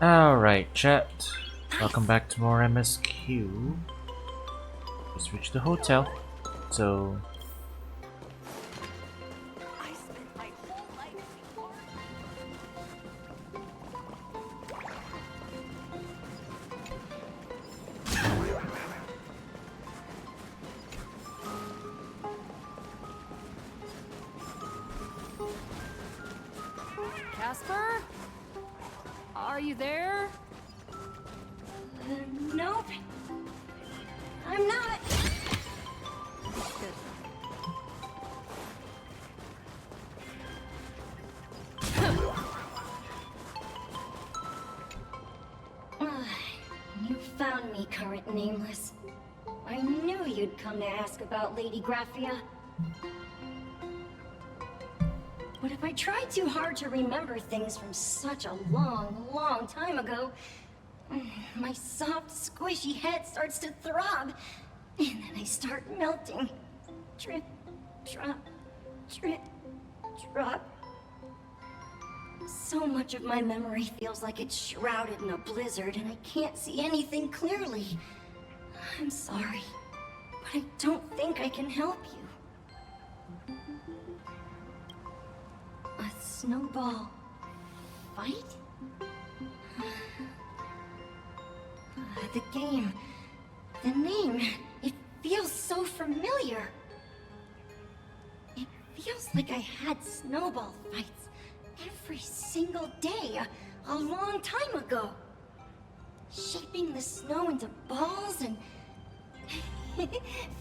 Alright, chat. Welcome back to more MSQ. Just reached the hotel. So... I spent my whole life before. Casper? Are you there? Nope. I'm not. Good. You found me, current nameless. I knew you'd come to ask about Lady Graphia. But if I tried too hard to remember things from such a long, long time ago, my soft, squishy head starts to throb, and then I start melting. Drip, drop, drip, drop. So much of my memory feels like it's shrouded in a blizzard, and I can't see anything clearly. I'm sorry, but I don't think I can help you. A snowball fight? The game, the name, it feels so familiar. It feels like I had snowball fights every single day a long time ago. Shaping the snow into balls and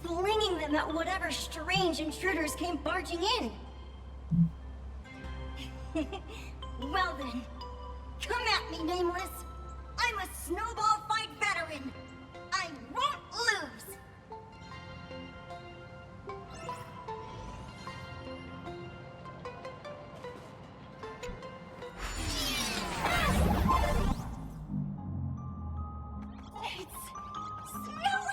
flinging them at whatever strange intruders came barging in. Well then, come at me, Nameless. I'm a snowball fight veteran. I won't lose. It's snowing!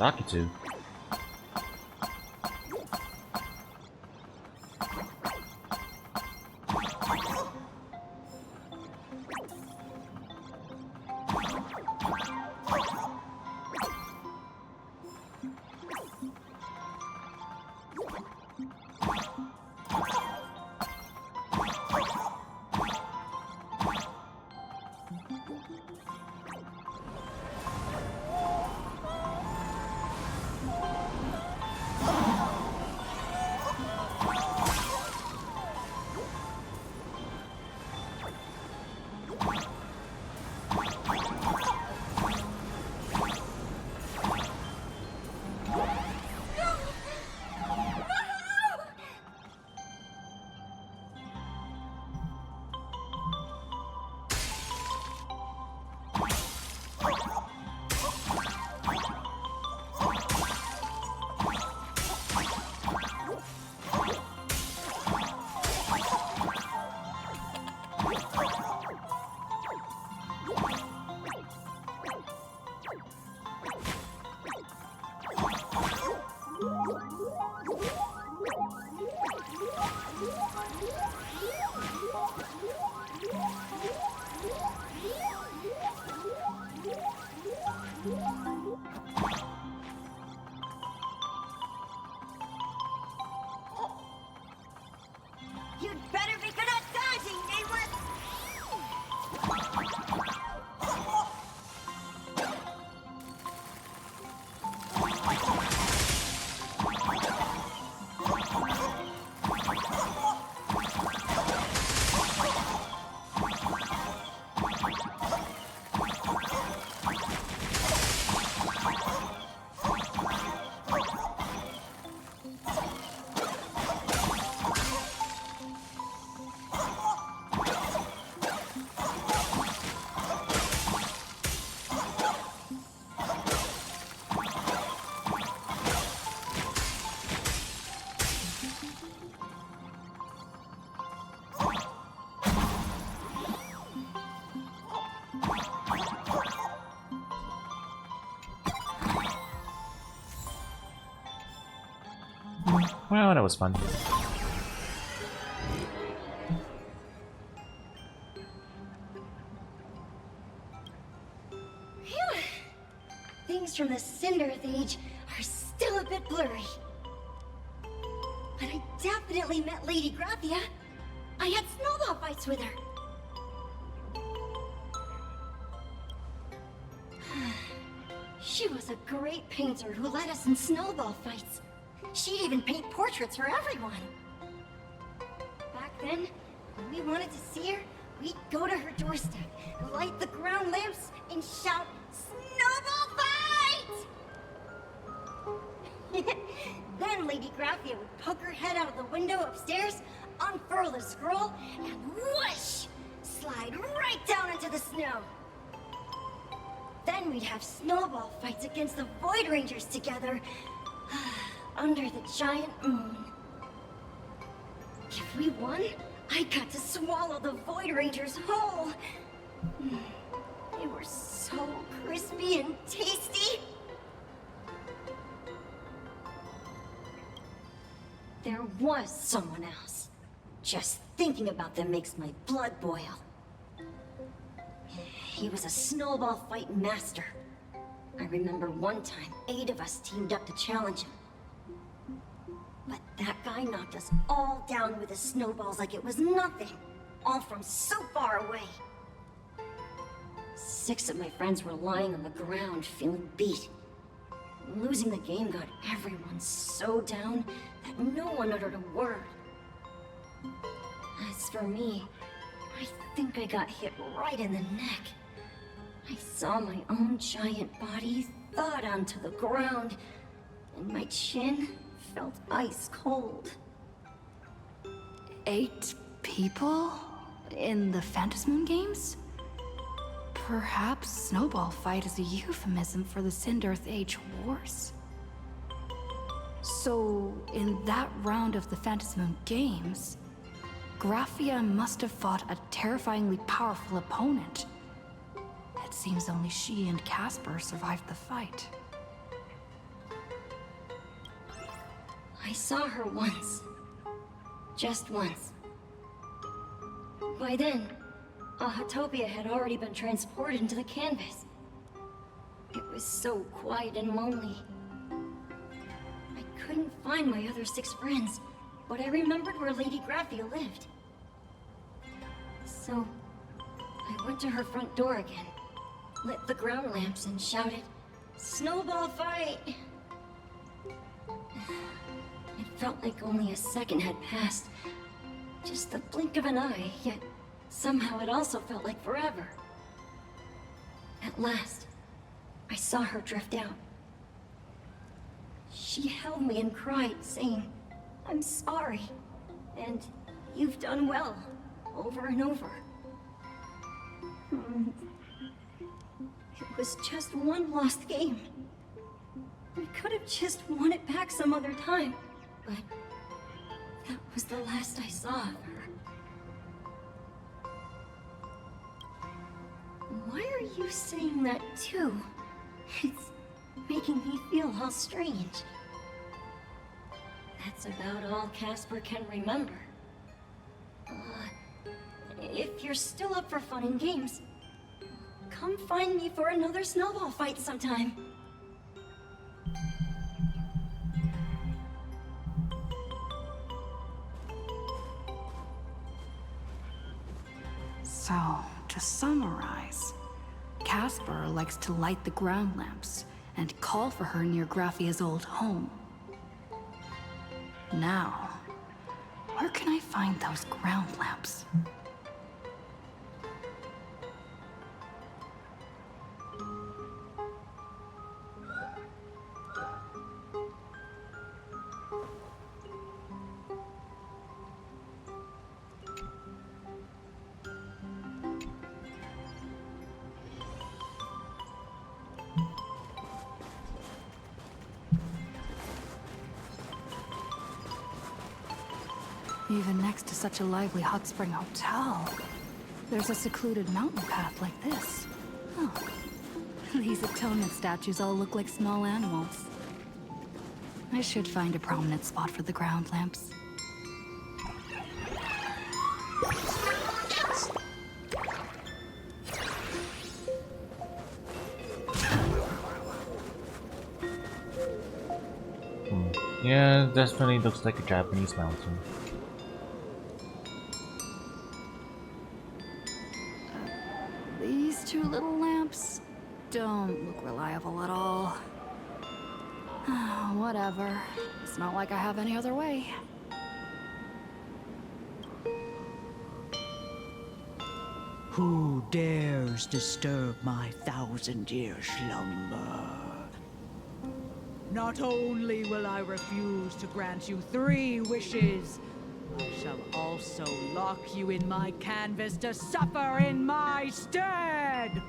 Rakitu. that was fun. Phew. Things from the Cinderth Age are still a bit blurry. But I definitely met Lady Graphia. I had snowball fights with her. She was a great painter who led us in snowball fights. She'd even paint portraits for everyone. Back then, when we wanted to see her, we'd go to her doorstep, light the ground lamps, and shout, "Snowball fight!" Then Lady Graphia would poke her head out of the window upstairs, unfurl the scroll, and whoosh! Slide right down into the snow. Then we'd have snowball fights against the Void Rangers together, under the giant moon. If we won, I got to swallow the Void Rangers whole. They were so crispy and tasty. There was someone else. Just thinking about them makes my blood boil. He was a snowball fight master. I remember one time, 8 of us teamed up to challenge him. But that guy knocked us all down with his snowballs like it was nothing. All from so far away. 6 of my friends were lying on the ground, feeling beat. Losing the game got everyone so down that no one uttered a word. As for me, I think I got hit right in the neck. I saw my own giant body thud onto the ground, and my chin felt ice cold. 8 people? In the Phantasmoon games? Perhaps Snowball Fight is a euphemism for the Cinderth Age Wars. So, in that round of the Phantasmoon games, Graphia must have fought a terrifyingly powerful opponent. It seems only she and Casper survived the fight. I saw her once. Just once. By then, Ahatopia had already been transported into the canvas. It was so quiet and lonely. I couldn't find my other 6 friends, but I remembered where Lady Graphia lived. So, I went to her front door again, lit the ground lamps and shouted, "Snowball fight!" It felt like only a second had passed. Just the blink of an eye, yet somehow it also felt like forever. At last, I saw her drift out. She held me and cried, saying, "I'm sorry, and you've done well," over and over. It was just one lost game. We could have just won it back some other time, but that was the last I saw of her. Why are you saying that too? It's making me feel all strange. That's about all Casper can remember. If you're still up for fun and games, come find me for another snowball fight sometime. So, to summarize, Casper likes to light the ground lamps and call for her near Graphia's old home. Now, where can I find those ground lamps? Even next to such a lively hot spring hotel, there's a secluded mountain path like this. Oh, these atonement statues all look like small animals. I should find a prominent spot for the ground lamps. Yeah, definitely looks like a Japanese mountain. These two little lamps don't look reliable at all. Whatever. It's not like I have any other way. Who dares disturb my 1,000-year slumber? Not only will I refuse to grant you 3 wishes, I shall also lock you in my canvas to suffer in my stead!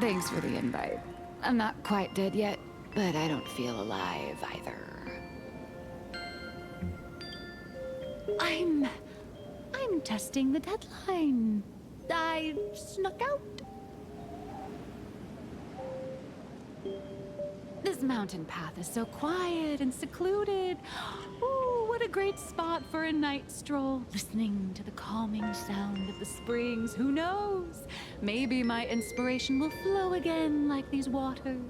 Thanks for the invite. I'm not quite dead yet, but I don't feel alive either. I'm testing the deadline. I snuck out. This mountain path is so quiet and secluded. Ooh, what a great spot for a night stroll. Listening to the calming sound of the springs. Who knows? Maybe my inspiration will flow again like these waters.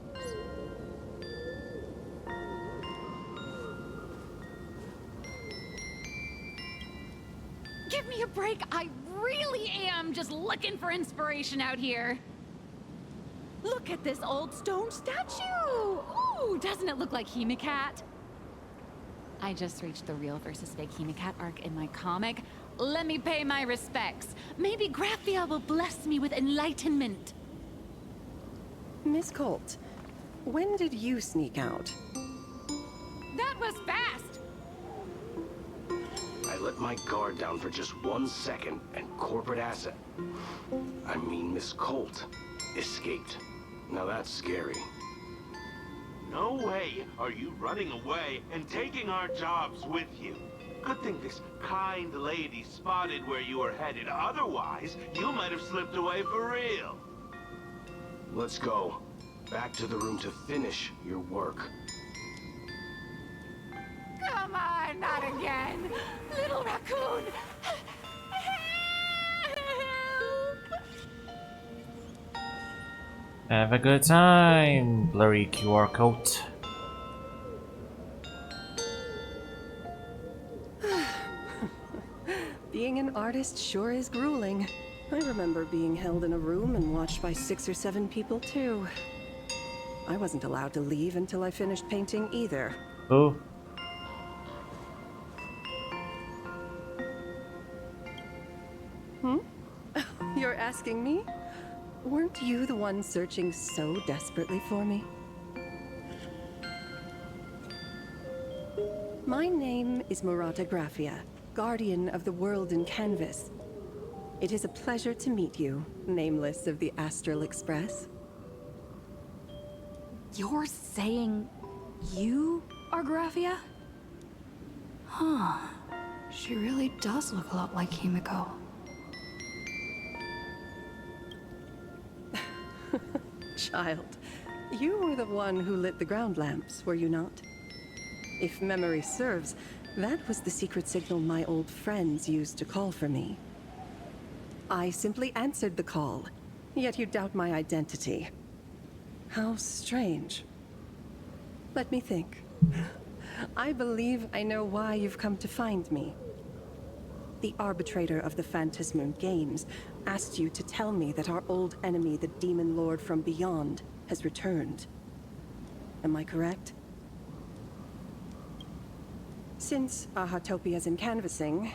Give me a break. I really am just looking for inspiration out here. Look at this old stone statue! Ooh, doesn't it look like Himicat? I just reached the real versus fake Himicat arc in my comic. Let me pay my respects. Maybe Graphia will bless me with enlightenment. Miss Colt, when did you sneak out? That was fast! I let my guard down for just 1 second, and corporate asset, I mean Miss Colt, escaped. Now that's scary. No way are you running away and taking our jobs with you. Good thing this kind lady spotted where you were headed. Otherwise, you might have slipped away for real. Let's go. Back to the room to finish your work. Come on, not again! Little raccoon! Have a good time, blurry QR code. Being an artist sure is grueling. I remember being held in a room and watched by 6 or 7 people too. I wasn't allowed to leave until I finished painting either. Oh. You're asking me? Weren't you the one searching so desperately for me? My name is Murata Graphia, guardian of the world in canvas. It is a pleasure to meet you, nameless of the Astral Express. You're saying you are Graphia? Huh. She really does look a lot like Himiko. Child, you were the one who lit the ground lamps, were you not? If memory serves, that was the secret signal my old friends used to call for me. I simply answered the call, yet you doubt my identity. How strange. Let me think. I believe I know why you've come to find me. The arbitrator of the Phantasmoon Games asked you to tell me that our old enemy, the Demon Lord from Beyond, has returned. Am I correct? Since Ahatopia's in canvassing,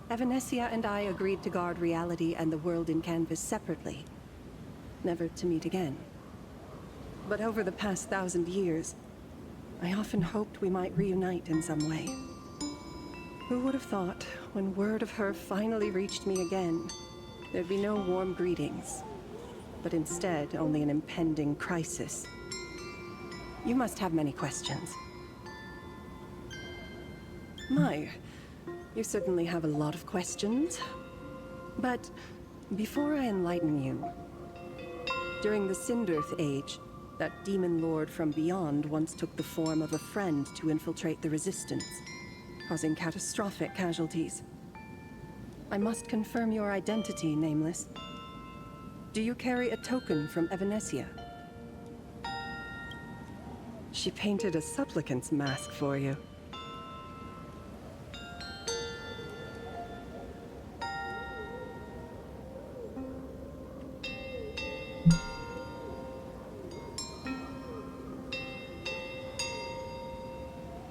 Evanesia and I agreed to guard reality and the world in canvas separately, never to meet again. But over the past 1,000 years, I often hoped we might reunite in some way. Who would have thought, when word of her finally reached me again, there'd be no warm greetings, but instead only an impending crisis. You must have many questions. My, you certainly have a lot of questions. But before I enlighten you, During the Sindirth Age, that demon lord from beyond once took the form of a friend to infiltrate the Resistance, causing catastrophic casualties. I must confirm your identity, Nameless. Do you carry a token from Evanesia? She painted a supplicant's mask for you.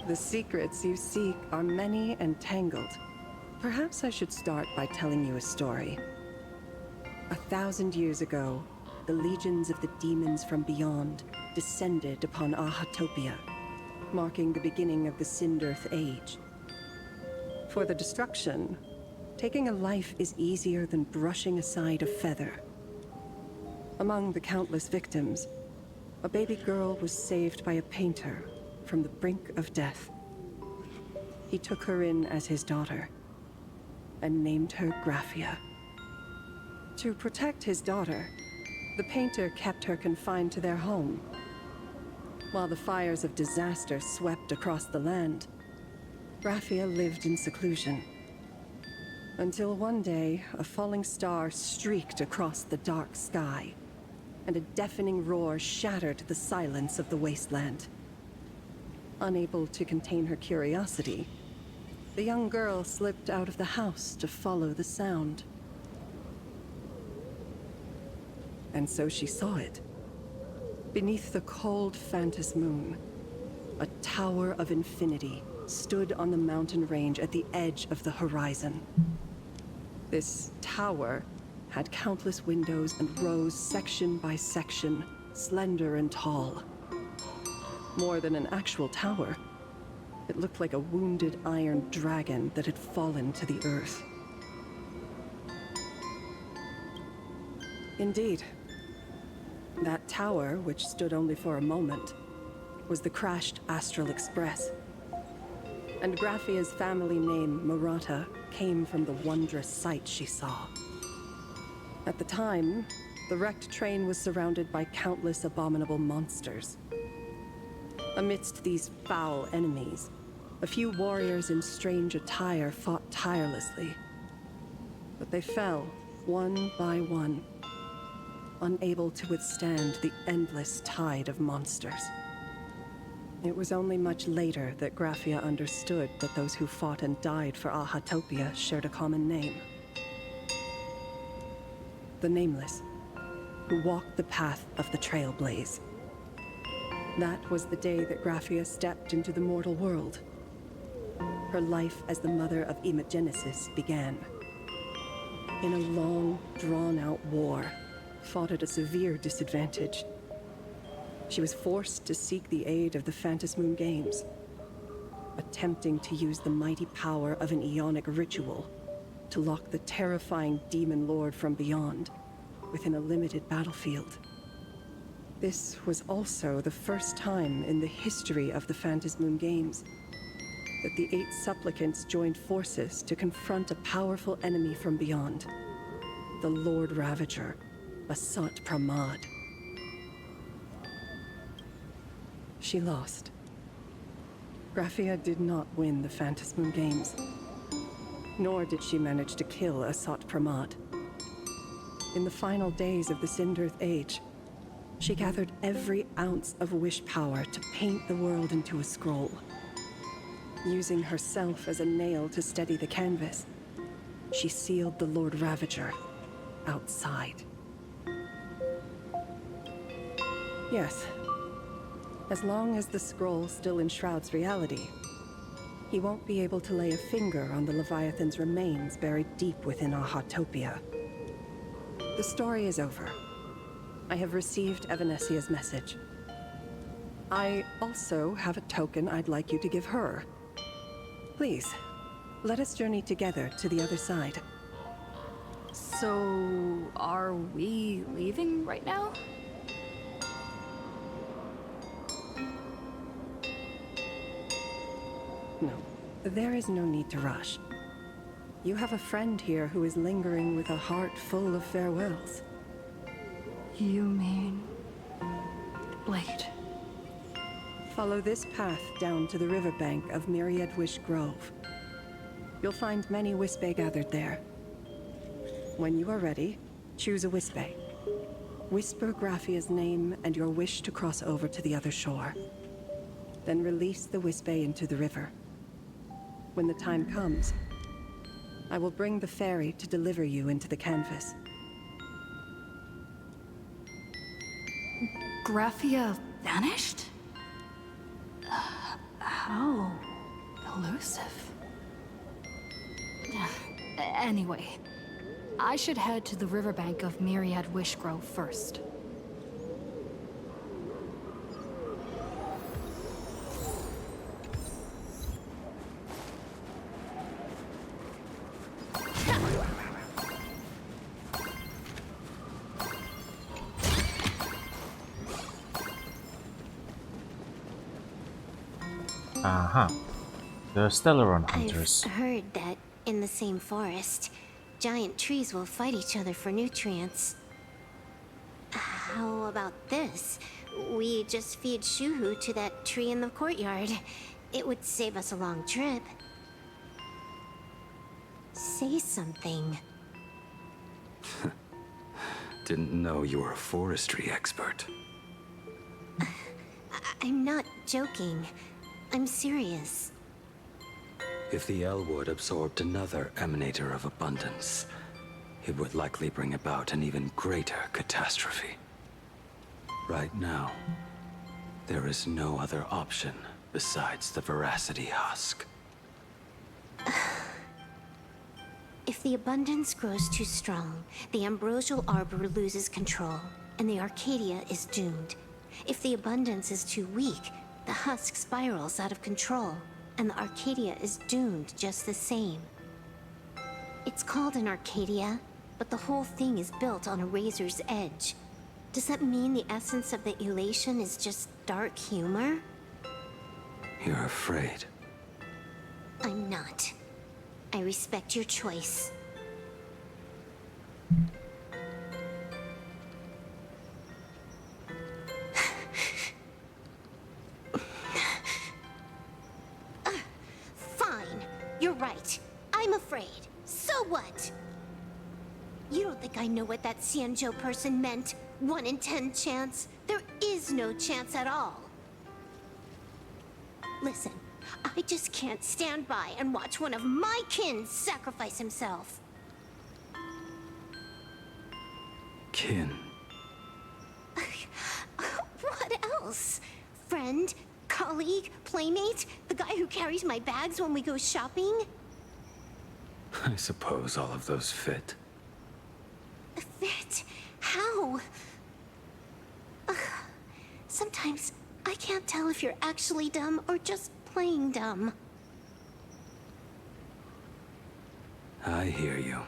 The secrets you seek are many and tangled. Perhaps I should start by telling you a story. 1,000 years ago, the legions of the demons from beyond descended upon Ahatopia, marking the beginning of the Sindirth Age. For the destruction, taking a life is easier than brushing aside a feather. Among the countless victims, a baby girl was saved by a painter from the brink of death. He took her in as his daughter and named her Graphia. To protect his daughter, the painter kept her confined to their home. While the fires of disaster swept across the land, Graphia lived in seclusion. Until one day, a falling star streaked across the dark sky, and a deafening roar shattered the silence of the wasteland. Unable to contain her curiosity, the young girl slipped out of the house to follow the sound. And so she saw it. Beneath the cold Phantos moon, a tower of infinity stood on the mountain range at the edge of the horizon. This tower had countless windows and rose section by section, slender and tall. More than an actual tower, it looked like a wounded iron dragon that had fallen to the earth. Indeed, that tower, which stood only for a moment, was the crashed Astral Express. And Graphia's family name, Murata, came from the wondrous sight she saw. At the time, the wrecked train was surrounded by countless abominable monsters. Amidst these foul enemies, a few warriors in strange attire fought tirelessly. But they fell, one by one, unable to withstand the endless tide of monsters. It was only much later that Graphia understood that those who fought and died for Ahatopia shared a common name. The Nameless, who walked the path of the Trailblaze. That was the day that Graphia stepped into the mortal world. Her life as the mother of Emogenesis began. In a long, drawn-out war, fought at a severe disadvantage. She was forced to seek the aid of the Phantos Moon Games, attempting to use the mighty power of an Aeonic ritual to lock the terrifying demon lord from beyond within a limited battlefield. This was also the first time in the history of the Phantos Moon Games that the 8 supplicants joined forces to confront a powerful enemy from beyond, the Lord Ravager, Asat Pramad. She lost. Graphia did not win the Phantos Moon Games, nor did she manage to kill Asat Pramad. In the final days of the Sindirth Age, she gathered every ounce of wish power to paint the world into a scroll. Using herself as a nail to steady the canvas, she sealed the Lord Ravager outside. Yes, as long as the scroll still enshrouds reality, he won't be able to lay a finger on the Leviathan's remains buried deep within Ahatopia. The story is over. I have received Evanesia's message. I also have a token I'd like you to give her. Please, let us journey together to the other side. So, are we leaving right now? No, there is no need to rush. You have a friend here who is lingering with a heart full of farewells. You mean... Blade? Follow this path down to the riverbank of Myriad Wish Grove. You'll find many Wispe gathered there. When you are ready, choose a Wispe. Whisper Graphia's name and your wish to cross over to the other shore. Then release the Wispe into the river. When the time comes, I will bring the ferry to deliver you into the canvas. Graphia vanished? How elusive. Anyway, I should head to the riverbank of Myriad Wishgrove first. Uh-huh. The Stellaron hunters. I've heard that in the same forest, giant trees will fight each other for nutrients. How about this? We just feed Shuhu to that tree in the courtyard. It would save us a long trip. Say something. Didn't know you were a forestry expert. I'm not joking. I'm serious. If the Elwood absorbed another emanator of abundance, it would likely bring about an even greater catastrophe. Right now, there is no other option besides the Veracity Husk. If the abundance grows too strong, the Ambrosial Arbor loses control, and the Arcadia is doomed. If the abundance is too weak, the husk spirals out of control, and the Arcadia is doomed just the same. It's called an Arcadia, but the whole thing is built on a razor's edge. Does that mean the essence of the elation is just dark humor? You're afraid. I'm not. I respect your choice. Fine. You're right. I'm afraid. So what? You don't think I know what that Xianzhou person meant? 1 in 10 chance? There is no chance at all. Listen, I just can't stand by and watch one of my kin sacrifice himself. Kin. What else? Friend? Colleague? Playmate? The guy who carries my bags when we go shopping? I suppose all of those fit. Fit? How? Ugh. Sometimes I can't tell if you're actually dumb or just playing dumb. I hear you.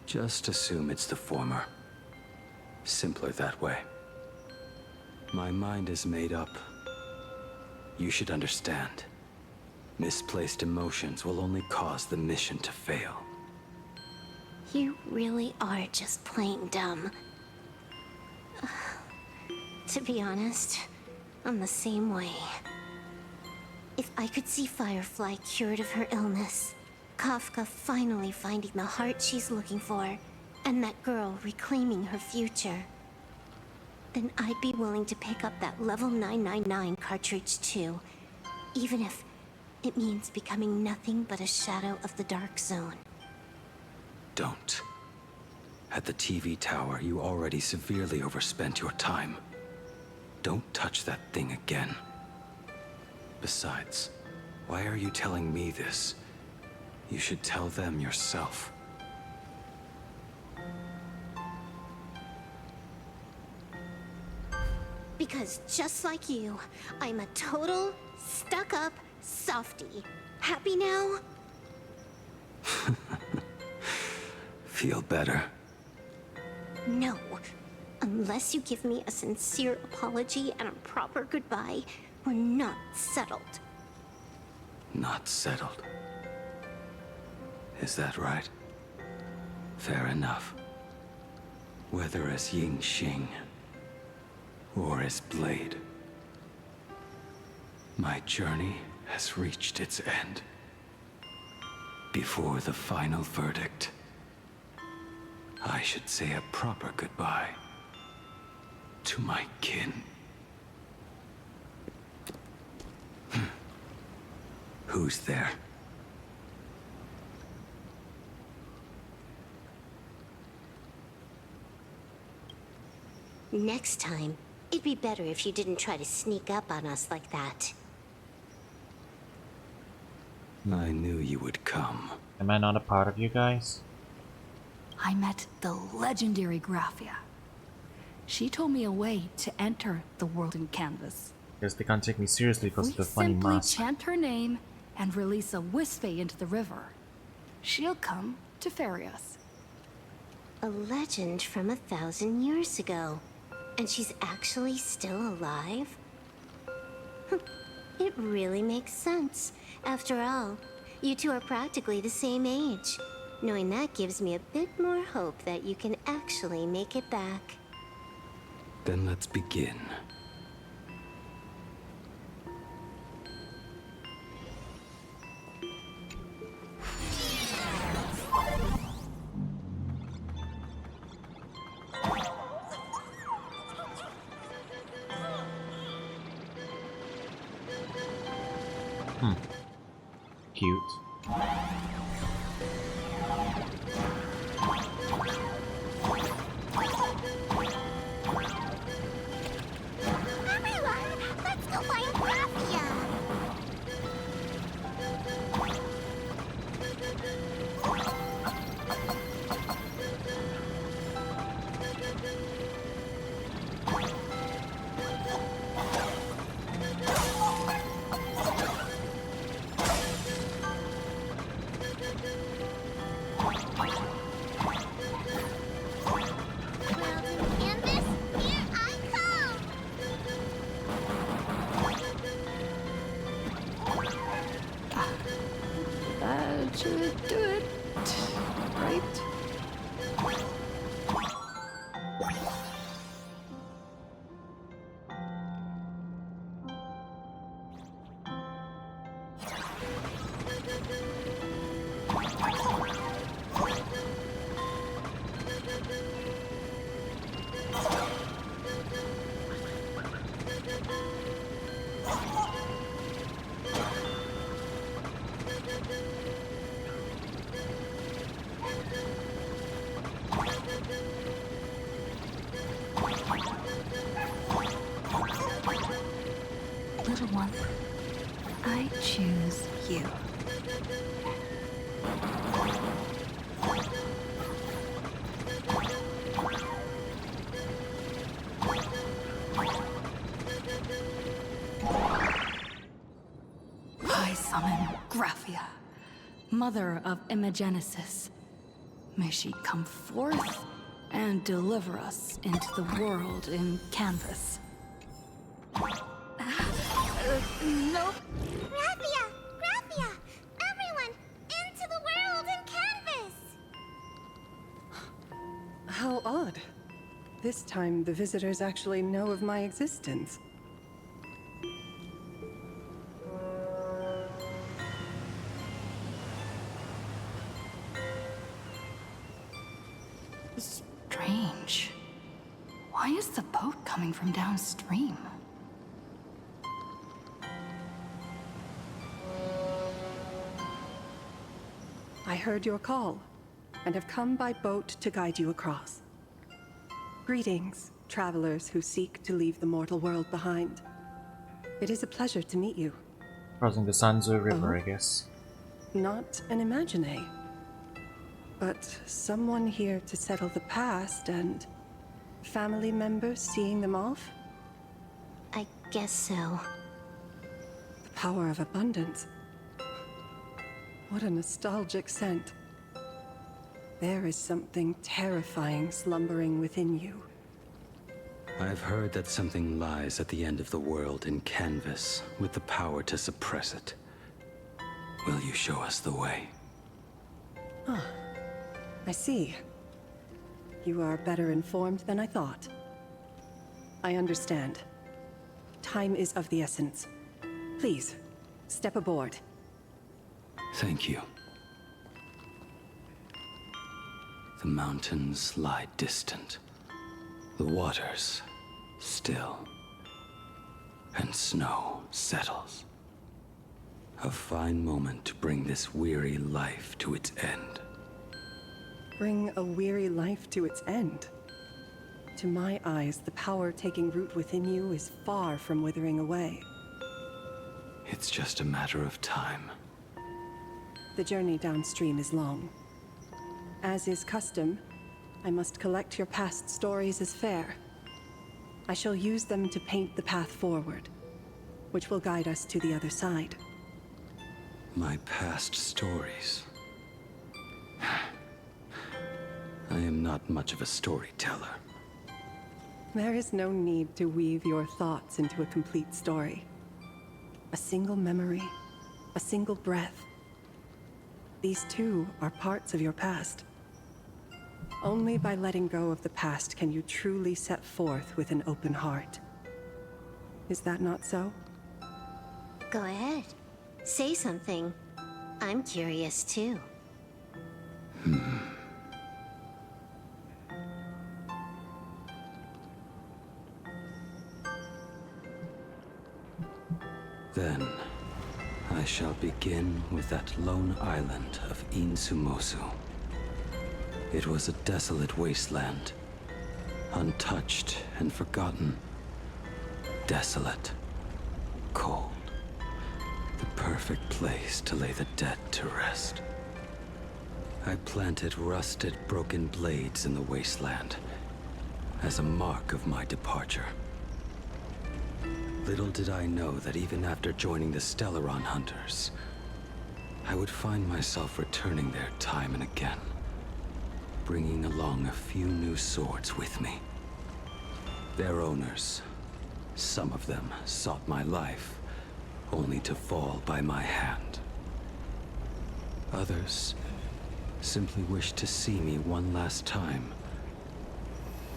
Just assume it's the former. Simpler that way. My mind is made up. You should understand. Misplaced emotions will only cause the mission to fail. You really are just playing dumb. To be honest, I'm the same way. If I could see Firefly cured of her illness, Kafka finally finding the heart she's looking for, and that girl reclaiming her future, then I'd be willing to pick up that level 999 cartridge too, even if it means becoming nothing but a shadow of the Dark Zone. Don't. At the TV tower, you already severely overspent your time. Don't touch that thing again. Besides, why are you telling me this? You should tell them yourself. Because just like you, I'm a total, stuck-up softie. Happy now? Feel better. No. Unless you give me a sincere apology and a proper goodbye, we're not settled. Not settled. Is that right? Fair enough. whether as Ying Xing or as Blade. My journey has reached its end. Before the final verdict, I should say a proper goodbye to my kin. Who's there? Next time, it'd be better if you didn't try to sneak up on us like that. I knew you would come. Am I not a part of you guys? I met the legendary Graphia. She told me a way to enter the world in canvas. Guess they can't take me seriously because We of the funny simply mask. chant her name and release a Wisfei into the river. She'll come to ferry us. A legend from 1,000 years ago. And she's actually still alive? It really makes sense. After all, you two are practically the same age. Knowing that gives me a bit more hope that you can actually make it back. Then let's begin. Cute. Everyone, let's go find Graphia! That should do it, right? Little one, I choose you. I summon Graphia, mother of Imagenesis. May she come forth and deliver us into the world in canvas. Nope. Graphia! Graphia! Everyone, into the world in canvas! How odd. This time, the visitors actually know of my existence. Strange. Why is the boat coming from downstream? I heard your call, and have come by boat to guide you across. Greetings, travelers who seek to leave the mortal world behind. It is a pleasure to meet you. Crossing the Sanzu River, Oh. I guess. Not an imagine, but someone here to settle the past and family members seeing them off? I guess so. The power of abundance. What a nostalgic scent. There is something terrifying slumbering within you. I've heard that something lies at the end of the world in canvas with the power to suppress it. Will you show us the way? I see. You are better informed than I thought. I understand. Time is of the essence. Please, step aboard. Thank you. The mountains lie distant. The waters still. And snow settles. A fine moment to bring this weary life to its end. Bring a weary life to its end? To my eyes, the power taking root within you is far from withering away. It's just a matter of time. The journey downstream is long. As is custom, I must collect your past stories as fare. I shall use them to paint the path forward, which will guide us to the other side. My past stories. I am not much of a storyteller. There is no need to weave your thoughts into a complete story. A single memory, a single breath. These too are parts of your past. Only by letting go of the past can you truly set forth with an open heart. Is that not so? Go ahead. Say something. I'm curious too. Then, I shall begin with that lone island of Insumosu. It was a desolate wasteland, untouched and forgotten. Desolate, cold, the perfect place to lay the dead to rest. I planted rusted, broken blades in the wasteland as a mark of my departure. Little did I know that even after joining the Stellaron Hunters, I would find myself returning there time and again, bringing along a few new swords with me. Their owners, some of them sought my life, only to fall by my hand. Others simply wished to see me one last time,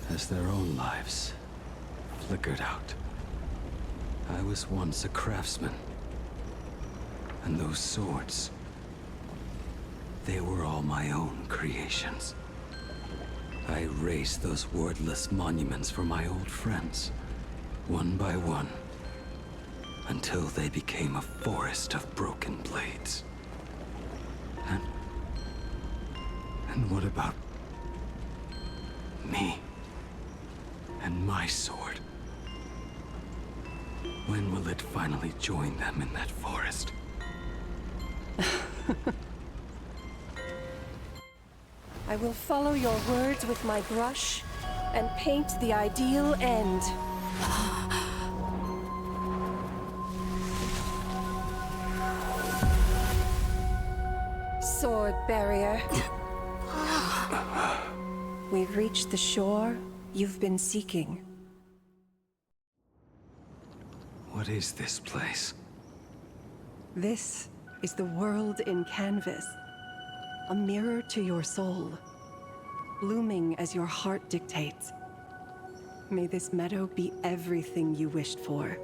as their own lives flickered out. I was once a craftsman, and those swords, they were all my own creations. I raised those wordless monuments for my old friends, one by one, until they became a forest of broken blades. And what about me and my sword? When will it finally join them in that forest? I will follow your words with my brush and paint the ideal end. Sword barrier. We've reached the shore you've been seeking. What is this place? This is the world in canvas. A mirror to your soul, blooming as your heart dictates. May this meadow be everything you wished for.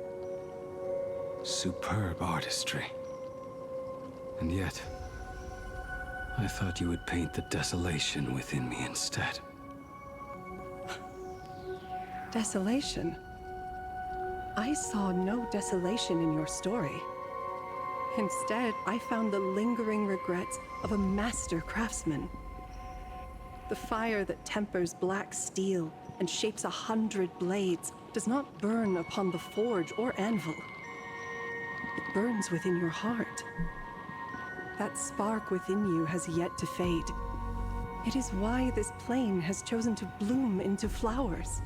Superb artistry. And yet, I thought you would paint the desolation within me instead. Desolation? I saw no desolation in your story. Instead, I found the lingering regrets of a master craftsman. The fire that tempers black steel and shapes 100 blades does not burn upon the forge or anvil. It burns within your heart. That spark within you has yet to fade. It is why this plane has chosen to bloom into flowers.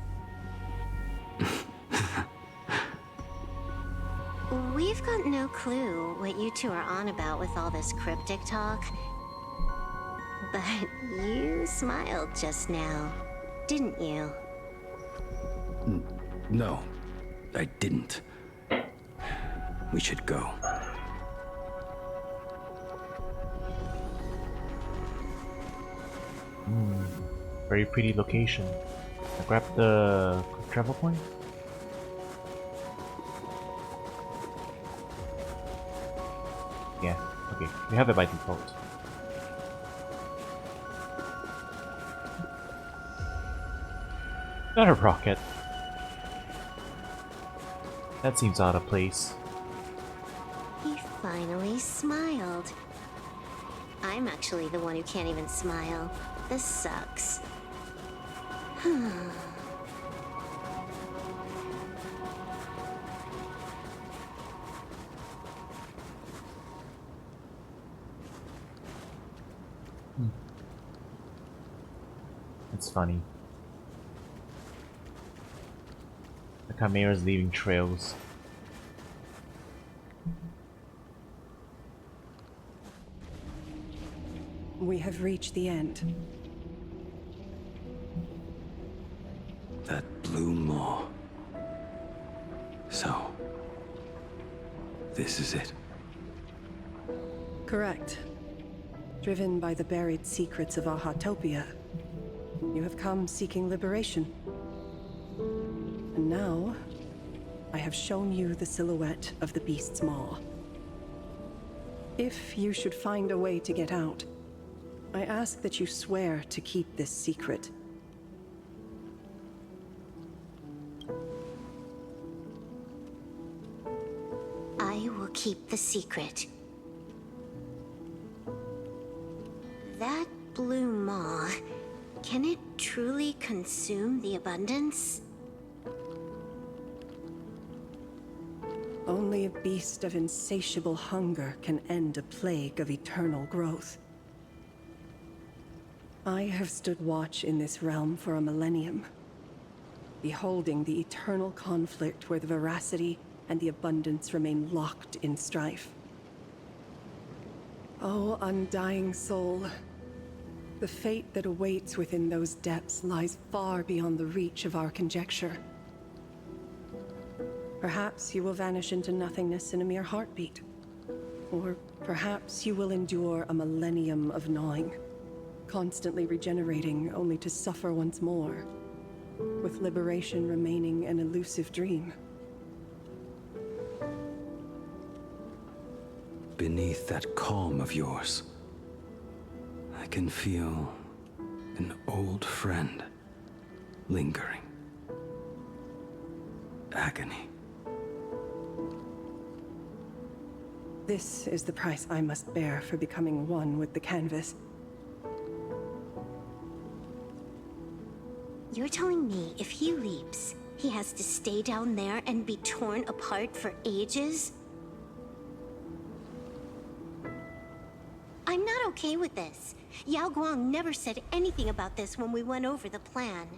We've got no clue what you two are on about with all this cryptic talk. But you smiled just now, didn't you? No, I didn't. We should go. Very pretty location. I grabbed the travel point. Yeah, okay. We have it by default. Not a rocket. That seems out of place. He finally smiled. I'm actually the one who can't even smile. This sucks. It's funny. The Chimera's leaving trails. We have reached the end. That blue maw. So, this is it. Correct. Driven by the buried secrets of Ahatopia, you have come seeking liberation. And now, I have shown you the silhouette of the beast's maw. If you should find a way to get out, I ask that you swear to keep this secret. I will keep the secret. That blue maw, can it truly consume the abundance? Only a beast of insatiable hunger can end a plague of eternal growth. I have stood watch in this realm for a millennium, beholding the eternal conflict where the veracity and the abundance remain locked in strife. Oh, undying soul, the fate that awaits within those depths lies far beyond the reach of our conjecture. Perhaps you will vanish into nothingness in a mere heartbeat. Or perhaps you will endure a millennium of gnawing, constantly regenerating only to suffer once more, with liberation remaining an elusive dream. Beneath that calm of yours, I can feel an old friend lingering. Agony. This is the price I must bear for becoming one with the canvas. You're telling me if he leaps, he has to stay down there and be torn apart for ages? I'm not okay with this. Yao Guang never said anything about this when we went over the plan.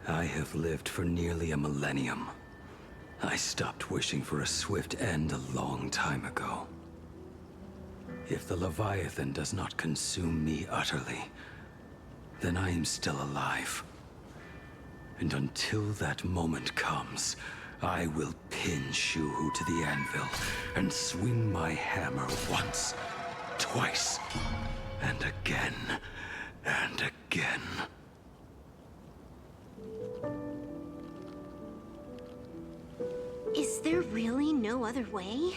I have lived for nearly a millennium. I stopped wishing for a swift end a long time ago. If the Leviathan does not consume me utterly, then I am still alive. And until that moment comes, I will pin Shuhu to the anvil and swing my hammer once, twice, and again, and again. Is there really no other way?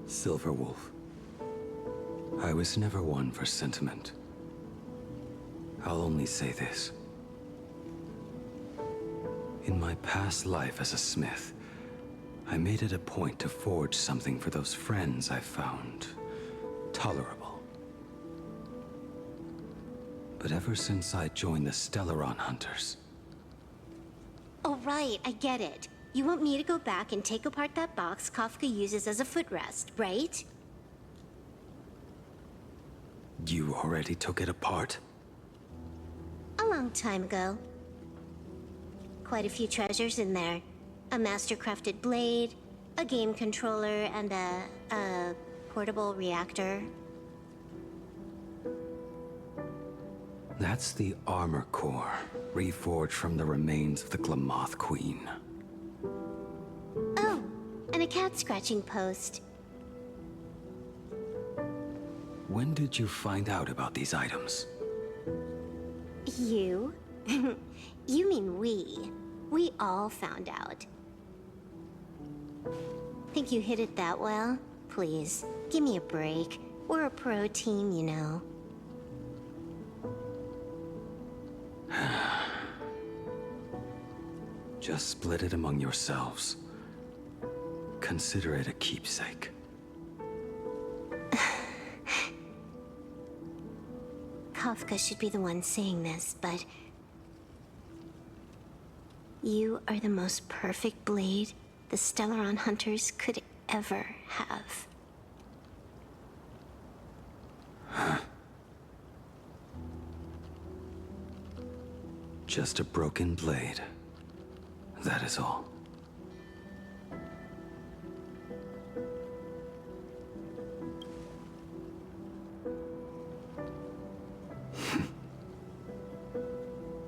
Silverwolf, I was never one for sentiment. I'll only say this. In my past life as a smith, I made it a point to forge something for those friends I found tolerable. But ever since I joined the Stellaron Hunters... Oh right, I get it. You want me to go back and take apart that box Kafka uses as a footrest, right? You already took it apart? A long time ago. Quite a few treasures in there. A master-crafted blade, a game controller, and a portable reactor. That's the armor core, reforged from the remains of the Glamoth Queen. cat scratching post. When did you find out about these items? You? You mean we. We all found out. Think you hid it that well? Please, give me a break. We're a pro team, you know. Just split it among yourselves. Consider it a keepsake. Kafka should be the one saying this, but... You are the most perfect blade the Stellaron hunters could ever have. Just a broken blade. That is all.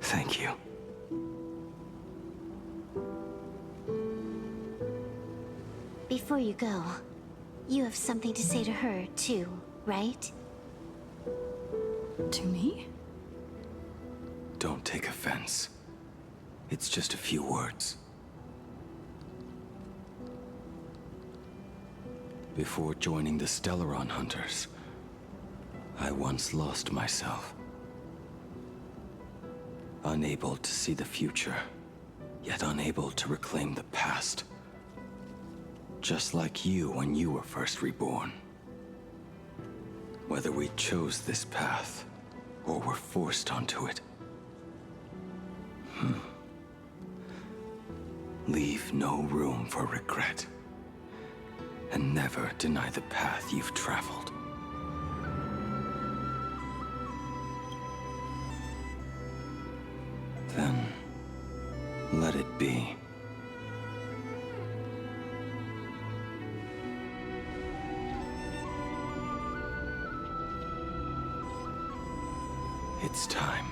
Thank you. Before you go, you have something to say to her, too, right? To me? Don't take offense. It's just a few words. Before joining the Stellaron Hunters, I once lost myself. Unable to see the future, yet unable to reclaim the past. Just like you when you were first reborn. Whether we chose this path, or were forced onto it. Leave no room for regret. And never deny the path you've traveled. Then, let it be. It's time.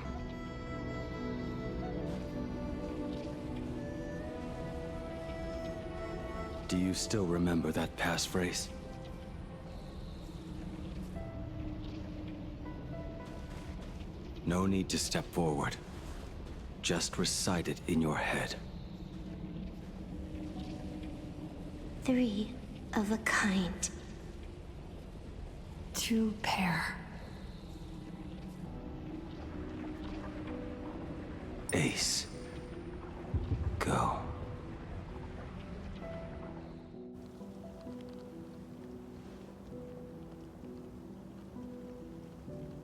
Do you still remember that passphrase? No need to step forward. Just recite it in your head. 3 of a kind. 2 pair. Ace. Go.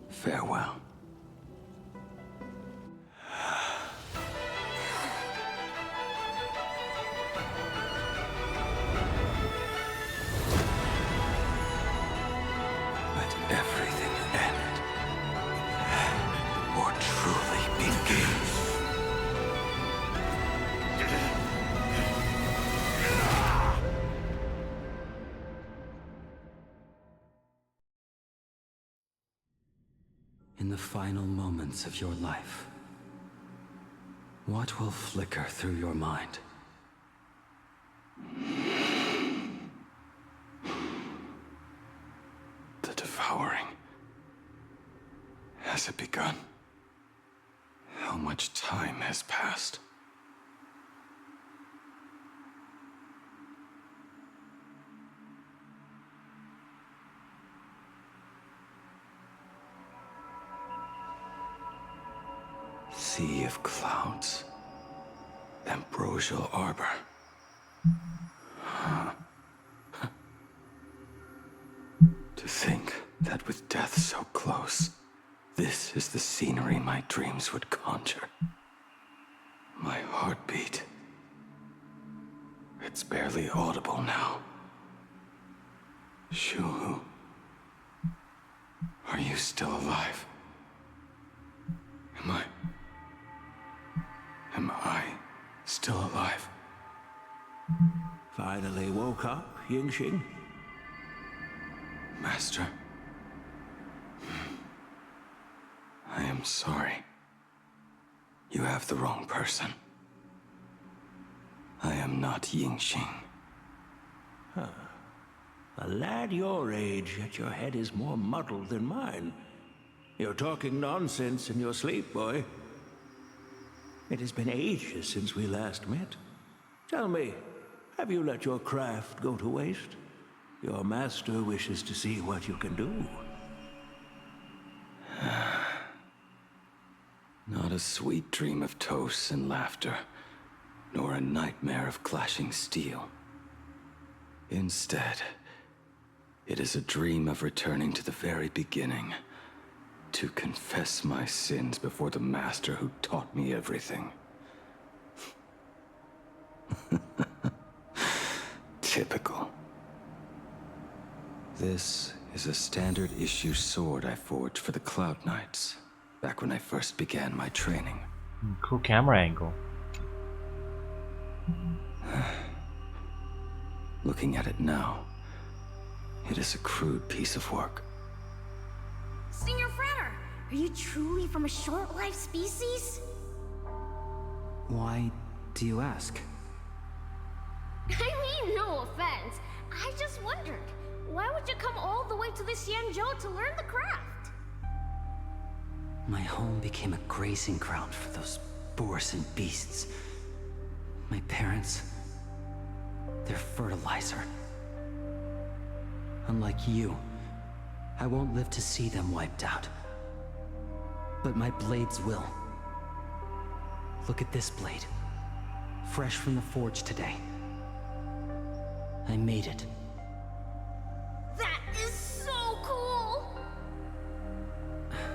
Farewell. Let everything end, or truly begin. In the final moments of your life, what will flicker through your mind? The devouring. Has it begun? How much time has passed? Sea of clouds. Ambrosial arbor. To think that with death so close, this is the scenery my dreams would conjure. My heartbeat. It's barely audible now. Shuhu. Are you still alive? Am I still alive? Finally woke up, Yingxing? Master. I am sorry. You have the wrong person. I am not Yingxing. A lad your age, yet your head is more muddled than mine. You're talking nonsense in your sleep, boy. It has been ages since we last met. Tell me, have you let your craft go to waste? Your master wishes to see what you can do. Not a sweet dream of toasts and laughter, nor a nightmare of clashing steel. Instead, it is a dream of returning to the very beginning, to confess my sins before the master who taught me everything. Typical. This is a standard issue sword I forged for the Cloud Knights, back when I first began my training. Cool camera angle. Looking at it now, it is a crude piece of work. Senior Frater, are you truly from a short-lived species? Why do you ask? I mean, no offense. I just wondered, why would you come all the way to the Xianzhou to learn the craft? My home became a grazing ground for those boars and beasts. My parents, they're fertilizer. Unlike you, I won't live to see them wiped out. But my blades will. Look at this blade. Fresh from the forge today. I made it. That is so cool!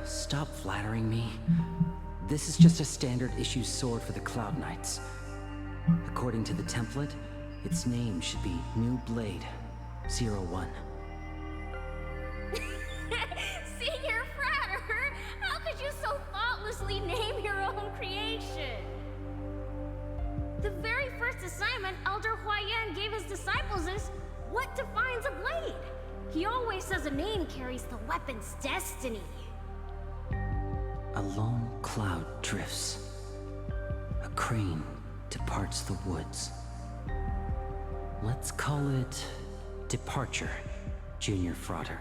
Stop flattering me. This is just a standard issue sword for the Cloud Knights. According to the template, its name should be New Blade 01. Senior Frater, how could you so thoughtlessly name your own creation? The very first assignment Elder Huayan gave his disciples is what defines a blade. He always says a name carries the weapon's destiny. A lone cloud drifts. A crane departs the woods. Let's call it Departure, Junior Frater.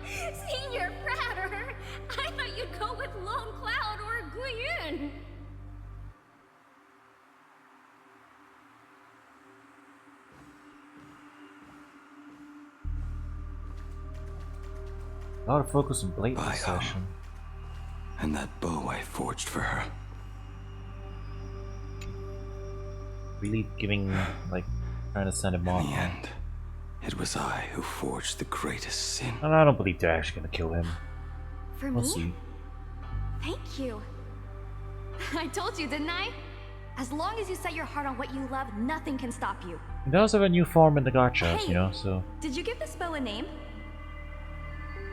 Senior Frater, I thought you'd go with Lone Cloud or Guiyun. A lot of focus on blade By session. And that bow I forged for her. Really giving, like, trying to send him off. In the end, it was I who forged the greatest sin. And I don't believe they're actually gonna kill him. For We'll me? see. Thank you. I told you, didn't I? As long as you set your heart on what you love, nothing can stop you. He does have a new form in the gacha, Hey! you know, so. Did you give this bow a name?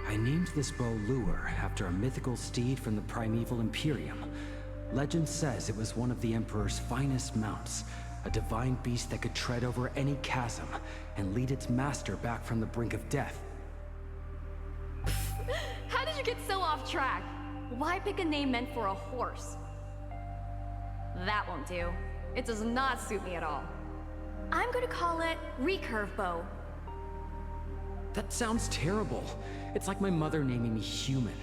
I named this bow Lure after a mythical steed from the primeval Imperium. Legend says it was one of the Emperor's finest mounts, a divine beast that could tread over any chasm and lead its master back from the brink of death. How did you get so off track? Why pick a name meant for a horse? That won't do. It does not suit me at all. I'm gonna call it Recurve Bow. That sounds terrible. It's like my mother naming me Human.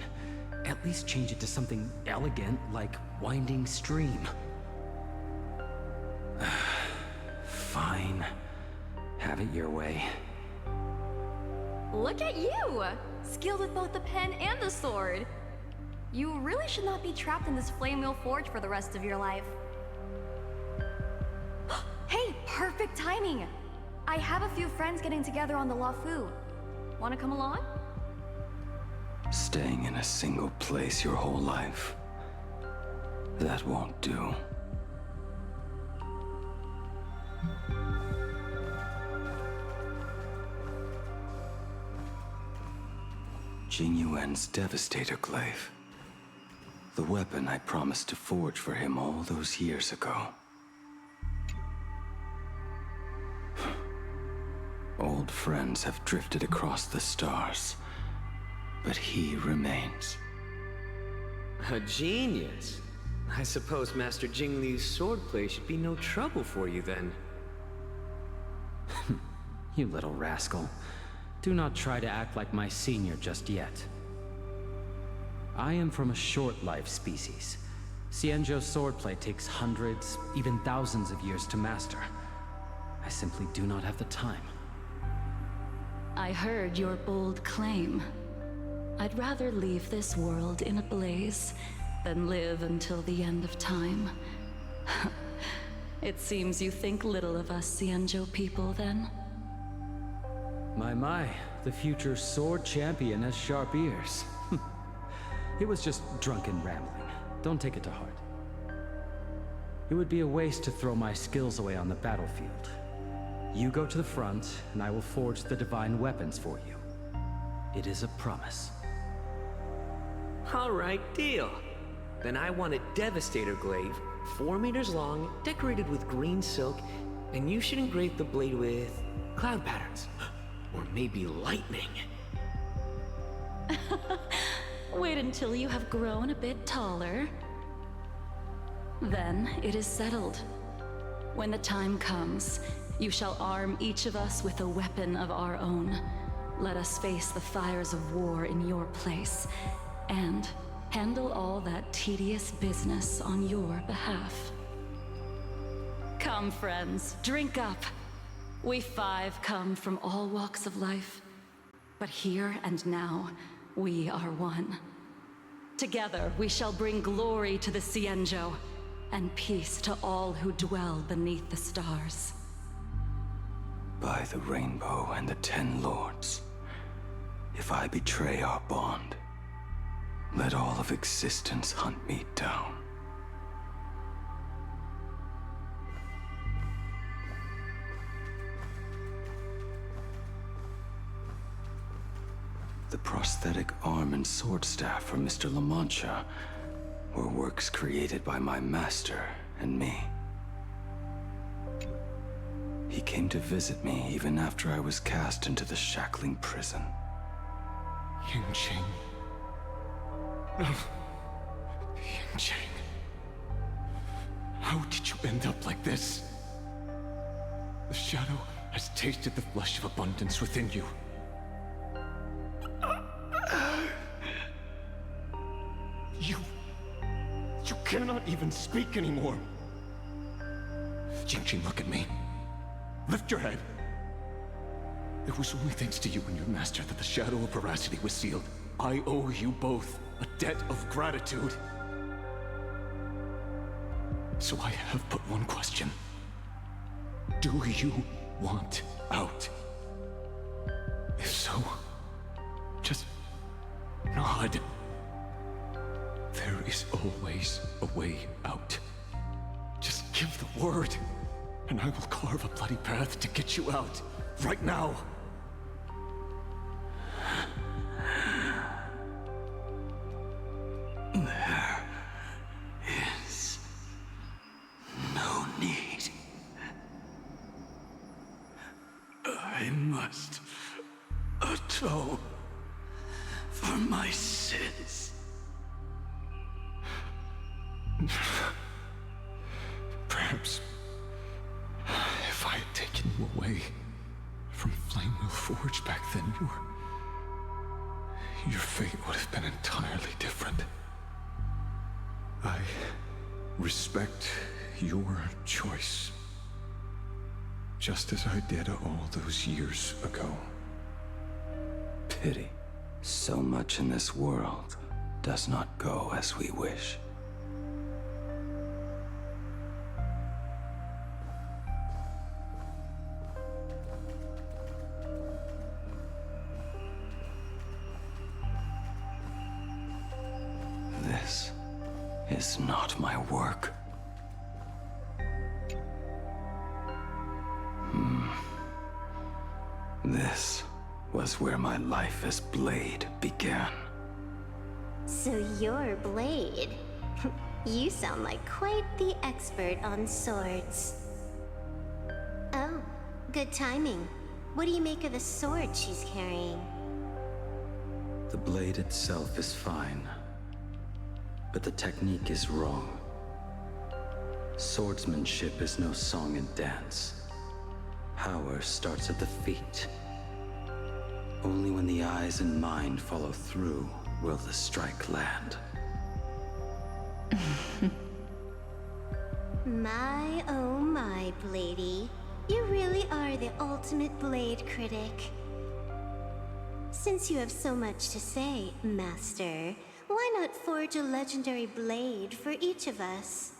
At least change it to something elegant like Winding Stream. Fine. Have it your way. Look at you! Skilled with both the pen and the sword. You really should not be trapped in this flame wheel forge for the rest of your life. Hey, perfect timing! I have a few friends getting together on the Luofu. Wanna come along? Staying in a single place your whole life. That won't do. Jingyuan's Devastator Glaive. The weapon I promised to forge for him all those years ago. Old friends have drifted across the stars, but he remains. A genius. I suppose Master Jingliu's swordplay should be no trouble for you then. You little rascal. Do not try to act like my senior just yet. I am from a short-life species. Xianzhou swordplay takes hundreds, even thousands of years to master. I simply do not have the time. I heard your bold claim. I'd rather leave this world in a blaze than live until the end of time. It seems you think little of us Xianzhou people, then? My, the future sword champion has sharp ears. It was just drunken rambling. Don't take it to heart. It would be a waste to throw my skills away on the battlefield. You go to the front, and I will forge the divine weapons for you. It is a promise. All right, deal. Then I want a Devastator glaive, 4 meters long, decorated with green silk, and you should engrave the blade with cloud patterns. Or maybe lightning. Wait until you have grown a bit taller. Then it is settled. When the time comes, you shall arm each of us with a weapon of our own. Let us face the fires of war in your place, and handle all that tedious business on your behalf. Come, friends, drink up. We 5 come from all walks of life, but here and now, we are one. Together, we shall bring glory to the Xianzhou, and peace to all who dwell beneath the stars. By the rainbow and the 10 lords, if I betray our bond, let all of existence hunt me down. The prosthetic arm and sword staff for Mr. La Mancha were works created by my master and me. He came to visit me even after I was cast into the shackling prison. Yingqing. Yingqing. How did you end up like this? The shadow has tasted the flesh of abundance within you. You cannot even speak anymore. Yingqing, look at me. Lift your head. It was only thanks to you and your master that the shadow of veracity was sealed. I owe you both a debt of gratitude. So I have but one question. Do you want out? If so, just nod. There is always a way out. Just give the word, and I will carve a bloody path to get you out, right now. There is no need. I must atone for my sins. Perhaps if I had taken you away from Flamewheel Forge back then, your fate would have been entirely different. I respect your choice, just as I did all those years ago. Pity. So much in this world does not go as we wish. This is not my work. This was where my life as Blade began. So you're Blade. You sound like quite the expert on swords. Oh, good timing. What do you make of the sword she's carrying? The blade itself is fine, but the technique is wrong. Swordsmanship is no song and dance. Power starts at the feet. Only when the eyes and mind follow through will the strike land. My, oh my, Bladey. You really are the ultimate blade critic. Since you have so much to say, Master, why not forge a legendary blade for each of us?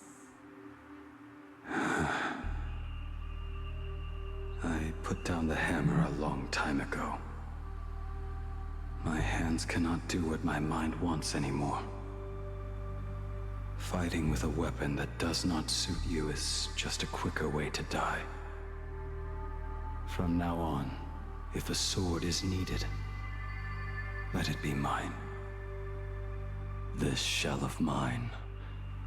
I put down the hammer a long time ago. My hands cannot do what my mind wants anymore. Fighting with a weapon that does not suit you is just a quicker way to die. From now on, if a sword is needed, let it be mine. This shell of mine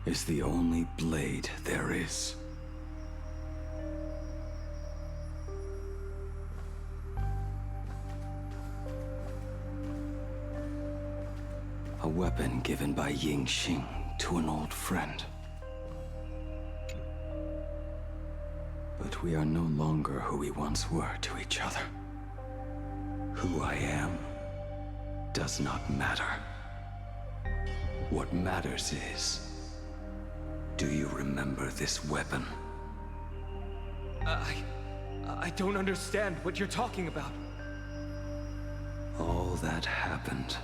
is the only blade there is. A weapon given by Ying Xing to an old friend. But we are no longer who we once were to each other. Who I am does not matter. What matters is, do you remember this weapon? I don't understand what you're talking about. All that happened.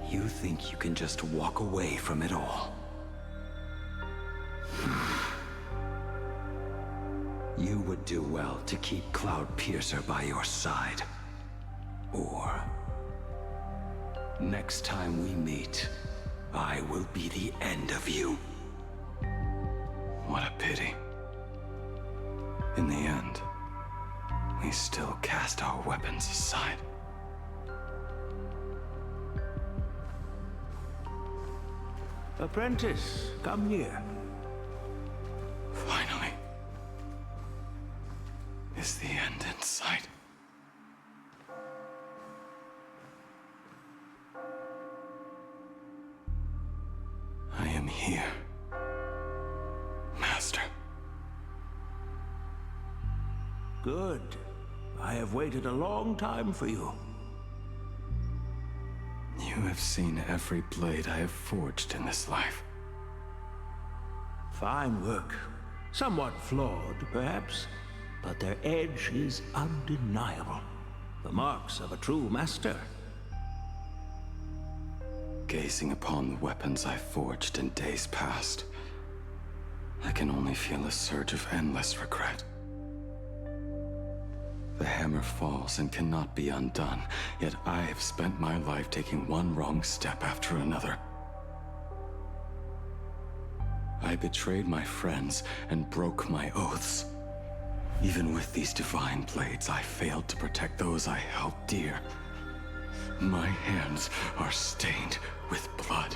You think you can just walk away from it all? You would do well to keep Cloud Piercer by your side. Or, next time we meet, I will be the end of you. What a pity. In the end, we still cast our weapons aside. Apprentice, come here. Finally. Is the end in sight? I am here, Master. Good. I have waited a long time for you. You have seen every blade I have forged in this life. Fine work. Somewhat flawed, perhaps, but their edge is undeniable. The marks of a true master. Gazing upon the weapons I forged in days past, I can only feel a surge of endless regret. The hammer falls and cannot be undone, yet I have spent my life taking one wrong step after another. I betrayed my friends and broke my oaths. Even with these divine blades, I failed to protect those I held dear. My hands are stained with blood.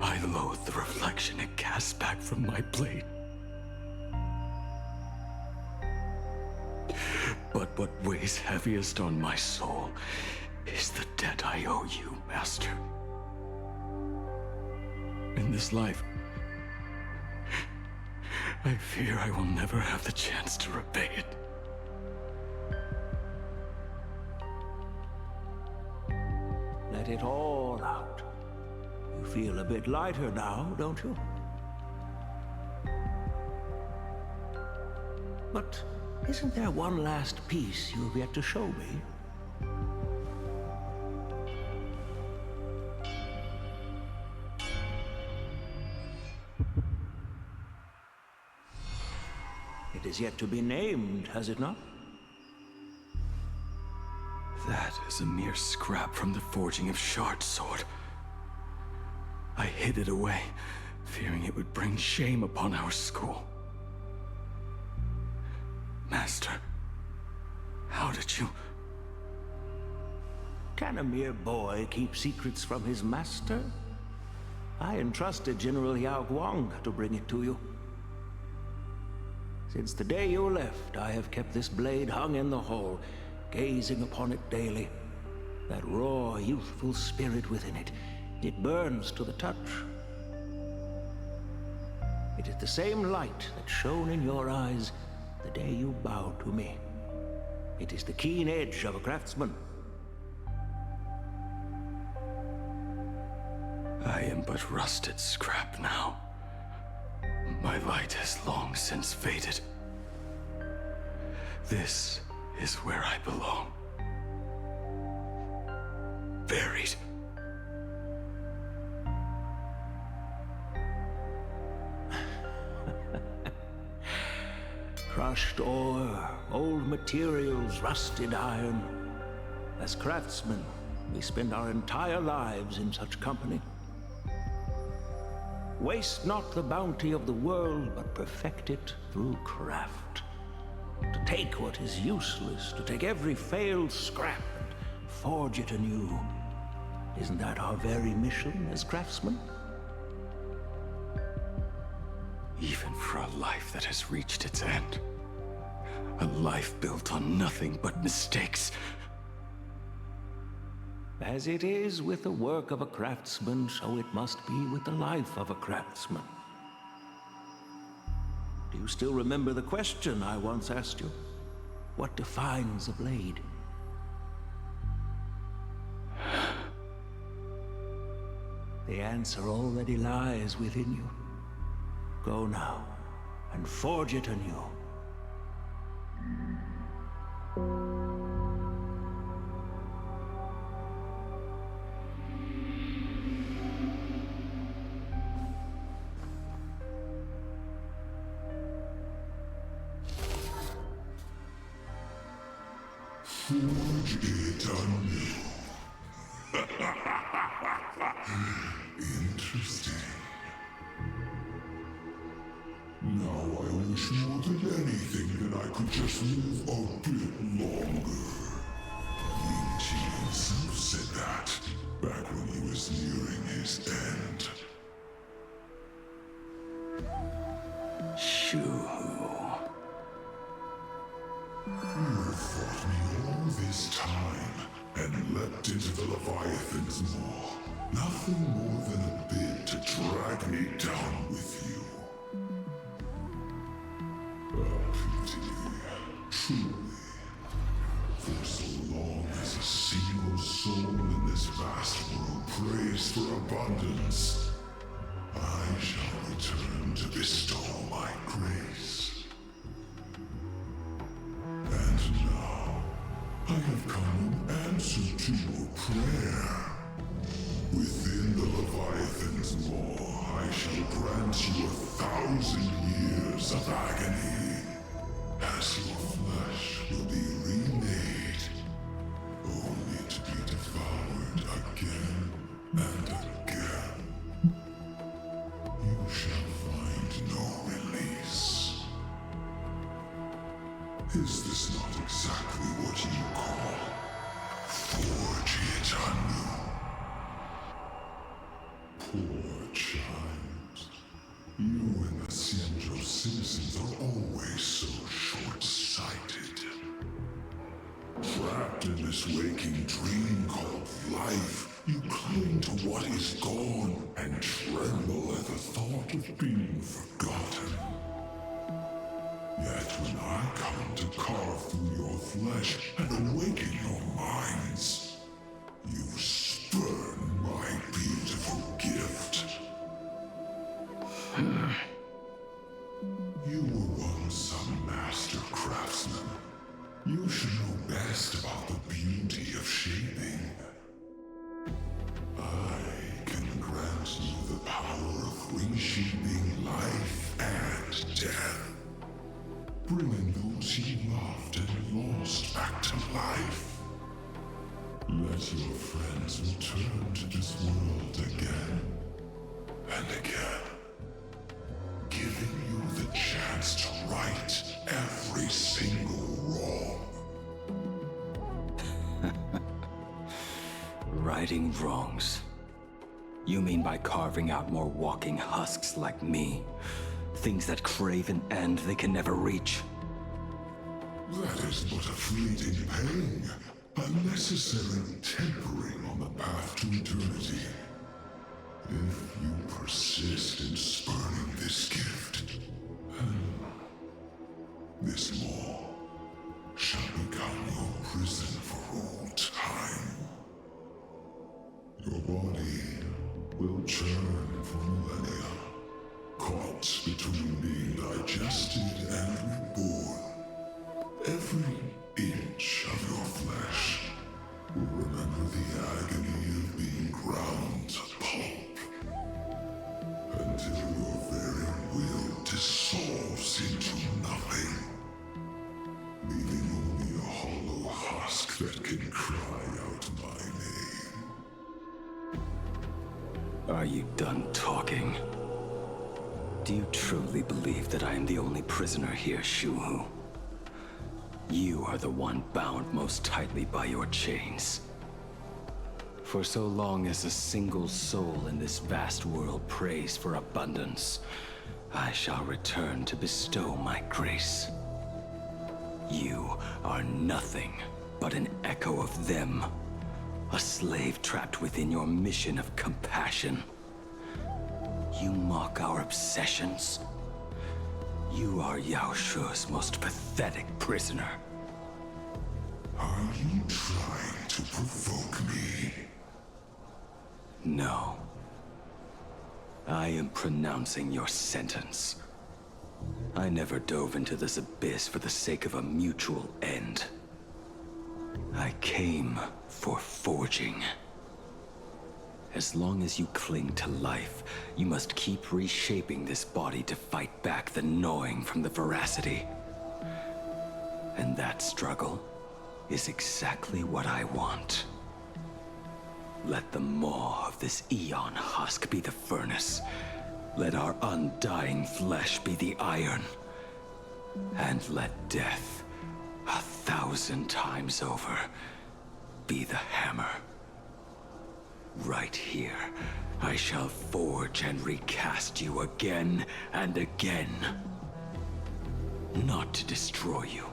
I loathe the reflection it casts back from my blade. But what weighs heaviest on my soul is the debt I owe you, Master. In this life, I fear I will never have the chance to repay it. Let it all out. You feel a bit lighter now, don't you? But isn't there one last piece you've yet to show me? It is yet to be named, has it not? That is a mere scrap from the forging of Shard's sword. I hid it away, fearing it would bring shame upon our school. Master, how did you... Can a mere boy keep secrets from his master? I entrusted General Yao Guang to bring it to you. Since the day you left, I have kept this blade hung in the hall, gazing upon it daily. That raw, youthful spirit within it, it burns to the touch. It is the same light that shone in your eyes the day you bow to me. It is the keen edge of a craftsman. I am but rusted scrap now. My light has long since faded. This is where I belong. Buried. Crushed ore, old materials, rusted iron. As craftsmen, we spend our entire lives in such company. Waste not the bounty of the world, but perfect it through craft. To take what is useless, to take every failed scrap and forge it anew. Isn't that our very mission as craftsmen? Even for a life that has reached its end. A life built on nothing but mistakes. As it is with the work of a craftsman, so it must be with the life of a craftsman. Do you still remember the question I once asked you? What defines a blade? The answer already lies within you. Go now, and forge it anew. Forge it anew. Interesting. Now I wish more than anything that I could just live a bit longer. Ying Qi himself said that back when he was nearing his end. Shoo. You fought me all this time and leapt into the Leviathan's maw. Nothing more than a bid to drag me down with you. Pity, truly. For so long as a single soul in this vast world prays for abundance, I shall return to bestow my grace. And now, I have come in answer to your prayer. Within the Leviathan's maw, I shall grant you 1,000 years of agony, as your flesh will be remade, only to be devoured again and again. You shall find no release. Is this not exactly what you call forge it anew? Poor child. You and the Xianzhou citizens are always so short-sighted. Trapped in this waking dream called life, you cling to what is gone and tremble at the thought of being forgotten. Yet when I come to carve through your flesh and awaken your minds, you spurn my beautiful gift. You were once a master craftsman. You should know best about the beauty of shaping. I can grant you the power of reshaping life and death, bringing those you loved and lost back to life. Let your friends return to this world again and again, giving you the chance to right every single wrong. Righting wrongs. You mean by carving out more walking husks like me? Things that crave an end they can never reach? That is but a fleeting pang, a necessary tempering on the path to eternity. If you persist in spurning this gift, this will churn for millennia, caught between being digested and reborn. Every inch of your flesh will remember the agony of being ground to pulp, until your very will dissolves into nothing, leaving only a hollow husk that can cry out my name. Are you done talking? Do you truly believe that I am the only prisoner here, Shuhu? You are the one bound most tightly by your chains. For so long as a single soul in this vast world prays for abundance, I shall return to bestow my grace. You are nothing but an echo of them, a slave trapped within your mission of compassion. You mock our obsessions. You are Yao Shu's most pathetic prisoner. Are you trying to provoke me? No. I am pronouncing your sentence. I never dove into this abyss for the sake of a mutual end. I came for forging. As long as you cling to life, you must keep reshaping this body to fight back the gnawing from the veracity. And that struggle is exactly what I want. Let the maw of this Eon husk be the furnace. Let our undying flesh be the iron. And let death, 1,000 times over, be the hammer. Right here, I shall forge and recast you again and again. Not to destroy you,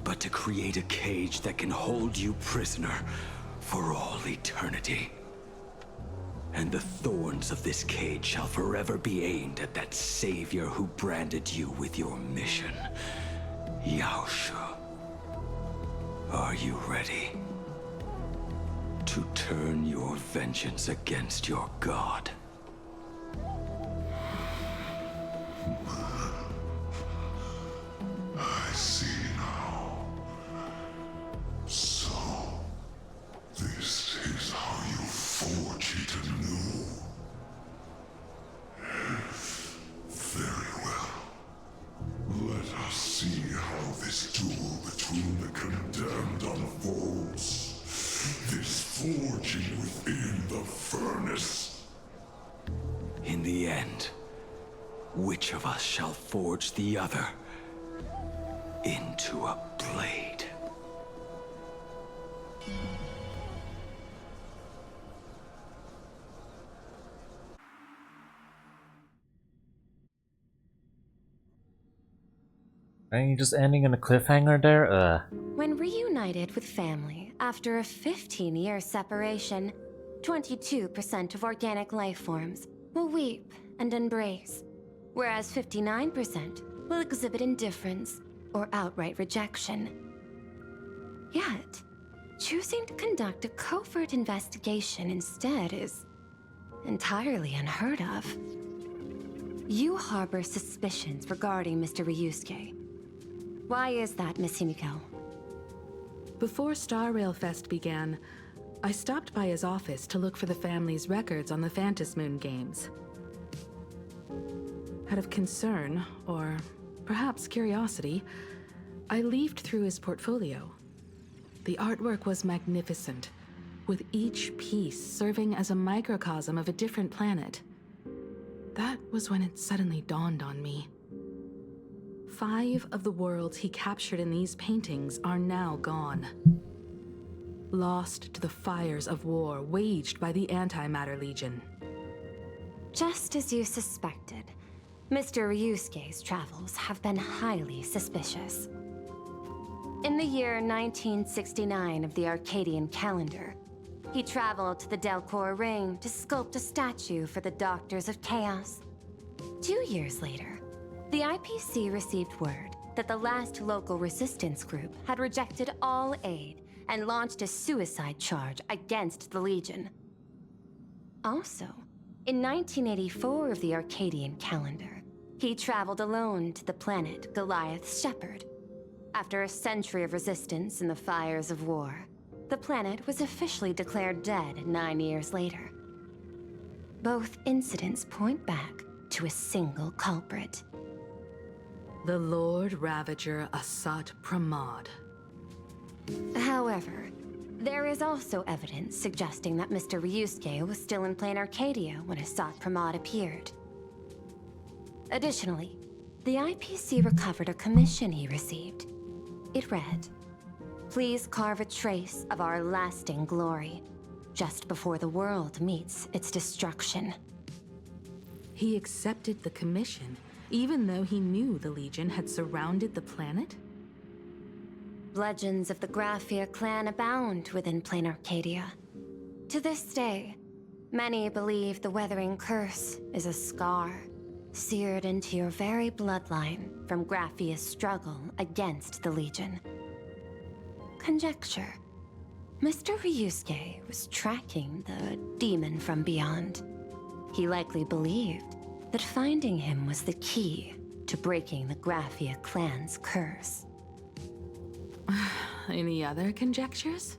but to create a cage that can hold you prisoner for all eternity. And the thorns of this cage shall forever be aimed at that savior who branded you with your mission, Yao Shu. Are you ready to turn your vengeance against your god? I see now. So, this is how you forge it anew. Very well. Let us see how this duel between the condemned unfolds. This forging within the furnace. In the end, which of us shall forge the other into a blade? Aren't you just ending in a cliffhanger there? When reunited with family after a 15-year separation, 22% of organic life forms will weep and embrace, whereas 59% will exhibit indifference or outright rejection. Yet, choosing to conduct a covert investigation instead is entirely unheard of. You harbor suspicions regarding Mr. Ryusuke. Why is that, Miss Himiko? Before Star Rail Fest began, I stopped by his office to look for the family's records on the Phantasmoon games. Out of concern, or perhaps curiosity, I leafed through his portfolio. The artwork was magnificent, with each piece serving as a microcosm of a different planet. That was when it suddenly dawned on me. 5 of the worlds he captured in these paintings are now gone. Lost to the fires of war waged by the Antimatter Legion. Just as you suspected, Mr. Ryusuke's travels have been highly suspicious. In the year 1969 of the Arcadian calendar, he traveled to the Delcor Ring to sculpt a statue for the Doctors of Chaos. 2 years later, the IPC received word that the last local resistance group had rejected all aid and launched a suicide charge against the Legion. Also, in 1984 of the Arcadian calendar, he traveled alone to the planet Goliath's Shepherd. After a century of resistance in the fires of war, the planet was officially declared dead 9 years later. Both incidents point back to a single culprit. The Lord Ravager Asat Pramod. However, there is also evidence suggesting that Mr. Ryusuke was still in plain Arcadia when Asat Pramod appeared. Additionally, the IPC recovered a commission he received. It read, "Please carve a trace of our lasting glory, just before the world meets its destruction." He accepted the commission, even though he knew the Legion had surrounded the planet? Legends of the Graphia clan abound within plain Arcadia. To this day, many believe the Weathering Curse is a scar seared into your very bloodline from Graphia's struggle against the Legion. Conjecture. Mr. Ryusuke was tracking the demon from beyond. He likely believed that finding him was the key to breaking the Graphia clan's curse. Any other conjectures?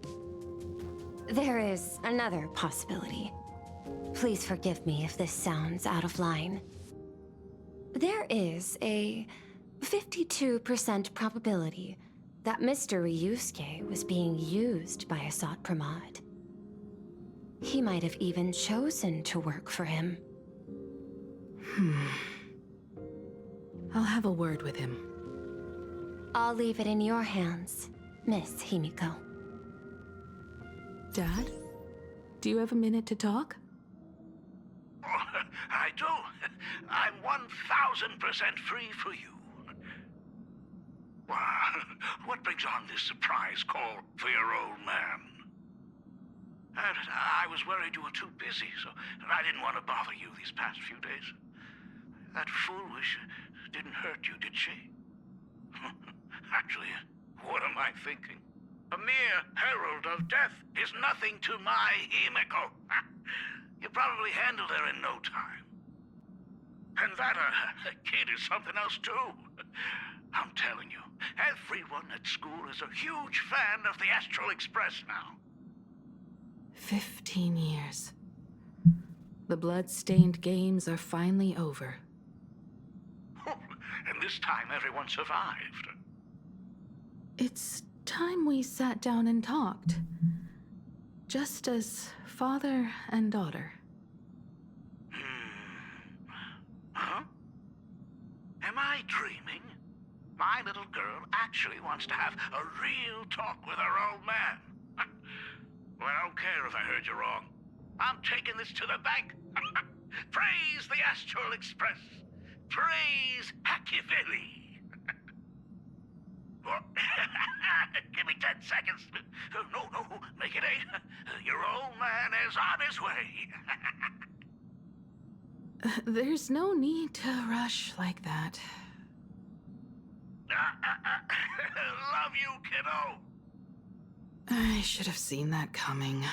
There is another possibility. Please forgive me if this sounds out of line. There is a 52% probability that Mr. Ryusuke was being used by Asat Pramod. He might have even chosen to work for him. I'll have a word with him. I'll leave it in your hands, Miss Himiko. Dad? Do you have a minute to talk? I do. I'm 1000% free for you. What brings on this surprise call for your old man? I was worried you were too busy, so I didn't want to bother you these past few days. That foolish didn't hurt you, did she? Actually, what am I thinking? A mere herald of death is nothing to my Himiko. You probably handled her in no time. And that kid is something else too. I'm telling you, everyone at school is a huge fan of the Astral Express now. 15 years. The blood-stained games are finally over. And this time everyone survived. It's time we sat down and talked. Just as father and daughter. Huh? Am I dreaming? My little girl actually wants to have a real talk with her old man. Well, I don't care if I heard you wrong. I'm taking this to the bank. Praise the Astral Express. Praise Hackiveli. Give me 10 seconds. No, make it 8. Your old man is on his way. There's no need to rush like that. Love you, kiddo. I should have seen that coming.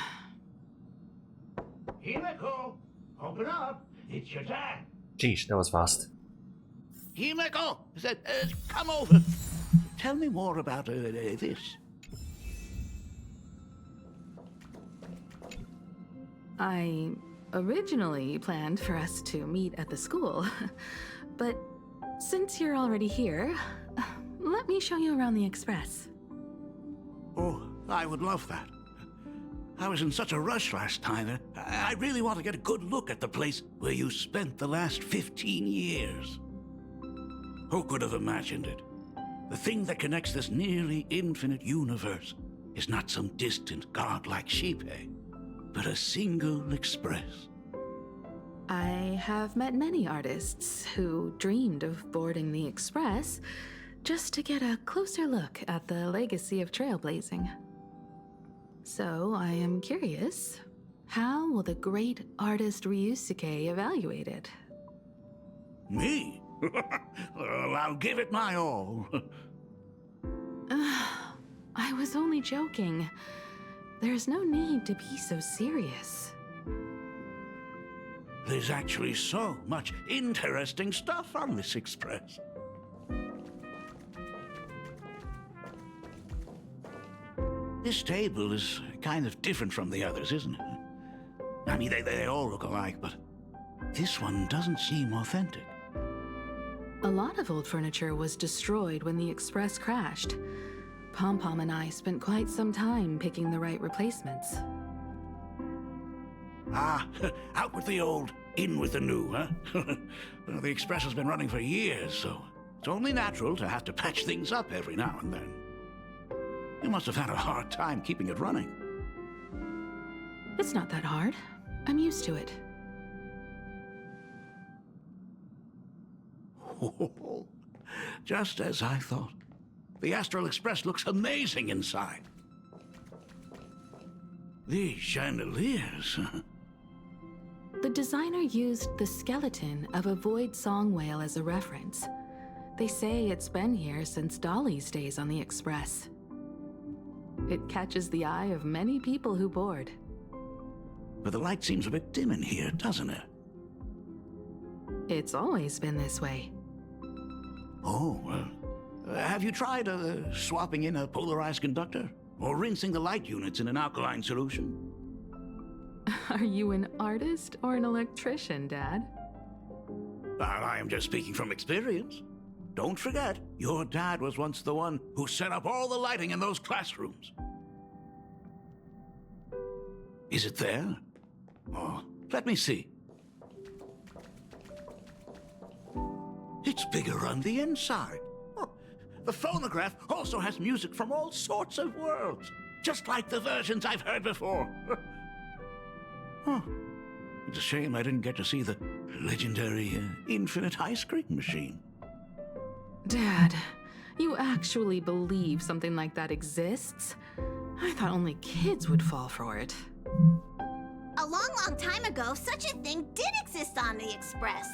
Himiko, open up. It's your dad. Geesh, that was fast. Himiko, come over. Tell me more about this. I originally planned for us to meet at the school, but since you're already here, let me show you around the Express. Oh, I would love that. I was in such a rush last time. I really want to get a good look at the place where you spent the last 15 years. Who could have imagined it? The thing that connects this nearly infinite universe is not some distant godlike Shipe, but a single express. I have met many artists who dreamed of boarding the Express just to get a closer look at the legacy of trailblazing. So I am curious, how will the great artist Ryusuke evaluate it? Me? Well, I'll give it my all. I was only joking. There's no need to be so serious. There's actually so much interesting stuff on this express. This table is kind of different from the others, isn't it? I mean, they all look alike, but this one doesn't seem authentic. A lot of old furniture was destroyed when the Express crashed. Pom Pom and I spent quite some time picking the right replacements. Ah, out with the old, in with the new, huh? Well, the Express has been running for years, so it's only natural to have to patch things up every now and then. You must have had a hard time keeping it running. It's not that hard. I'm used to it. Just as I thought. The Astral Express looks amazing inside. These chandeliers, huh? The designer used the skeleton of a void song whale as a reference. They say it's been here since Dolly's days on the Express. It catches the eye of many people who board. But the light seems a bit dim in here, doesn't it? It's always been this way. Oh, well, have you tried swapping in a polarized conductor? Or rinsing the light units in an alkaline solution? Are you an artist or an electrician, Dad? I am just speaking from experience. Don't forget, your dad was once the one who set up all the lighting in those classrooms. Is it there? Oh, let me see. It's bigger on the inside. Oh, the phonograph also has music from all sorts of worlds, just like the versions I've heard before. Oh, it's a shame I didn't get to see the legendary infinite ice cream machine. Dad, you actually believe something like that exists? I thought only kids would fall for it. A long time ago, such a thing did exist on the Express.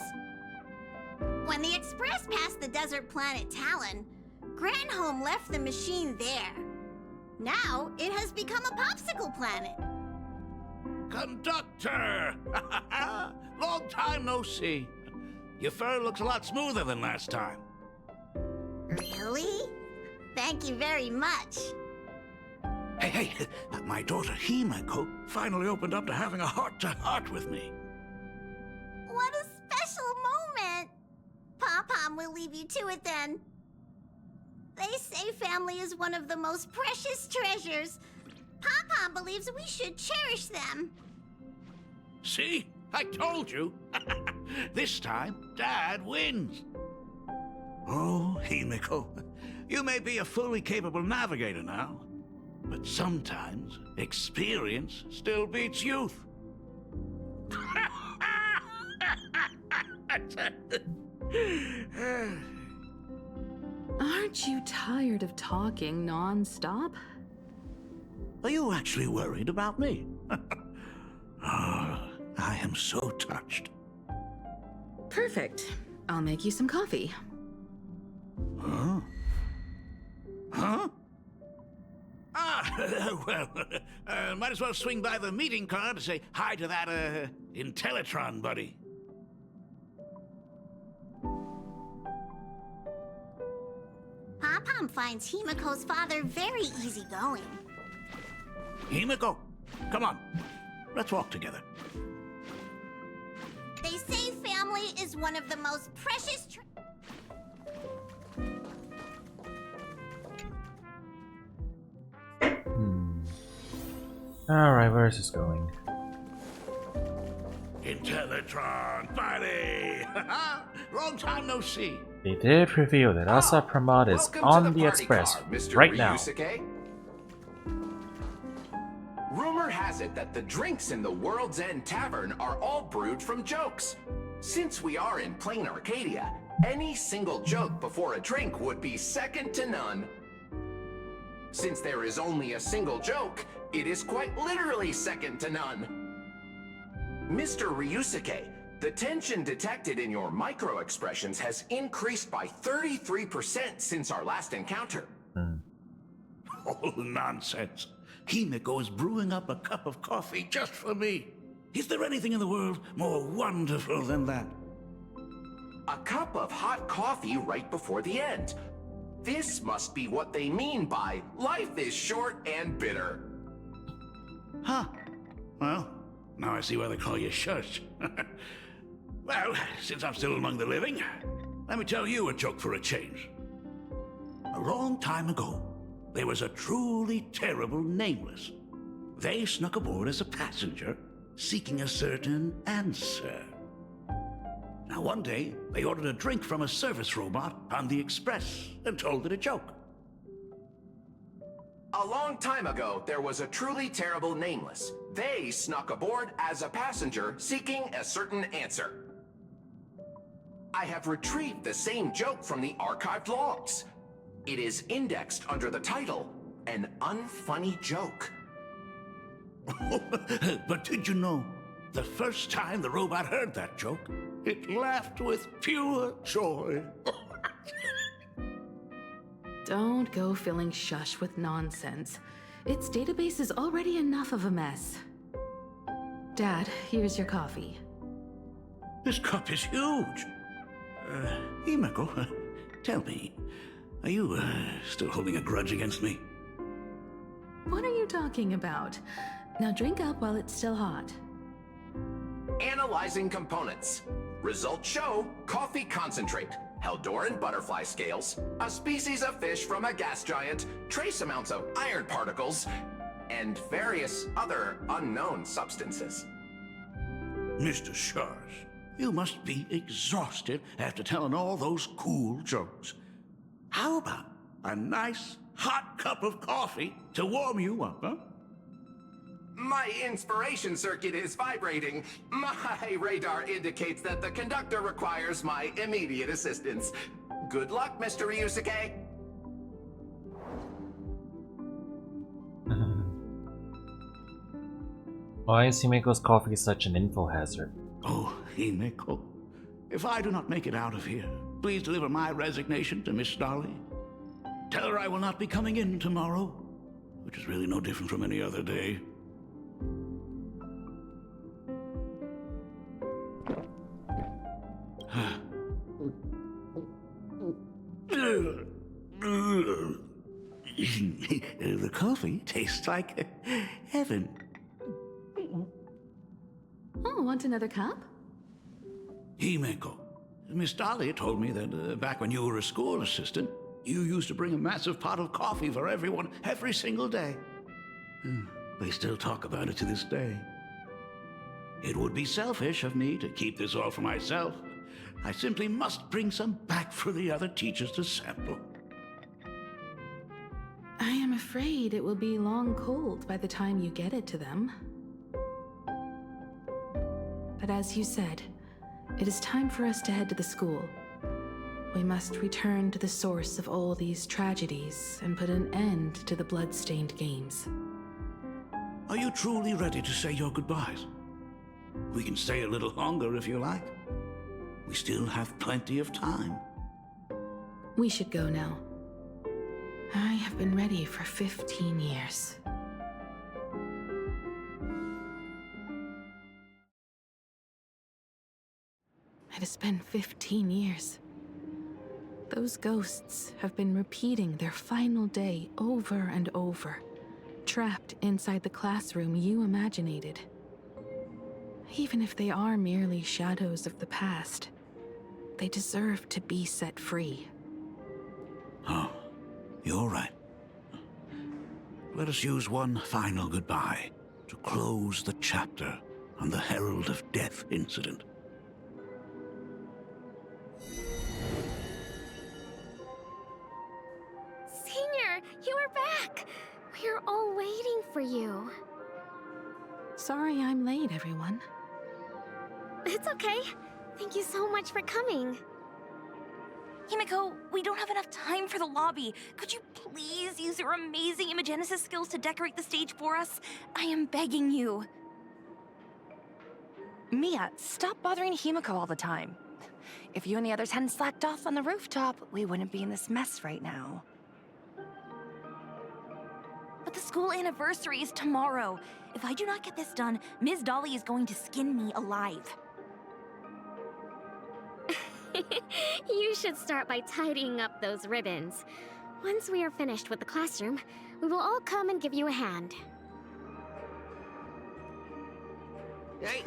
When the Express passed the desert planet Talon, Granholm left the machine there. Now, it has become a popsicle planet. Conductor! Long time no see. Your fur looks a lot smoother than last time. Really? Thank you very much. Hey, my daughter Himeko finally opened up to having a heart-to-heart with me. What a special moment! Pom-Pom will leave you to it then. They say family is one of the most precious treasures. Pom-Pom believes we should cherish them. See? I told you. This time, Dad wins. Oh, Himeko, you may be a fully capable navigator now, but sometimes experience still beats youth. Aren't you tired of talking non-stop? Are you actually worried about me? Oh, I am so touched. Perfect. I'll make you some coffee. Huh? Huh? Ah, well, might as well swing by the meeting car to say hi to that, Intellitron buddy. Pom-Pom finds Himeko's father very easygoing. Himeko, come on. Let's walk together. They say family is one of the most precious Alright, where is this going? Intellitron buddy! Long time no see. They did reveal that Asa Pramod is on the Express right now. Rumor has it that the drinks in the World's End Tavern are all brewed from jokes. Since we are in plain Arcadia, any single joke before a drink would be second to none. Since there is only a single joke, it is quite literally second to none. Mr. Ryusuke, the tension detected in your micro-expressions has increased by 33% since our last encounter. Oh, nonsense. Himeko is brewing up a cup of coffee just for me. Is there anything in the world more wonderful than that? A cup of hot coffee right before the end. This must be what they mean by life is short and bitter. Huh. Well, now I see why they call you Shush. Well, since I'm still among the living, let me tell you a joke for a change. A long time ago, there was a truly terrible nameless. They snuck aboard as a passenger, seeking a certain answer. Now one day, they ordered a drink from a service robot on the express and told it a joke. A long time ago, there was a truly terrible nameless. They snuck aboard as a passenger, seeking a certain answer. I have retrieved the same joke from the archived logs. It is indexed under the title, An Unfunny Joke. But did you know, the first time the robot heard that joke, it laughed with pure joy. Don't go filling Shush with nonsense. Its database is already enough of a mess. Dad, here's your coffee. This cup is huge. Himeko, tell me, are you still holding a grudge against me? What are you talking about? Now drink up while it's still hot. Analyzing components. Results show coffee concentrate, Heldoran butterfly scales, a species of fish from a gas giant, trace amounts of iron particles, and various other unknown substances. Mr. Shush, you must be exhausted after telling all those cool jokes. How about a nice hot cup of coffee to warm you up, huh? My inspiration circuit is vibrating. My radar indicates that the conductor requires my immediate assistance. Good luck, Mr. Ryusuke. Why is Himeko's coffee such an info hazard? Oh, Himeko, if I do not make it out of here, please deliver my resignation to Miss Starley. Tell her I will not be coming in tomorrow, which is really no different from any other day. The coffee tastes like heaven. Oh, want another cup? Himeko, Miss Dahlia told me that back when you were a school assistant, you used to bring a massive pot of coffee for everyone every single day. They still talk about it to this day. It would be selfish of me to keep this all for myself. I simply must bring some back for the other teachers to sample. I am afraid it will be long cold by the time you get it to them. But as you said, it is time for us to head to the school. We must return to the source of all these tragedies and put an end to the blood-stained games. Are you truly ready to say your goodbyes? We can stay a little longer if you like. We still have plenty of time. We should go now. I have been ready for 15 years. It has been 15 years. Those ghosts have been repeating their final day over and over, trapped inside the classroom you imaginated. Even if they are merely shadows of the past, they deserve to be set free. Oh, you're right. Let us use one final goodbye to close the chapter on the Herald of Death incident. Senior, you are back! We're all waiting for you. Sorry I'm late, everyone. It's okay. Thank you so much for coming. Himeko, we don't have enough time for the lobby. Could you please use your amazing Imagenesis skills to decorate the stage for us? I am begging you. Mia, stop bothering Himeko all the time. If you and the others hadn't slacked off on the rooftop, we wouldn't be in this mess right now. But the school anniversary is tomorrow. If I do not get this done, Ms. Dolly is going to skin me alive. You should start by tidying up those ribbons. Once we are finished with the classroom, we will all come and give you a hand. Hey,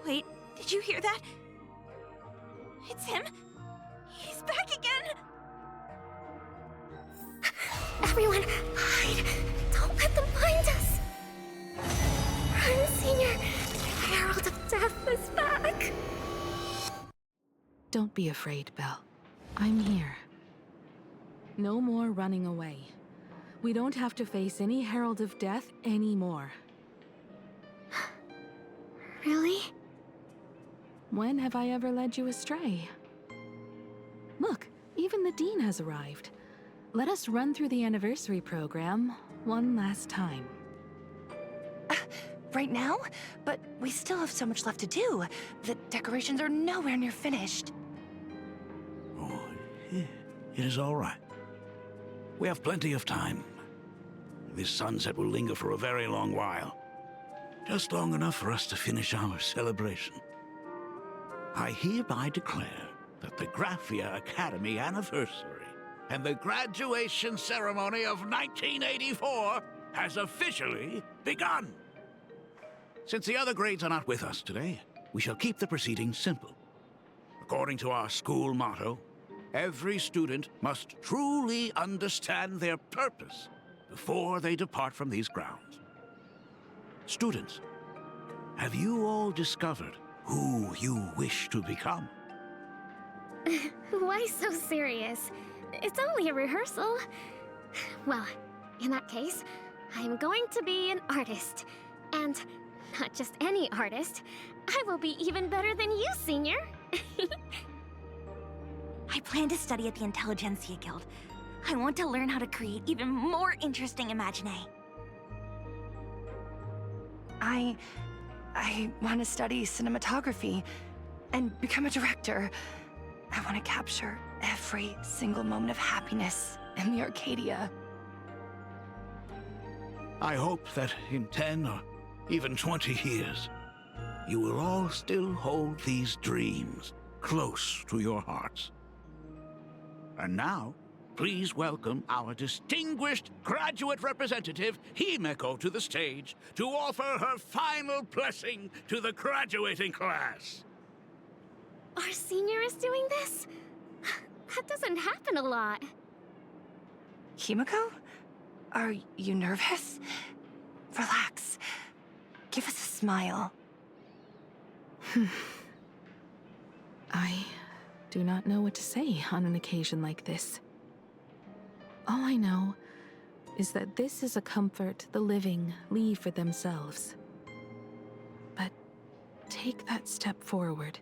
Wait, did you hear that? It's him. He's back again. Everyone, hide! Don't let them find us! Run, Senior! The Herald of Death is back! Don't be afraid, Belle. I'm here. No more running away. We don't have to face any Herald of Death anymore. Really? When have I ever led you astray? Look, even the Dean has arrived. Let us run through the anniversary program one last time. Right now? But we still have so much left to do. The decorations are nowhere near finished. Oh, it is all right. We have plenty of time. This sunset will linger for a very long while. Just long enough for us to finish our celebration. I hereby declare that the Graphia Academy anniversary and the graduation ceremony of 1984 has officially begun. Since the other grades are not with us today, we shall keep the proceedings simple. According to our school motto, every student must truly understand their purpose before they depart from these grounds. Students, have you all discovered who you wish to become? Why so serious? It's only a rehearsal. Well, in that case, I'm going to be an artist. And not just any artist. I will be even better than you, Senior. I plan to study at the Intelligentsia Guild. I want to learn how to create even more interesting imaginae. I want to study cinematography and become a director. I want to capture every single moment of happiness in the Arcadia. I hope that in 10 or even 20 years, you will all still hold these dreams close to your hearts. And now, please welcome our distinguished graduate representative, Himeko, to the stage to offer her final blessing to the graduating class. Our Senior is doing this? That doesn't happen a lot. Himeko? Are you nervous? Relax. Give us a smile. I do not know what to say on an occasion like this. All I know is that this is a comfort the living leave for themselves. But take that step forward.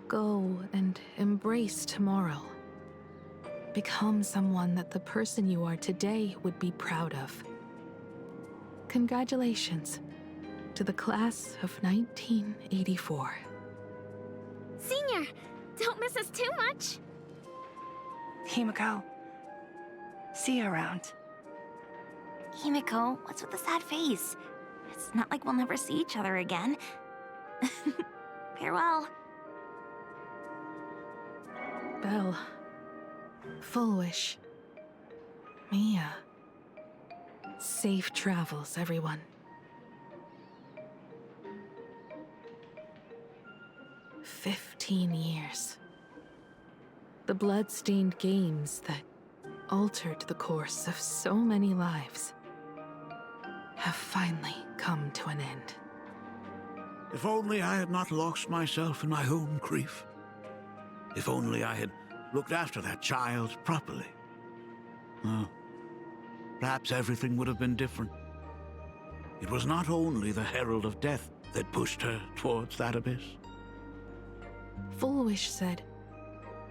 Go and embrace tomorrow. Become someone that the person you are today would be proud of. Congratulations to the class of 1984. Senior, don't miss us too much. Himeko, see you around. Himeko, what's with the sad face? It's not like we'll never see each other again. Farewell. Belle, Full Wish, Mia. Safe travels, everyone. 15 years. The blood-stained games that altered the course of so many lives have finally come to an end. If only I had not lost myself in my own grief. If only I had looked after that child properly. Perhaps everything would have been different. It was not only the Herald of Death that pushed her towards that abyss. Full Wish said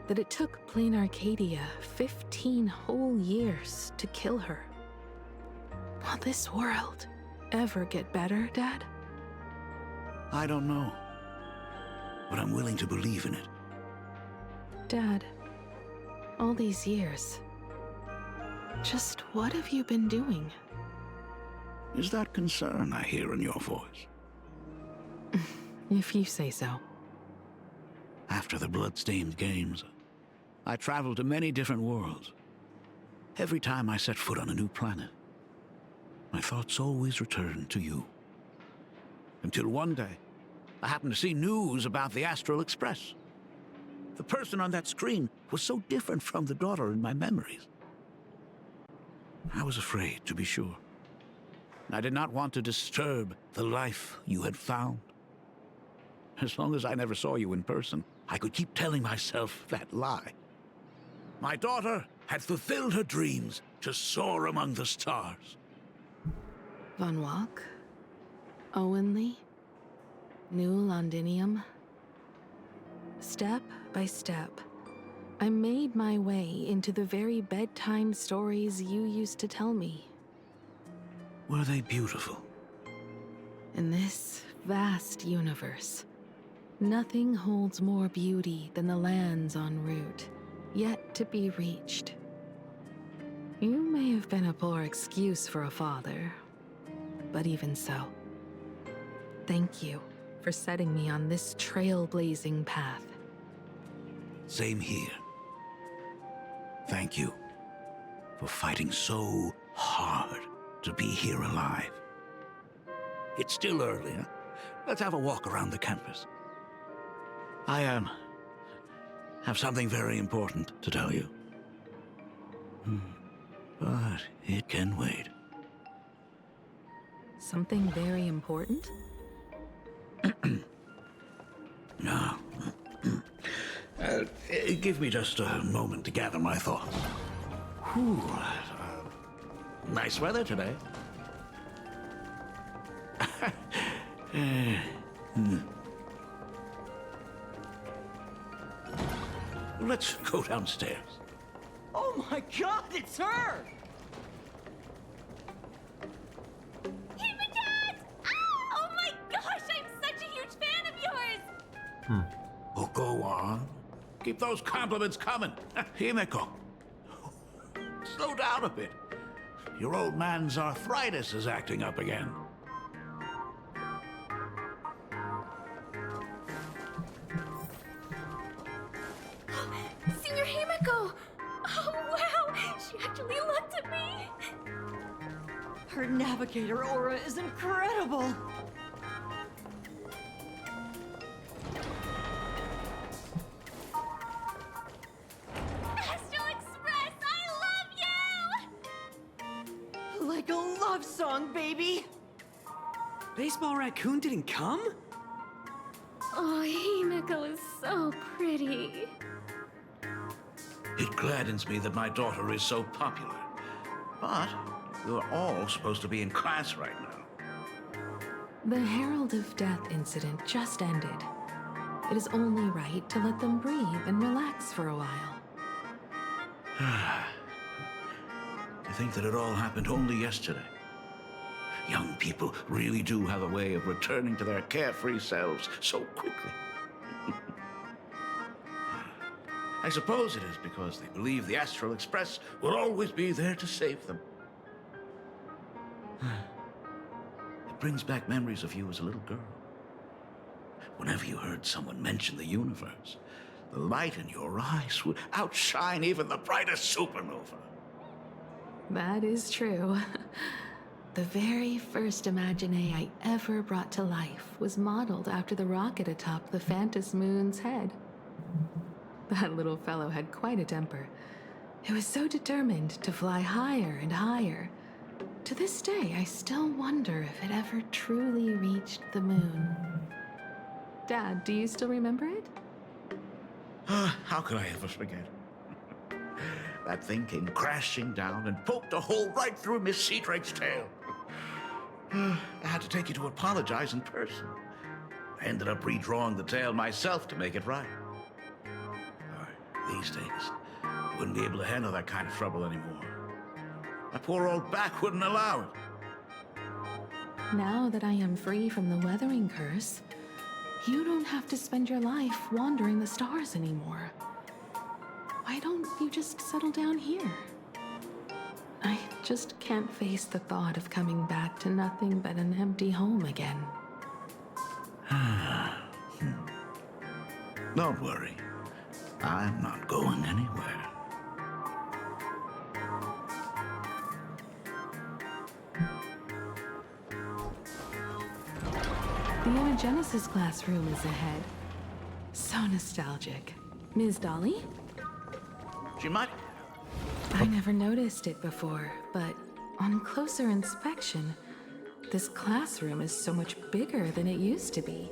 that it took Plain Arcadia 15 whole years to kill her. Will this world ever get better, Dad? I don't know, but I'm willing to believe in it. Dad, All these years. Just what have you been doing? Is that concern I hear in your voice? If you say so. After the blood-stained games, I traveled to many different worlds. Every time I set foot on a new planet, my thoughts always returned to you. Until one day, I happened to see news about the Astral Express. The person on that screen was so different from the daughter in my memories. I was afraid, to be sure. I did not want to disturb the life you had found. As long as I never saw you in person, I could keep telling myself that lie. My daughter had fulfilled her dreams to soar among the stars. Von Walk? Owenly? New Londinium? Step by step, I made my way into the very bedtime stories you used to tell me. Were they beautiful? In this vast universe, nothing holds more beauty than the lands en route, yet to be reached. You may have been a poor excuse for a father, but even so, thank you for setting me on this trailblazing path. Same here. Thank you for fighting so hard to be here alive. It's still early, huh? Let's have a walk around the campus. I have something very important to tell you. But it can wait. Something very important? No. Give me just a moment to gather my thoughts. Whew. Nice weather today. Let's go downstairs. Oh my god, it's her! Oh my gosh, I'm such a huge fan of yours! Oh, go on. Keep those compliments coming. Himeko. Slow down a bit. Your old man's arthritis is acting up again. Senior Himeko! Oh wow, she actually looked at me! Her navigator aura is incredible! Astral Express, I love you! Like a love song, baby! Baseball Raccoon didn't come? Oh, Himeko is so pretty. It gladdens me that my daughter is so popular. But you're all supposed to be in class right now. The Herald of Death incident just ended. It is only right to let them breathe and relax for a while. To think that it all happened only yesterday. Young people really do have a way of returning to their carefree selves so quickly. I suppose it is because they believe the Astral Express will always be there to save them. It brings back memories of you as a little girl. Whenever you heard someone mention the universe, the light in your eyes would outshine even the brightest supernova. That is true. The very first Imagine I ever brought to life was modeled after the rocket atop the Phantom Moon's head. That little fellow had quite a temper. It was so determined to fly higher and higher. To this day, I still wonder if it ever truly reached the moon. Dad, do you still remember it? How could I ever forget? That thing came crashing down and poked a hole right through Miss Seadrake's tail. I had to take you to apologize in person. I ended up redrawing the tail myself to make it right. These days, I wouldn't be able to handle that kind of trouble anymore. My poor old back wouldn't allow it. Now that I am free from the weathering curse, you don't have to spend your life wandering the stars anymore. Why don't you just settle down here? I just can't face the thought of coming back to nothing but an empty home again. Don't worry. I'm not going anywhere. The Imagenesis classroom is ahead. So nostalgic. Ms. Dolly? She might... I never noticed it before, but on closer inspection, this classroom is so much bigger than it used to be.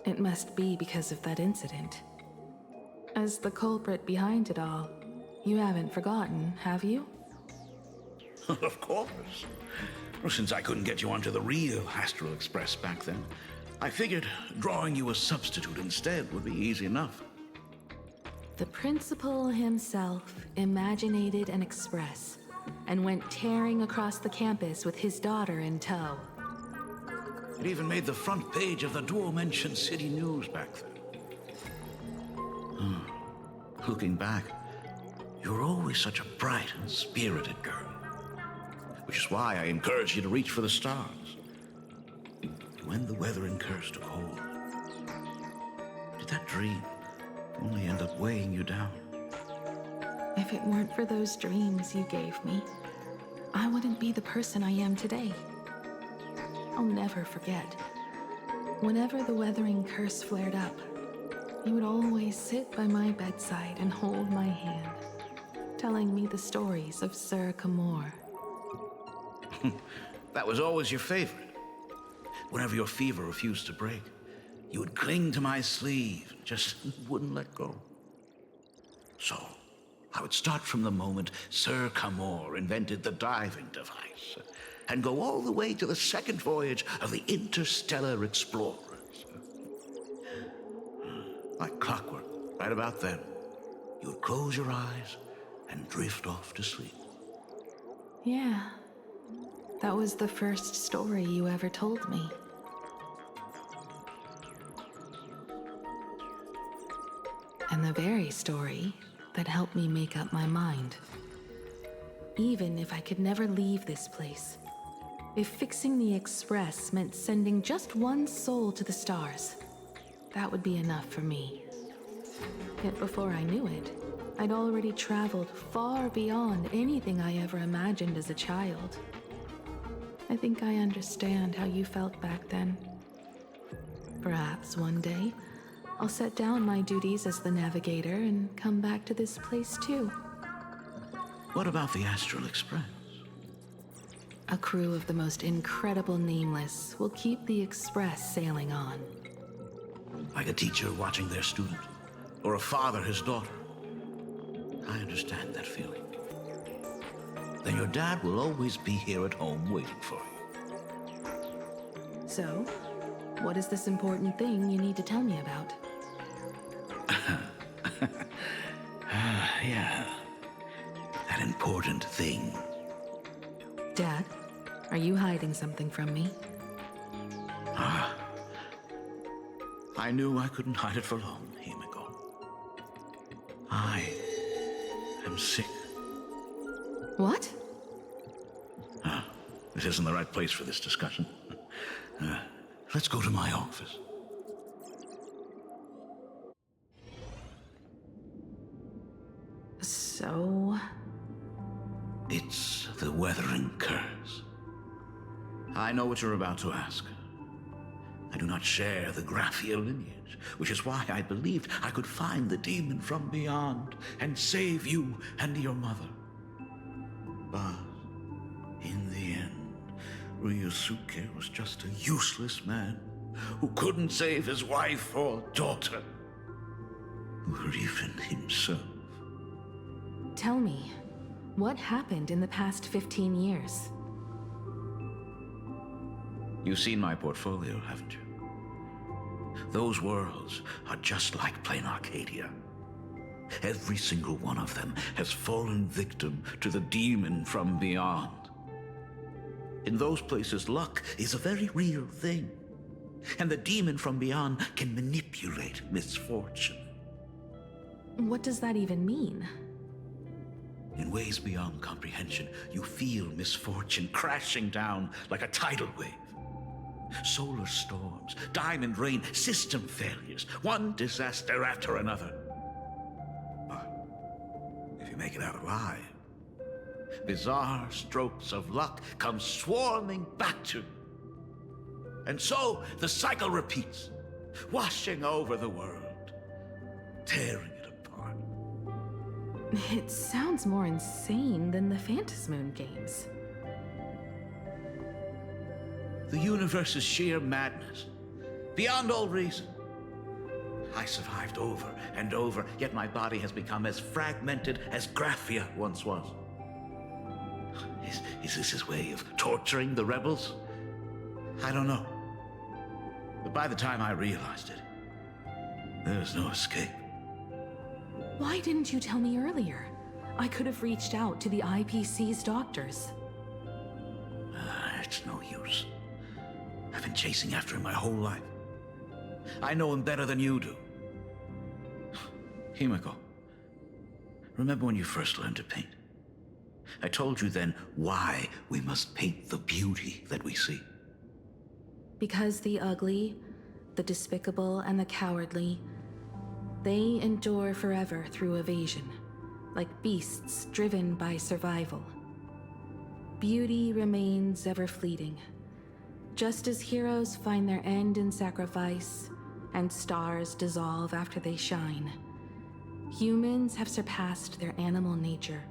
It must be because of that incident. As the culprit behind it all, you haven't forgotten, have you? Of course. Well, since I couldn't get you onto the real Astral Express back then, I figured drawing you a substitute instead would be easy enough. The principal himself imaginated an express and went tearing across the campus with his daughter in tow. It even made the front page of the dual-mentioned city news back then. Looking back, you were always such a bright and spirited girl. Which is why I encourage you to reach for the stars. When the weathering curse took hold, did that dream only end up weighing you down? If it weren't for those dreams you gave me, I wouldn't be the person I am today. I'll never forget. Whenever the weathering curse flared up, you would always sit by my bedside and hold my hand, telling me the stories of Sir Camor. That was always your favorite. Whenever your fever refused to break, you would cling to my sleeve and just wouldn't let go. So, I would start from the moment Sir Camor invented the diving device and go all the way to the second voyage of the Interstellar Explorers. Like clockwork, right about then, you would close your eyes and drift off to sleep. Yeah, that was the first story you ever told me. And the very story that helped me make up my mind. Even if I could never leave this place, if fixing the Express meant sending just one soul to the stars, that would be enough for me. Yet before I knew it, I'd already traveled far beyond anything I ever imagined as a child. I think I understand how you felt back then. Perhaps one day, I'll set down my duties as the navigator and come back to this place too. What about the Astral Express? A crew of the most incredible nameless will keep the Express sailing on. Like a teacher watching their student, or a father his daughter. I understand that feeling. Then your dad will always be here at home waiting for you. So, what is this important thing you need to tell me about? Yeah. That important thing. Dad, are you hiding something from me? I knew I couldn't hide it for long, Himiko. I am sick. What? This isn't the right place for this discussion. Let's go to my office. So... It's the Weathering Curse. I know what you're about to ask. I do not share the Graphia lineage, which is why I believed I could find the demon from beyond and save you and your mother. But in the end, Ryusuke was just a useless man who couldn't save his wife or daughter, or even himself. Tell me, what happened in the past 15 years? You've seen my portfolio, haven't you? Those worlds are just like plain Arcadia. Every single one of them has fallen victim to the demon from beyond. In those places, luck is a very real thing, and the demon from beyond can manipulate misfortune. What does that even mean? In ways beyond comprehension, you feel misfortune crashing down like a tidal wave. Solar storms, diamond rain, system failures, one disaster after another. But if you make it out alive, bizarre strokes of luck come swarming back to you. And so the cycle repeats, washing over the world, tearing it apart. It sounds more insane than the Phantasmoon games. The universe is sheer madness, beyond all reason. I survived over and over, yet my body has become as fragmented as Graphia once was. Is this his way of torturing the rebels? I don't know. But by the time I realized it, there was no escape. Why didn't you tell me earlier? I could have reached out to the IPC's doctors. It's no use. I've been chasing after him my whole life. I know him better than you do. Himiko, remember when you first learned to paint? I told you then why we must paint the beauty that we see. Because the ugly, the despicable, and the cowardly, they endure forever through evasion, like beasts driven by survival. Beauty remains ever fleeting, just as heroes find their end in sacrifice, and stars dissolve after they shine. Humans have surpassed their animal nature.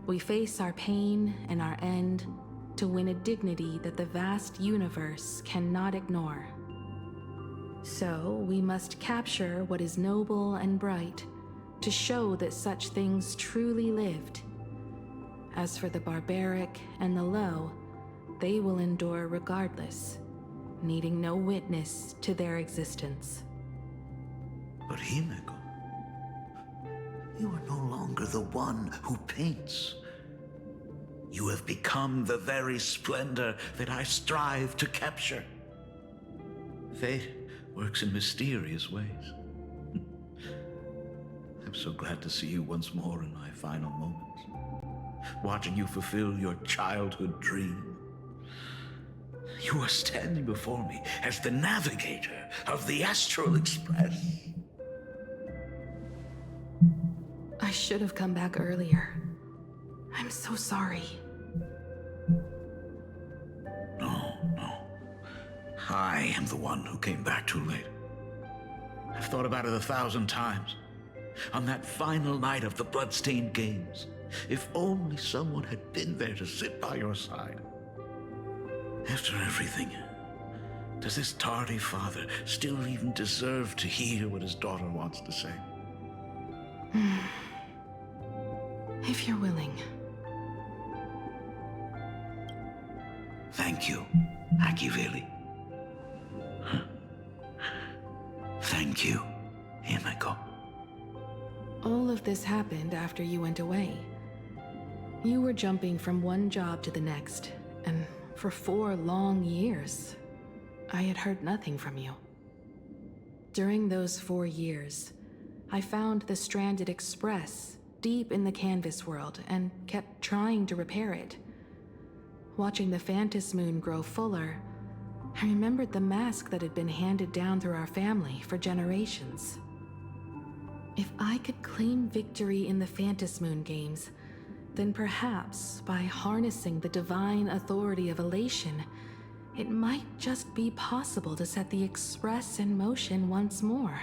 We face our pain and our end to win a dignity that the vast universe cannot ignore. So we must capture what is noble and bright to show that such things truly lived. As for the barbaric and the low, they will endure regardless, needing no witness to their existence. But Himiko, you are no longer the one who paints. You have become the very splendor that I strive to capture. Fate works in mysterious ways. I'm so glad to see you once more in my final moments, watching you fulfill your childhood dream. You are standing before me as the navigator of the Astral Express. I should have come back earlier. I'm so sorry. No. I am the one who came back too late. I've thought about it 1,000 times. On that final night of the Bloodstained Games, if only someone had been there to sit by your side. After everything, does this tardy father still even deserve to hear what his daughter wants to say? If you're willing. Thank you, Akiveli. Thank you, Himiko. All of this happened after you went away. You were jumping from one job to the next, and for 4 long years, I had heard nothing from you. During those 4 years, I found the stranded Express deep in the canvas world and kept trying to repair it. Watching the Phantasmoon grow fuller, I remembered the mask that had been handed down through our family for generations. If I could claim victory in the Phantasmoon games, then perhaps by harnessing the divine authority of elation, it might just be possible to set the Express in motion once more.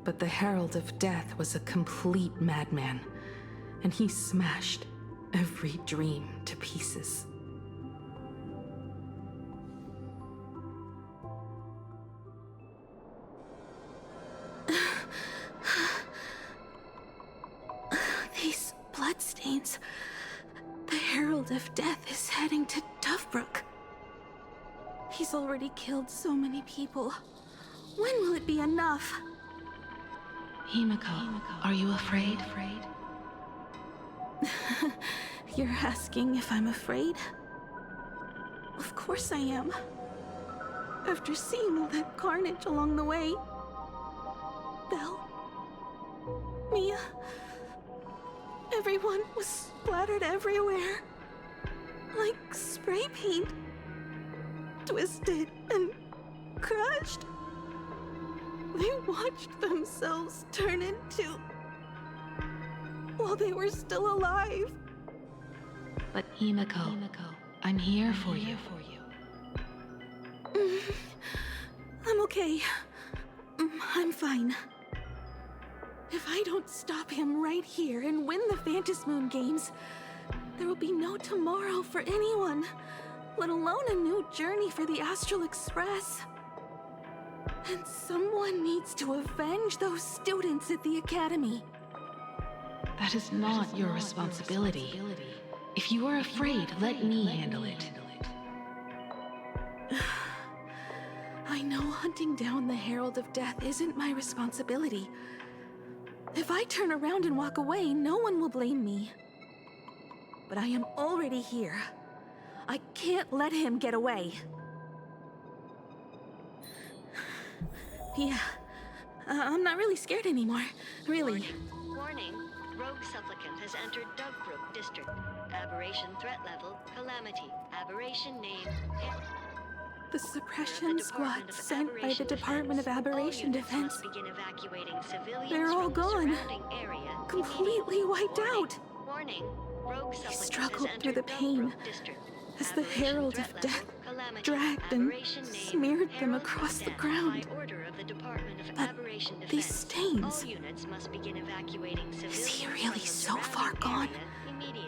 But the Herald of Death was a complete madman, and he smashed every dream to pieces. These bloodstains. The Herald of Death is heading to Dovebrook. He's already killed so many people. When will it be enough? Himiko, are you afraid? You're asking if I'm afraid? Of course I am. After seeing all that carnage along the way. Belle, Everyone was splattered everywhere. Like spray paint. Twisted and crushed. They watched themselves turn into... while they were still alive. But Himiko, I'm here for you. I'm okay. I'm fine. If I don't stop him right here and win the Phantasmoon Games, there will be no tomorrow for anyone, let alone a new journey for the Astral Express. And someone needs to avenge those students at the Academy. That is not your responsibility. If you are afraid, let me handle it. I know hunting down the Herald of Death isn't my responsibility. If I turn around and walk away, no one will blame me. But I am already here. I can't let him get away. Yeah, I'm not really scared anymore, really. Warning, rogue supplicant has entered Dugbrook District. Aberration threat level, Calamity. Aberration name, The suppression squad sent by the Department of Aberration Defense. They're all gone. Completely wiped out. Warning, rogue He supplicant struggled has through the entered pain Dugbrook District. as the Herald of Death dragged and smeared them across the ground. But these stains... Is he really so far gone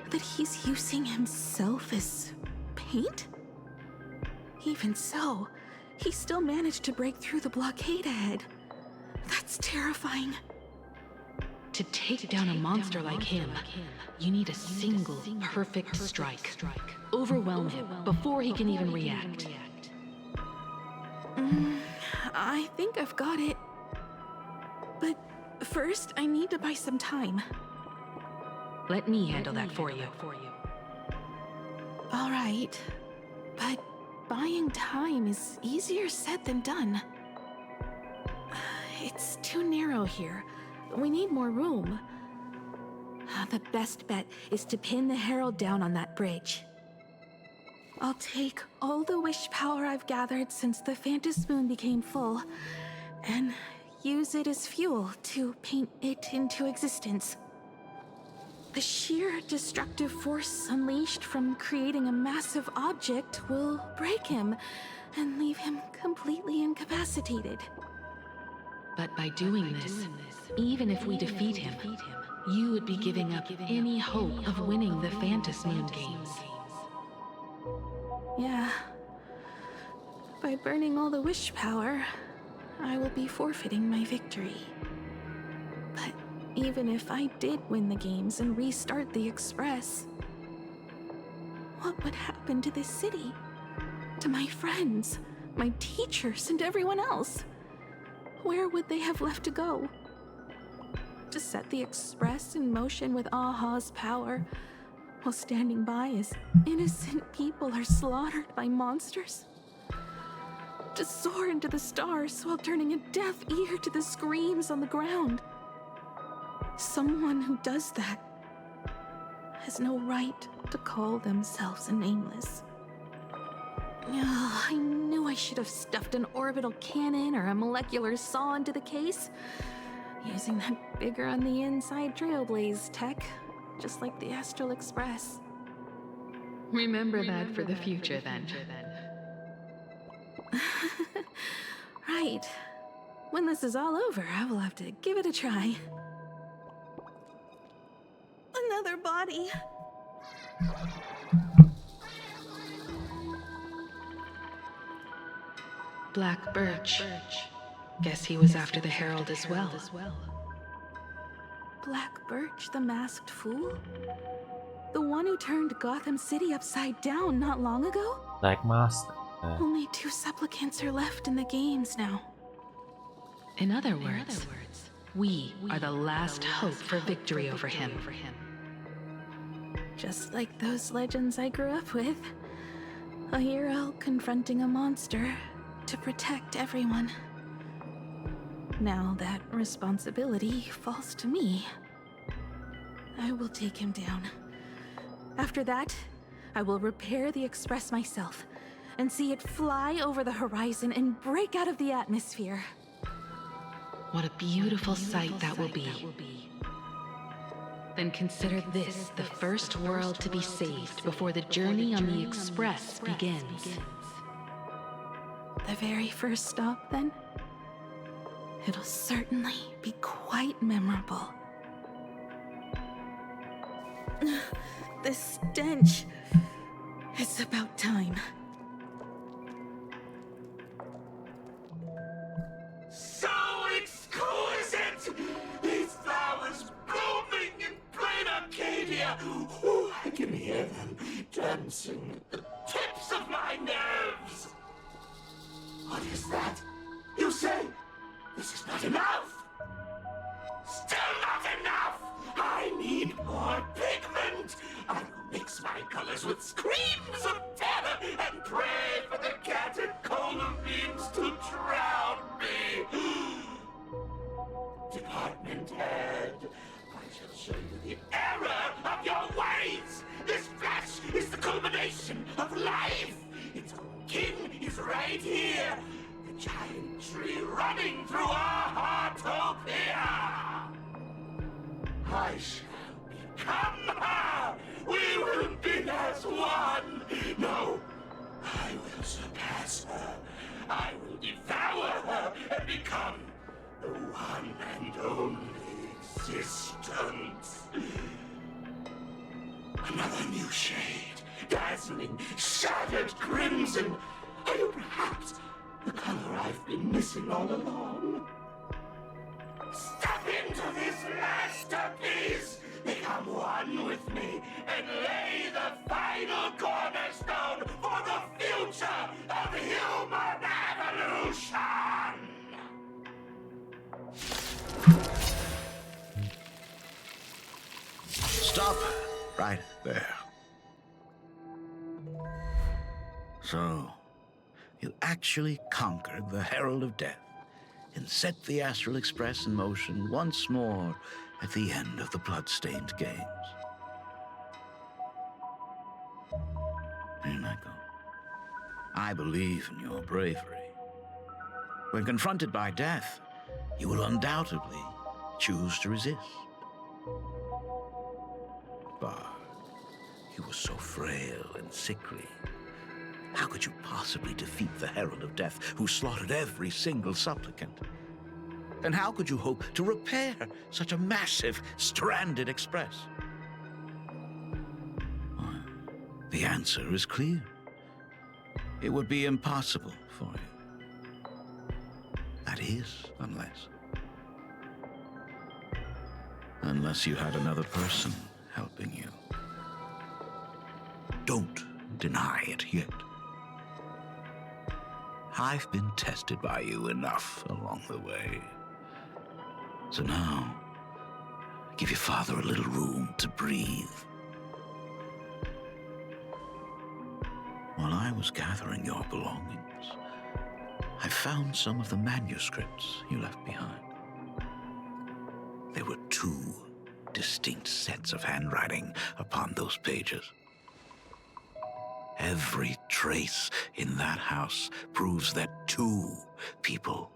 that he's using himself as paint? Even so, he still managed to break through the blockade ahead. That's terrifying. To take down a monster like him, you need a single perfect strike. Overwhelm him before he can even react. I think I've got it. But first, I need to buy some time. Let me handle that for you. All right, but buying time is easier said than done. It's too narrow here. We need more room. The best bet is to pin the Herald down on that bridge. I'll take all the wish power I've gathered since the Phantasmoon became full, and use it as fuel to paint it into existence. The sheer destructive force unleashed from creating a massive object will break him and leave him completely incapacitated. But by doing this, even if we defeat him, you would be giving up any hope of winning the Phantasmoon Games. Yeah. By burning all the wish power, I will be forfeiting my victory. But even if I did win the games and restart the Express, what would happen to this city? To my friends, my teachers, and everyone else? Where would they have left to go? To set the Express in motion with Aha's power, while standing by as innocent people are slaughtered by monsters? To soar into the stars while turning a deaf ear to the screams on the ground? Someone who does that has no right to call themselves a nameless. I knew I should have stuffed an orbital cannon or a molecular saw into the case, using that bigger on the inside Trailblaze tech, just like the Astral Express. Remember that for the future, then. Right. When this is all over, I will have to give it a try. Another body. Black Birch. Guess he was after the Herald as well. Black Birch, the masked fool? The one who turned Gotham City upside down not long ago? Black Master. Only 2 supplicants are left in the games now. In other words, we are the last hope for victory over him. Just like those legends I grew up with. A hero confronting a monster to protect everyone. Now that responsibility falls to me. I will take him down. After that, I will repair the Express myself and see it fly over the horizon and break out of the atmosphere. What a beautiful sight that will be. Then consider this the first world to be saved before the journey on the Express begins. The very first stop, then? It'll certainly be quite memorable. The stench. It's about time. So exquisite! These flowers blooming in plain Arcadia. Ooh, I can hear them dancing at the tips of my nerves. What is that? You say this is not enough? Still not enough! I need more pigment! I will mix my colors with screams of terror and pray for the catecholamines to drown me! Department head, I shall show you the error of your ways! This flesh is the culmination of life! Its king is right here! The giant tree running through our heartopia! I shall become her! We will be as one! No, I will surpass her. I will devour her and become the one and only existence. Another new shade, dazzling, shattered crimson. Are you perhaps the color I've been missing all along? Step into this masterpiece! Become one with me and lay the final cornerstone for the future of human evolution! Stop right there. So, you actually conquered the Herald of Death and set the Astral Express in motion once more at the end of the blood-stained games. Hinako, I believe in your bravery. When confronted by death, you will undoubtedly choose to resist. But you were so frail and sickly. How could you possibly defeat the Herald of Death, who slaughtered every single supplicant? And how could you hope to repair such a massive, stranded express? Well, the answer is clear. It would be impossible for you. That is, unless you had another person helping you. Don't deny it yet. I've been tested by you enough along the way. So now, give your father a little room to breathe. While I was gathering your belongings, I found some of the manuscripts you left behind. There were 2 distinct sets of handwriting upon those pages. Every trace in that house proves that 2 people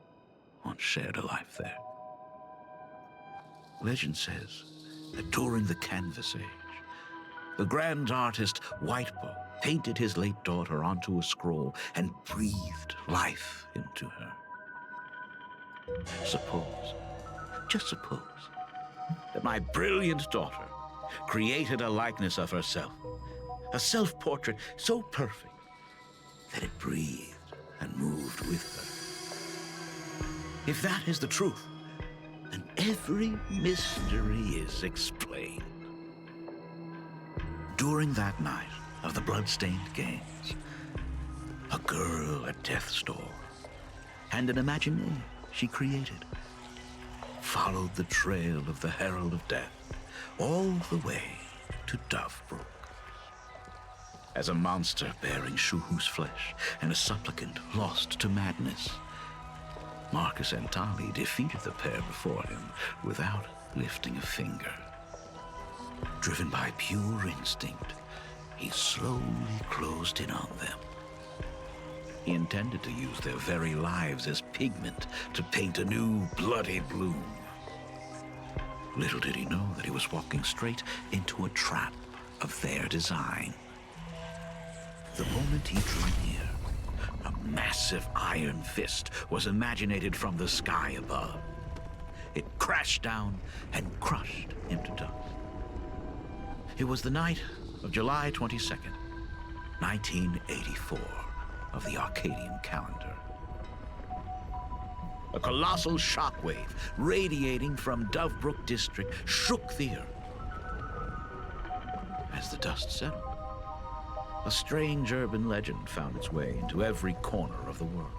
once shared a life there. Legend says that during the Canvas Age, the grand artist Whitebow painted his late daughter onto a scroll and breathed life into her. Suppose, just suppose, that my brilliant daughter created a likeness of herself, a self-portrait so perfect that it breathed and moved with her. If that is the truth, then every mystery is explained. During that night of the blood-stained games, a girl at death's door and an imaginary she created followed the trail of the Herald of Death all the way to Dovebrook. As a monster bearing Shuhu's flesh and a supplicant lost to madness, Marcus and Tali defeated the pair before him without lifting a finger. Driven by pure instinct, he slowly closed in on them. He intended to use their very lives as pigment to paint a new bloody bloom. Little did he know that he was walking straight into a trap of their design. The moment he drew near, a massive iron fist was imaginated from the sky above. It crashed down and crushed him to dust. It was the night of July 22nd, 1984, of the Arcadian calendar. A colossal shockwave radiating from Dovebrook District shook the earth. As the dust settled, a strange urban legend found its way into every corner of the world.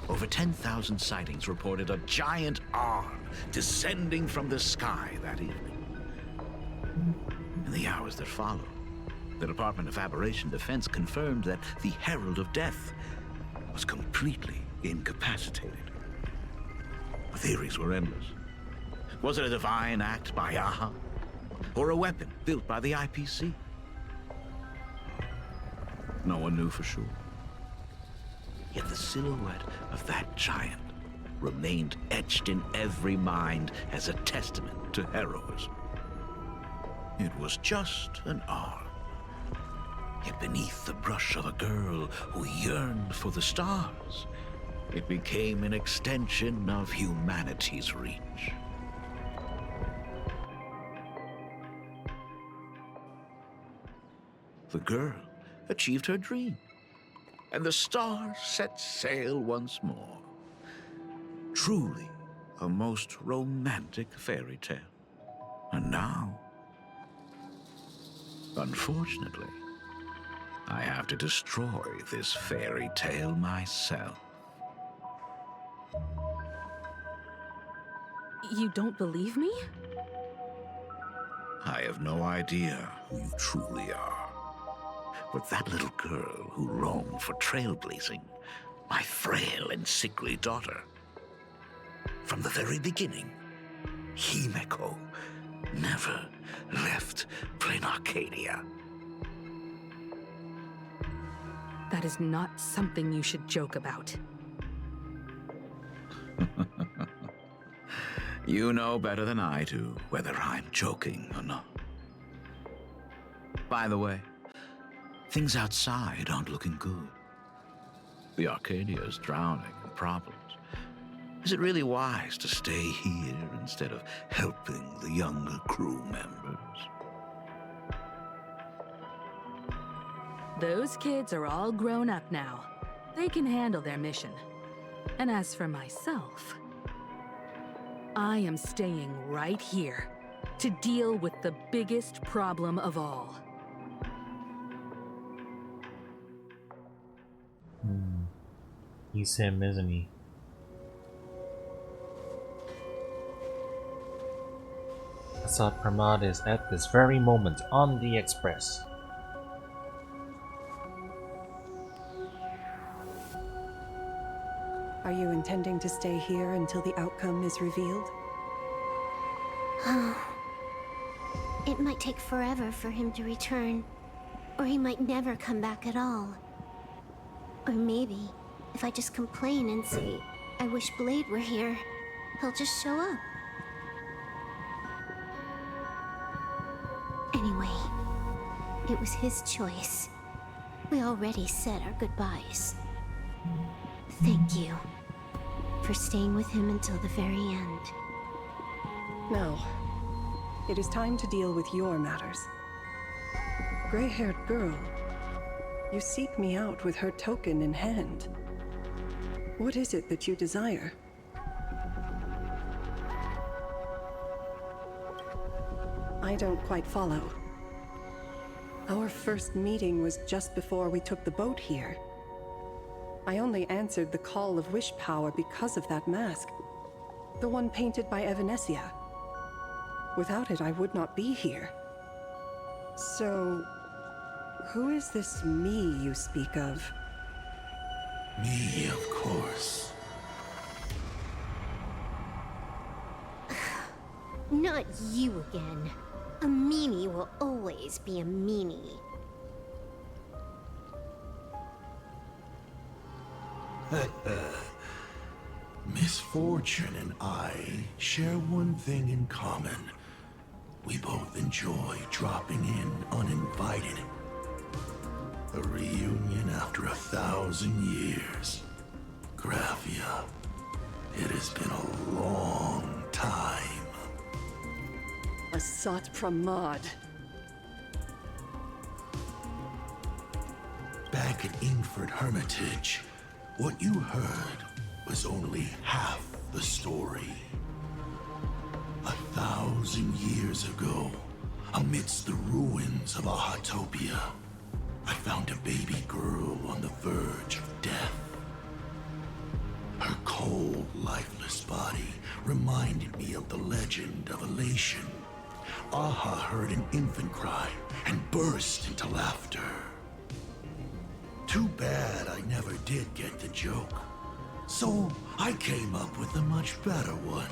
Over 10,000 sightings reported a giant arm descending from the sky that evening. In the hours that followed, the Department of Aberration Defense confirmed that the Herald of Death was completely incapacitated. The theories were endless. Was it a divine act by Aha? Or a weapon built by the IPC? No one knew for sure. Yet the silhouette of that giant remained etched in every mind as a testament to heroism. It was just an arm. Yet beneath the brush of a girl who yearned for the stars, it became an extension of humanity's reach. The girl achieved her dream, and the stars set sail once more. Truly a most romantic fairy tale. And now, unfortunately, I have to destroy this fairy tale myself. You don't believe me? I have no idea who you truly are. But that little girl who roamed for trailblazing, my frail and sickly daughter. From the very beginning, Himeko never left Plain Arcadia. That is not something you should joke about. You know better than I do whether I'm joking or not. By the way, things outside aren't looking good. The Arcadia is drowning in problems. Is it really wise to stay here instead of helping the younger crew members? Those kids are all grown up now. They can handle their mission. And as for myself, I am staying right here to deal with the biggest problem of all. He's him, isn't he? Assad Pramod is at this very moment on the Express. Are you intending to stay here until the outcome is revealed? It might take forever for him to return, or he might never come back at all. Or maybe, if I just complain and say, I wish Blade were here, he'll just show up. Anyway, it was his choice. We already said our goodbyes. Thank you for staying with him until the very end. Now, it is time to deal with your matters. Gray-haired girl, you seek me out with her token in hand. What is it that you desire? I don't quite follow. Our first meeting was just before we took the boat here. I only answered the call of wish power because of that mask. The one painted by Evanesia. Without it, I would not be here. So, who is this me you speak of? Me, of course. Not you again. A meanie will always be a meanie. Misfortune and I share one thing in common. We both enjoy dropping in uninvited. A reunion after 1,000 years. Graphia, it has been a long time. Asat Pramad. Back at Ingford Hermitage, what you heard was only half the story. 1,000 years ago, amidst the ruins of Ahatopia, I found a baby girl on the verge of death. Her cold, lifeless body reminded me of the legend of Elation. Aha heard an infant cry and burst into laughter. Too bad I never did get the joke. So I came up with a much better one.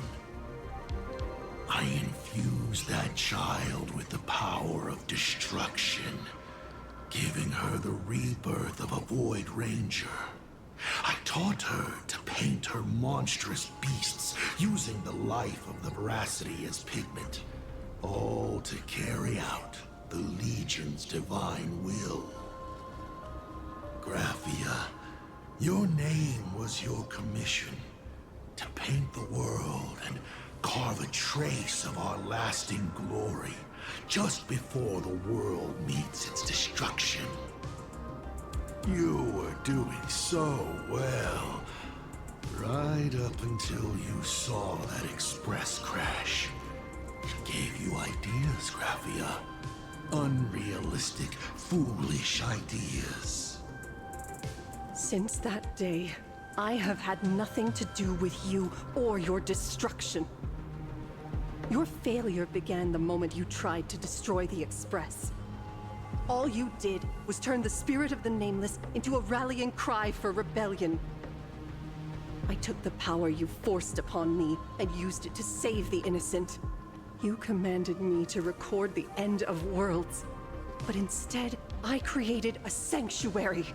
I infused that child with the power of destruction, giving her the rebirth of a Void Ranger. I taught her to paint her monstrous beasts using the life of the veracity as pigment, all to carry out the Legion's divine will. Graphia, your name was your commission, to paint the world and carve a trace of our lasting glory just before the world meets its destruction. You were doing so well, right up until you saw that express crash. It gave you ideas, Graphia. Unrealistic, foolish ideas. Since that day, I have had nothing to do with you or your destruction. Your failure began the moment you tried to destroy the Express. All you did was turn the spirit of the Nameless into a rallying cry for rebellion. I took the power you forced upon me and used it to save the innocent. You commanded me to record the end of worlds, but instead, I created a sanctuary.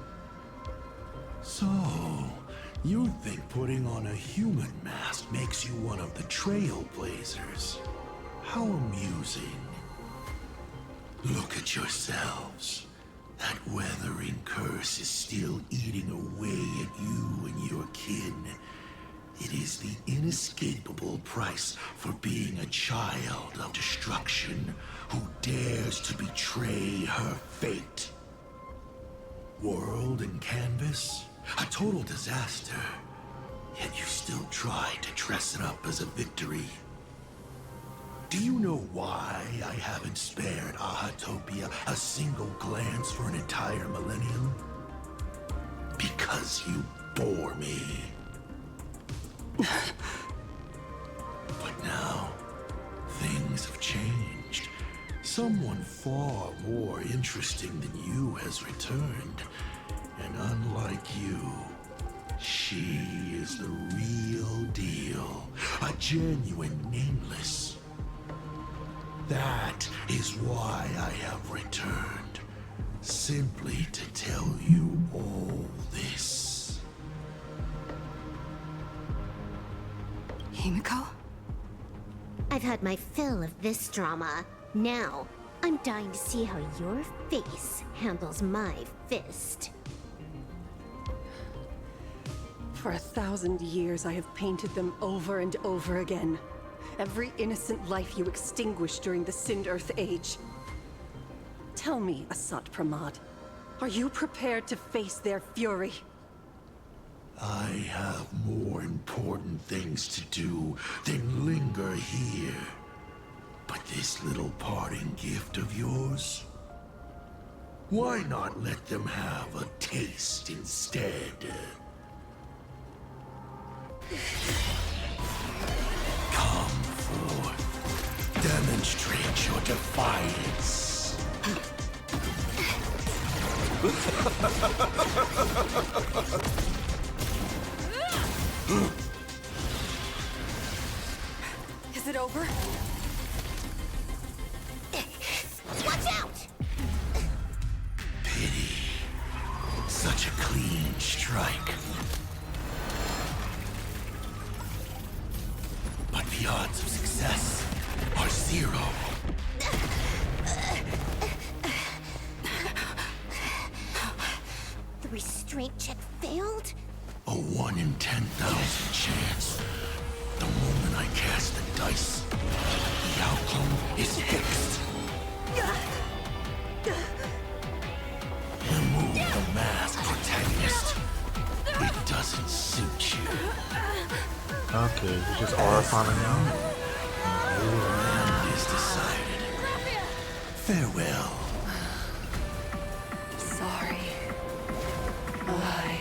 So, you think putting on a human mask makes you one of the Trailblazers? How amusing. Look at yourselves. That weathering curse is still eating away at you and your kin. It is the inescapable price for being a child of destruction who dares to betray her fate. World and canvas, a total disaster. Yet you still try to dress it up as a victory. Do you know why I haven't spared Ahatopia a single glance for an entire millennium? Because you bore me. But now, things have changed. Someone far more interesting than you has returned. And unlike you, she is the real deal. A genuine Nameless. That is why I have returned. Simply to tell you all this. Himiko? I've had my fill of this drama. Now, I'm dying to see how your face handles my fist. For 1,000 years, I have painted them over and over again. Every innocent life you extinguished during the Sind Earth Age. Tell me, Asat Pramad, are you prepared to face their fury? I have more important things to do than linger here. But this little parting gift of yours? Why not let them have a taste instead? Come forth. Demonstrate your defiance. Is it over? clean strike. But the odds of success are 0. The restraint check failed? A 1 in 10,000 chance. The moment I cast the dice, the outcome is fixed. Remove the mask, protagonist. It doesn't suit you. Okay, it's just aura farming now. Your end is decided. Farewell. Sorry. I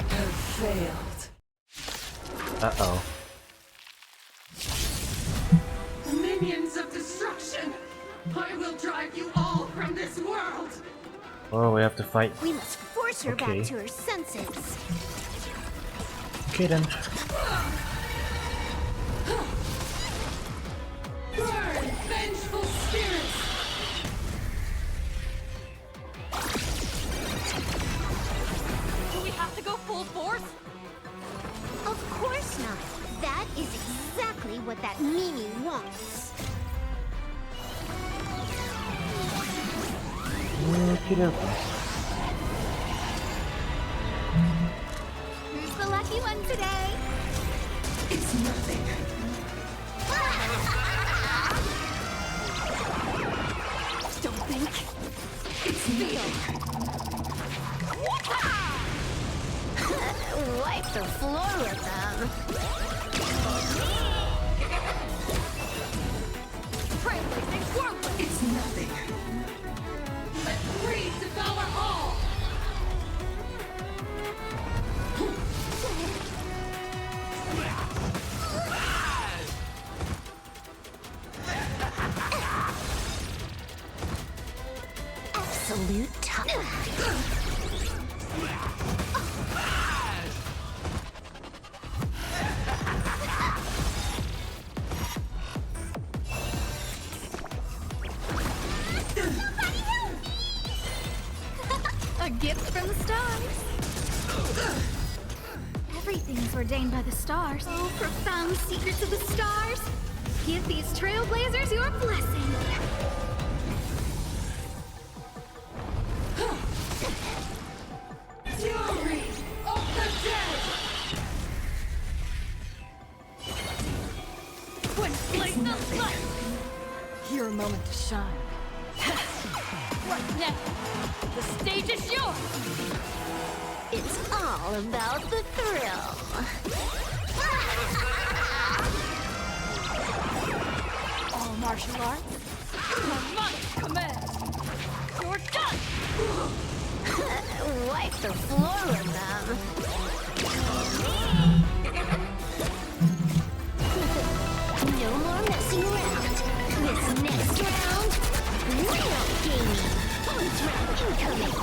have failed. Uh-oh. Minions of destruction! I will drive you all from this world! Oh, we have to fight. We must force her Okay. back to her senses. Okay then. Burn, vengeful spirits! Do we have to go full force? Of course not. That is exactly what that Mimi wants. Who's the lucky one today? It's nothing. Don't think. It's me. Wipe the floor with them. Trailblazing whirlwind! It's nothing. Let greed devour all! Absolute top. A gift from the stars. Everything is ordained by the stars. Oh, profound secrets of the stars. Give these trailblazers your blessing. Fury of the dead! When flame the light. Your moment to shine. What next? The stage is yours. It's all about the thrill. All martial arts. My command. You're done. Wipe the floor with them. No more messing around. This next round, real gaming. Bonus round incoming.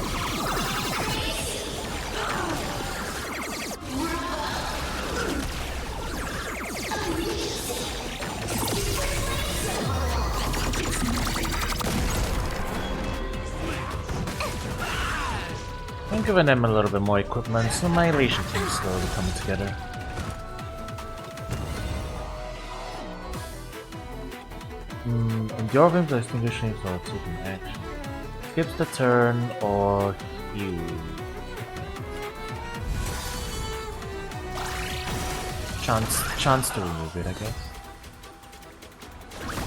I'm giving them a little bit more equipment, so my elation team's slowly coming together. Endure him to extinguish him or taking action. Skips the turn or heal. Chance to remove it, I guess.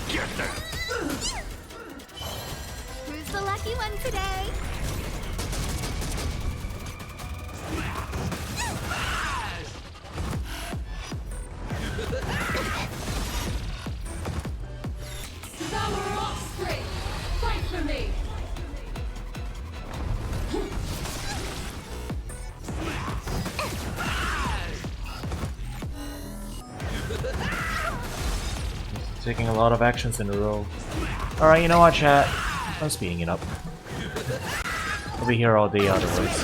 Get there! Who's the lucky one today? Devour offspring! Fight for me! Taking a lot of actions in a row. Alright, you know what, chat? I'm speeding it up. I'll be here all day otherwise.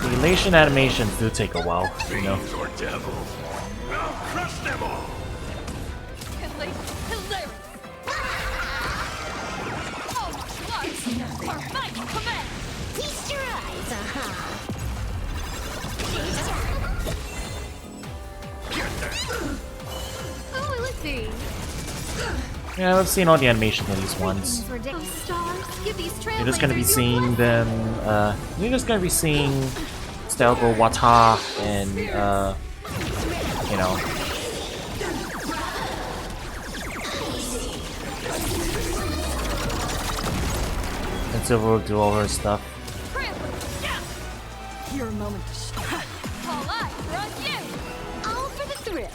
The elation animations do take a while, you know. Fiends or devils, I'll crush them all! Hilarious. Yeah, I've seen all the animation at least once. You're just gonna be seeing them, you're just gonna be seeing Stelgo Wata and, you know. And Silver will do all her stuff. Your moment to shine. All eyes are on you. All for the thrill.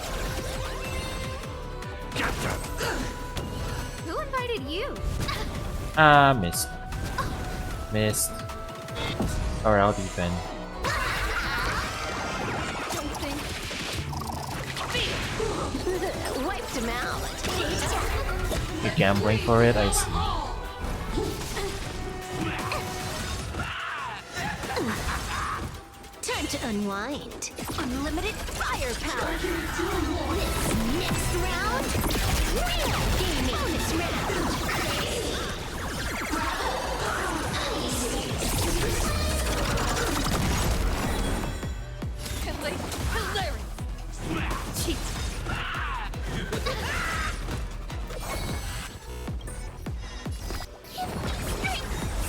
Who invited you? Missed. Missed. Alright, I'll defend. Wiped him out. You're gambling for it, I see. Time to unwind. Unlimited firepower. Next round, real gaming. Bonus round. Hilarious. Cheat.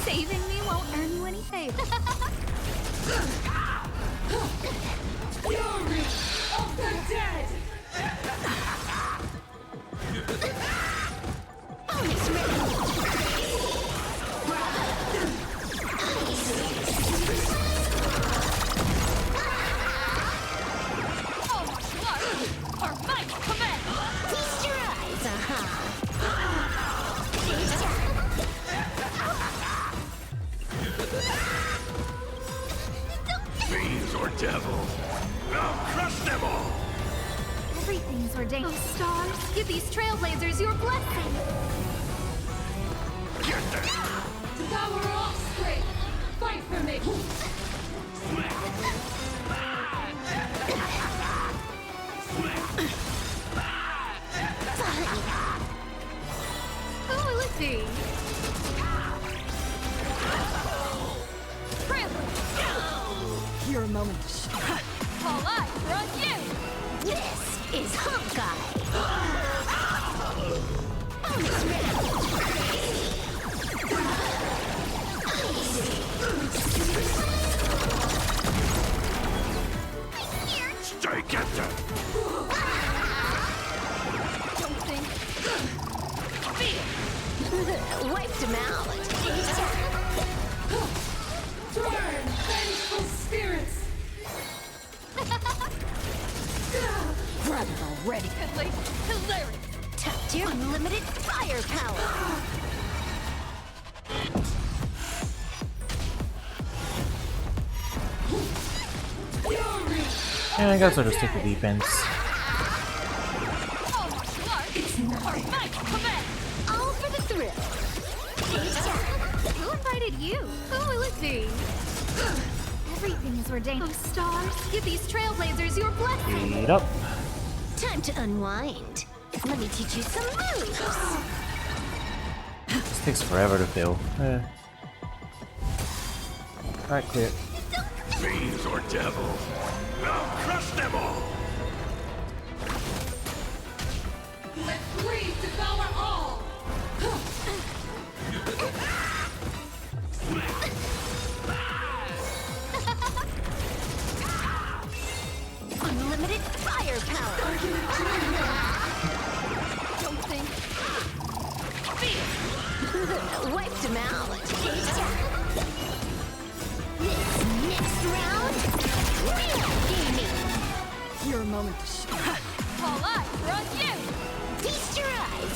Saving me won't earn you any favor. Fury of the dead! Our might command. Feast your eyes, Fiends or devils, I'll crush them all! Everything's ordained. Oh, stars, give these trailblazers your blessing. Devour offspring! Fight for me! Who will it be? Your moment to shine. All eyes are on you. This is Honkai. Stay captain! Wiped him out. Turn, vengeful spirits! Brother already. Hilarious. Tapped your unlimited firepower. Yeah, I guess I'll just take the defense. Our might command. All for the thrill. Who invited you? Who will it be? Everything is ordained. Oh, stars, give these trailblazers your blessing. Speed up. Time to unwind. Let me teach you some moves. This takes forever to fill. Alright, clear. Fiends or devils, I'll crush them all! Let greed devour all! Unlimited firepower. Don't think. Wiped him out. This next round, real gaming. Your moment to shine. All eyes are on you. Feast your eyes,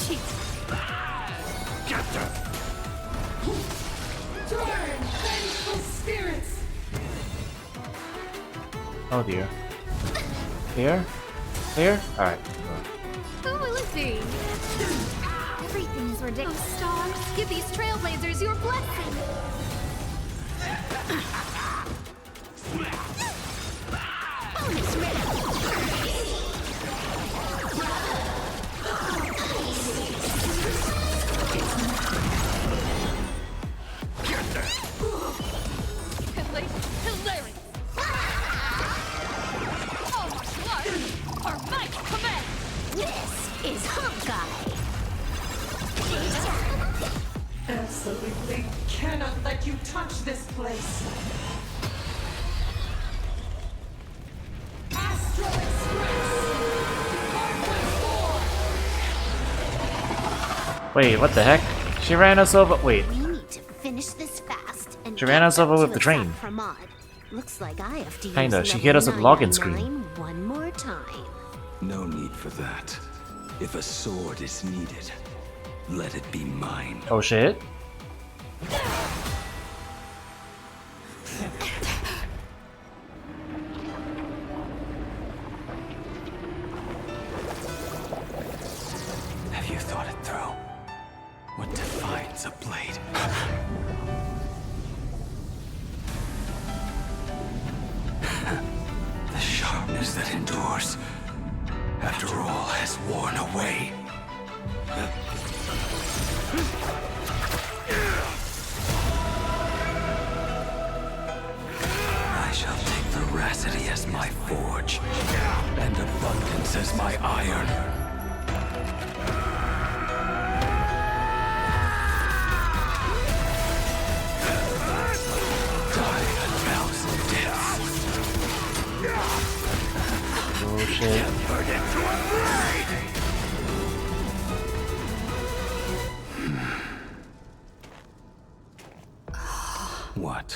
Cheat. Captain! Turn, vengeful spirits! Oh dear. Clear? Clear? Alright. Who will it be? Everything's ordained. Oh, stars, give these trailblazers your blessing. bonus round. absolutely cannot let you touch this place. Astral Express! Department 4! Wait, what the heck? She ran us over. Wait. We need to finish this fast and She ran us over with the to train. Pramod. Looks like I have to Kinda. use She hit us with the login 999 screen. one more time. No need for that. If a sword is needed, let it be mine. Oh shit. Have you thought it through? What defines a blade? The sharpness that endures, after all has worn away. I shall take veracity as my forge, and abundance as my iron. Die a thousand deaths. Oh shit. Turn into a blade! What?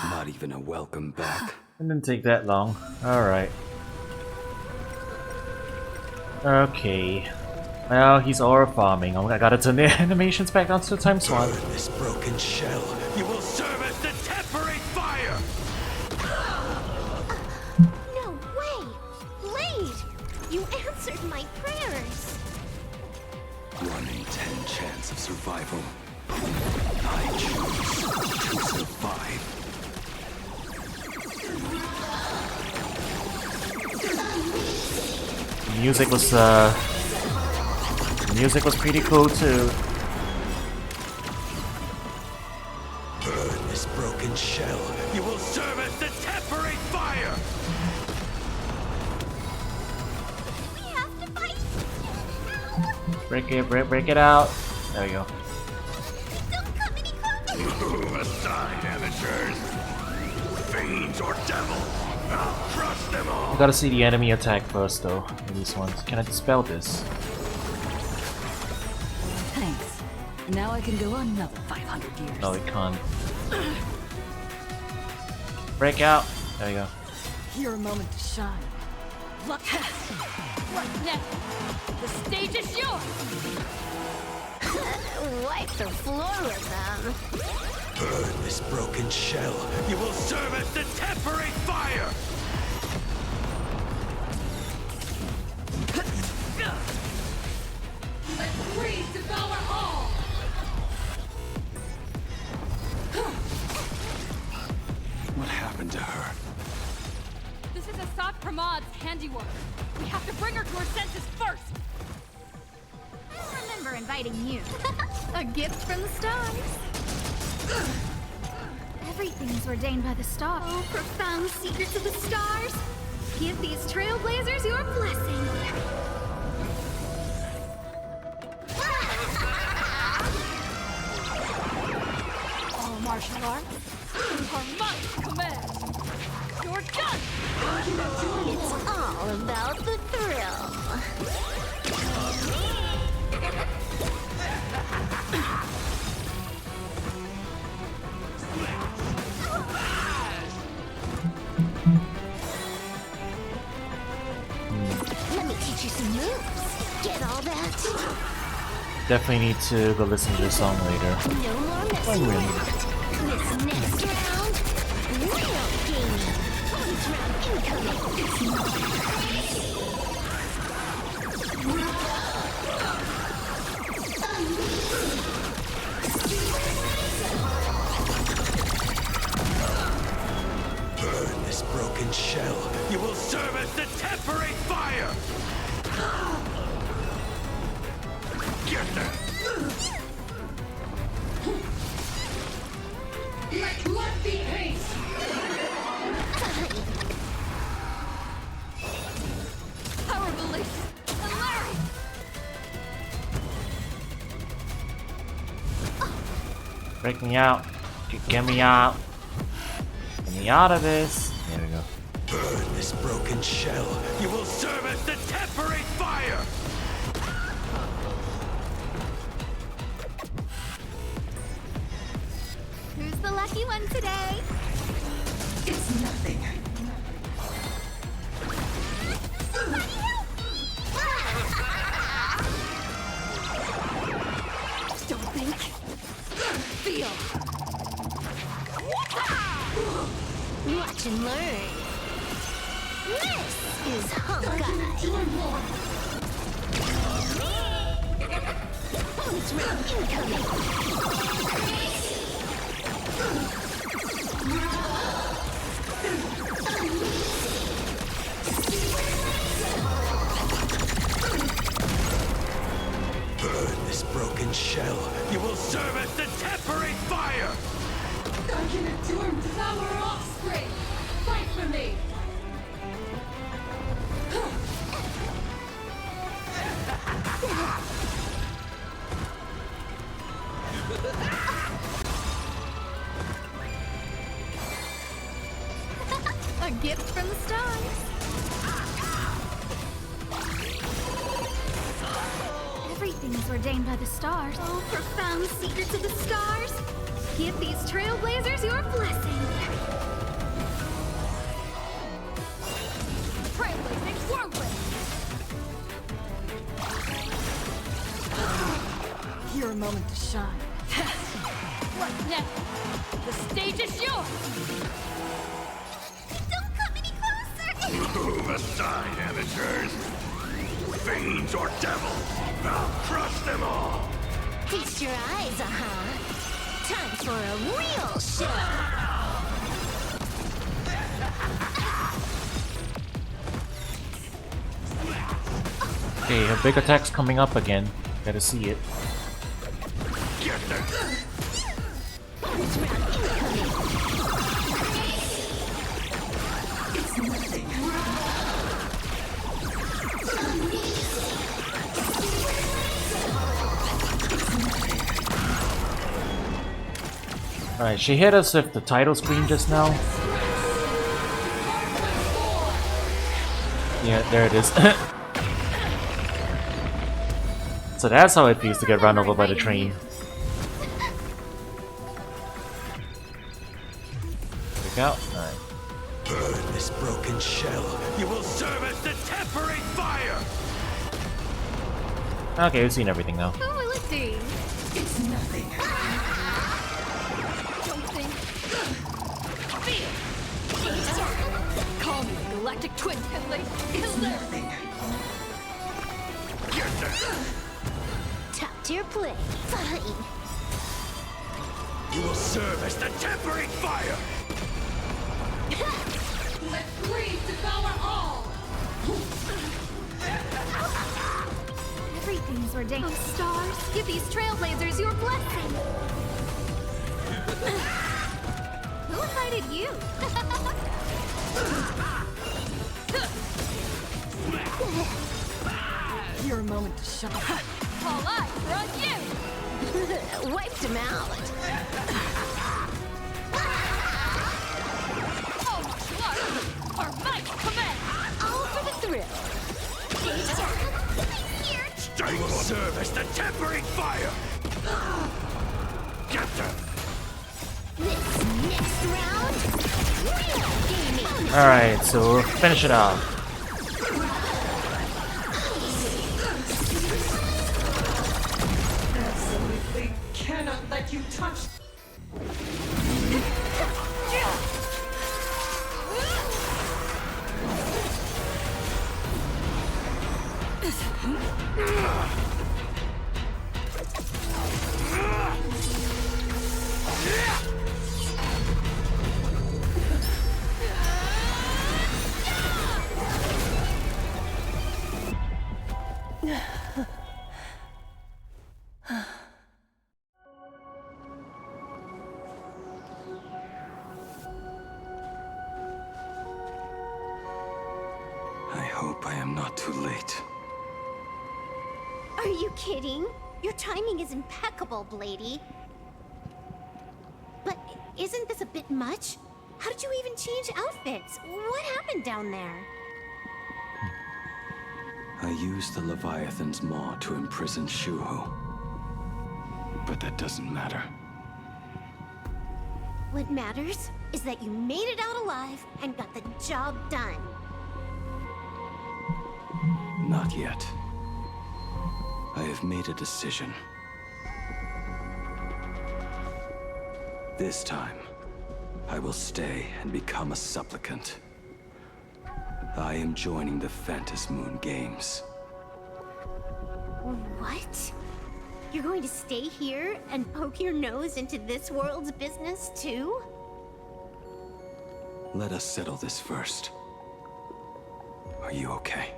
Not even a welcome back? It didn't take that long. Alright. Okay. Well, he's all farming. Oh, I gotta turn the animations back down to the time swan. Burn this broken shell. You will serve as the temporary fire! No way! Blade! You answered my prayers! 1 in 10 chance of survival. I choose to survive. Music was pretty cool too. Burn this broken shell. You will serve as the temporary fire! Break it out. There we go. Aside, amateurs. Fiends or devils, I'll crush them all. I gotta see the enemy attack first though, in these ones. Can I dispel this? Thanks. Now I can go another 500 years. No, we can't. Break out. There we go. Your moment to shine. Look. What next? The stage is yours. Wipe the floor with them. Burn this broken shell. You will serve as the temporary fire! Let greed devour all! What happened to her? This is Assad Pramod's handiwork. We have to bring her to her senses first. I remember inviting you. A gift from the stars. Everything's ordained by the stars. Oh, profound secrets of the stars. Give these trailblazers your blessing. All martial arts are my command. You're done. It's all about the thrill. Let me teach you some moves. Get all that? Definitely need to go listen to this song later. No more messing around. This next round, real gaming. Bonus round incoming. Burn this broken shell. You will serve as the temporary fire! Get there! Let blood be haste! Power release. And Larry. Break me out. Get me out. Get me out of this. There we go. Burn this broken shell. You will serve as the temporary fire! Who's the lucky one today? It's nothing. Don't think. Feel. Watch and learn. This is Honkai. Bonus round incoming. Burn this broken shell. You will serve as the temporary fire! Darken doomed flower offspring! Fight for me! A gift from the stars. Everything is ordained by the stars. Oh, profound secrets of the stars. Give these trailblazers your blessing. Trailblazing whirlwind. Your moment to shine. What next? The stage is yours! Don't come any closer. Move aside, amateurs. Fiends or devils, I'll crush them all. Feast your eyes, Time for a real show. Okay, her big attack's coming up again. Gotta see it. Get them. Bonus round incoming. It's nothing. Alright, she hit us with the title screen just now. Yeah, there it is. So that's how it feels to get run over by the train. Pick out. Alright. Burn this broken shell. You will serve as the temporary fire! Okay, we've seen everything now. Who will it be? It's nothing. Don't think. Feel! Call me the Galactic Twin Killer. It's nothing. Get them. Top tier play. Fine. You will serve as the temporary fire! Let greed devour all! Everything is ordained. Oh, stars, give these trailblazers your blessing. Who invited you? Your moment to shine. All eyes are on you. Wiped him out. All martial arts are my command. All for the thrill. I will serve as the temporary fire! Get them! This next round, real gaming. Alright, so we'll finish it off. Absolutely cannot let you touch. I hope I am not too late. Are you kidding? Your timing is impeccable, Blady. Isn't this a bit much? How did you even change outfits? What happened down there? I used the Leviathan's maw to imprison Shuho. But that doesn't matter. What matters is that you made it out alive and got the job done. Not yet. I have made a decision. This time, I will stay and become a supplicant. I am joining the Phantas Moon Games. What? You're going to stay here and poke your nose into this world's business too? Let us settle this first. Are you okay?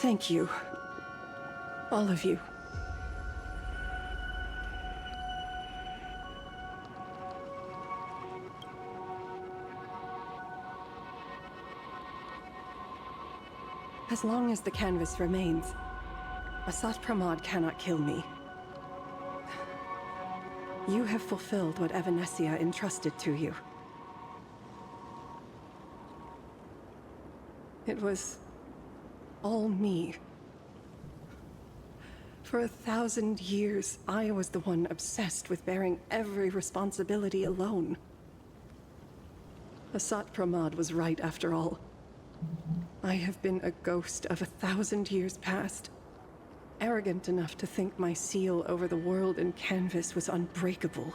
Thank you. All of you. As long as the canvas remains, Asat Pramod cannot kill me. You have fulfilled what Evanescia entrusted to you. It was all me. For 1,000 years, I was the one obsessed with bearing every responsibility alone. Asat Pramod was right after all. I have been a ghost of 1,000 years past, arrogant enough to think my seal over the world and canvas was unbreakable.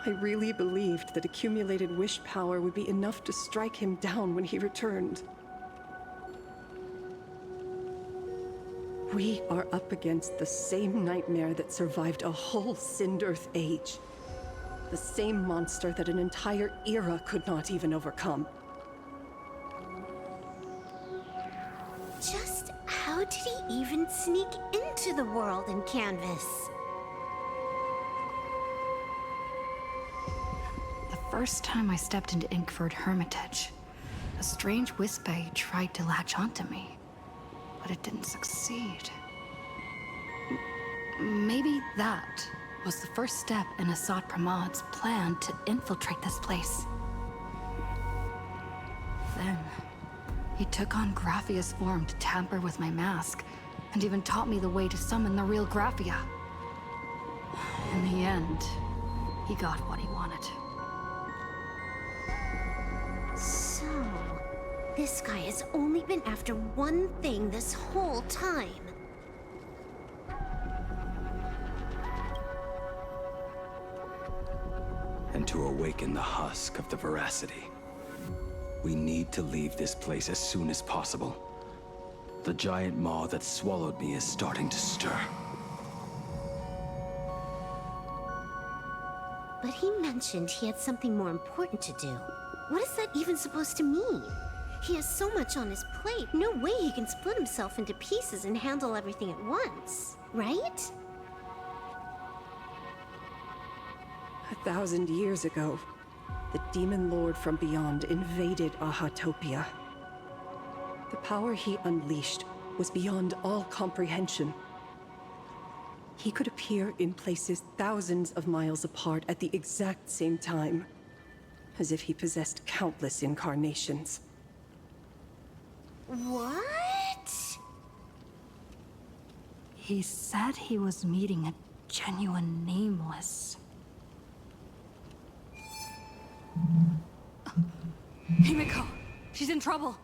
I really believed that accumulated wish power would be enough to strike him down when he returned. We are up against the same nightmare that survived a whole Sindearth age. The same monster that an entire era could not even overcome. Just how did he even sneak into the world in canvas? The first time I stepped into Inkford Hermitage, a strange whisper tried to latch onto me, but it didn't succeed. Maybe that was the first step in Asat Pramod's plan to infiltrate this place. Then, he took on Graphia's form to tamper with my mask, and even taught me the way to summon the real Graphia. In the end, he got what he wanted. So, this guy has only been after one thing this whole time. And to awaken the husk of the veracity, we need to leave this place as soon as possible. The giant maw that swallowed me is starting to stir. But he mentioned he had something more important to do. What is that even supposed to mean? He has so much on his plate, no way he can split himself into pieces and handle everything at once, right? 1,000 years ago, the demon lord from beyond invaded Ahatopia. The power he unleashed was beyond all comprehension. He could appear in places thousands of miles apart at the exact same time, as if he possessed countless incarnations. What? He said he was meeting a genuine nameless. Himiko! She's in trouble!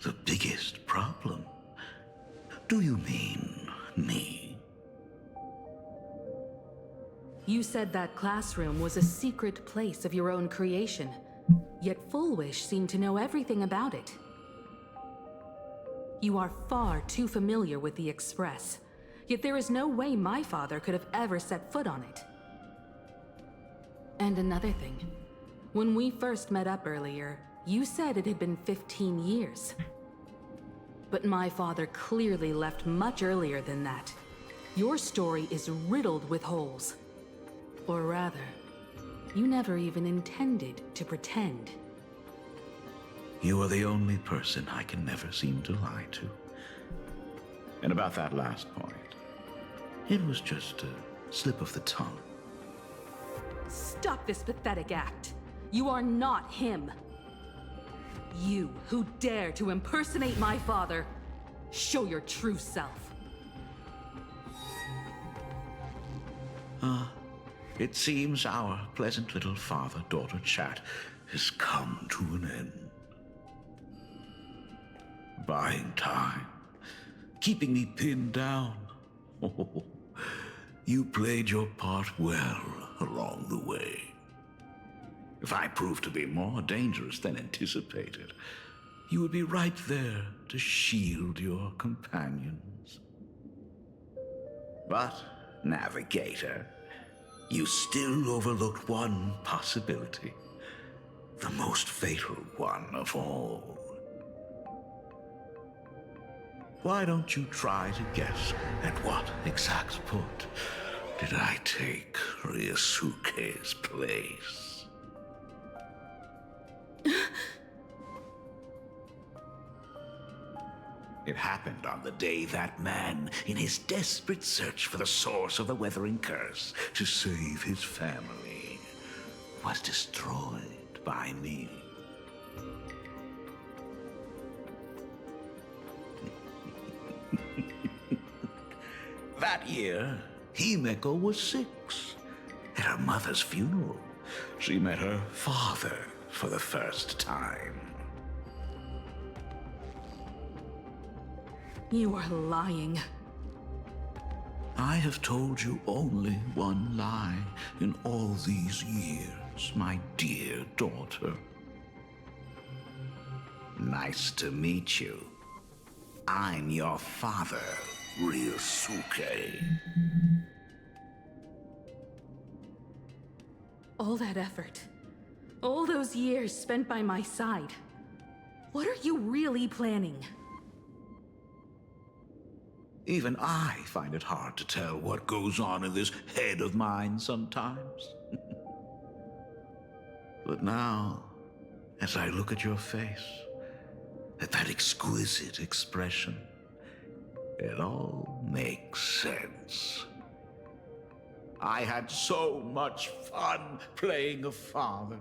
The biggest problem? Do you mean me? You said that classroom was a secret place of your own creation, yet Fullwish seemed to know everything about it. You are far too familiar with the Express, yet there is no way my father could have ever set foot on it. And another thing, when we first met up earlier, you said it had been 15 years. But my father clearly left much earlier than that. Your story is riddled with holes. Or rather, you never even intended to pretend. You are the only person I can never seem to lie to. And about that last point, it was just a slip of the tongue. Stop this pathetic act. You are not him. You who dare to impersonate my father, show your true self. It seems our pleasant little father-daughter chat has come to an end. Buying time, keeping me pinned down. Oh, you played your part well along the way. If I proved to be more dangerous than anticipated, you would be right there to shield your companions. But, Navigator, you still overlooked one possibility. The most fatal one of all. Why don't you try to guess at what exact point did I take Ryusuke's place? It happened on the day that man, in his desperate search for the source of the Weathering Curse to save his family, was destroyed by me. That year, Himeko was 6. At her mother's funeral, she met her father for the first time. You are lying. I have told you only one lie in all these years, my dear daughter. Nice to meet you. I'm your father, Ryusuke. All that effort, all those years spent by my side, what are you really planning? Even I find it hard to tell what goes on in this head of mine sometimes. But now, as I look at your face, at that exquisite expression, it all makes sense. I had so much fun playing a father.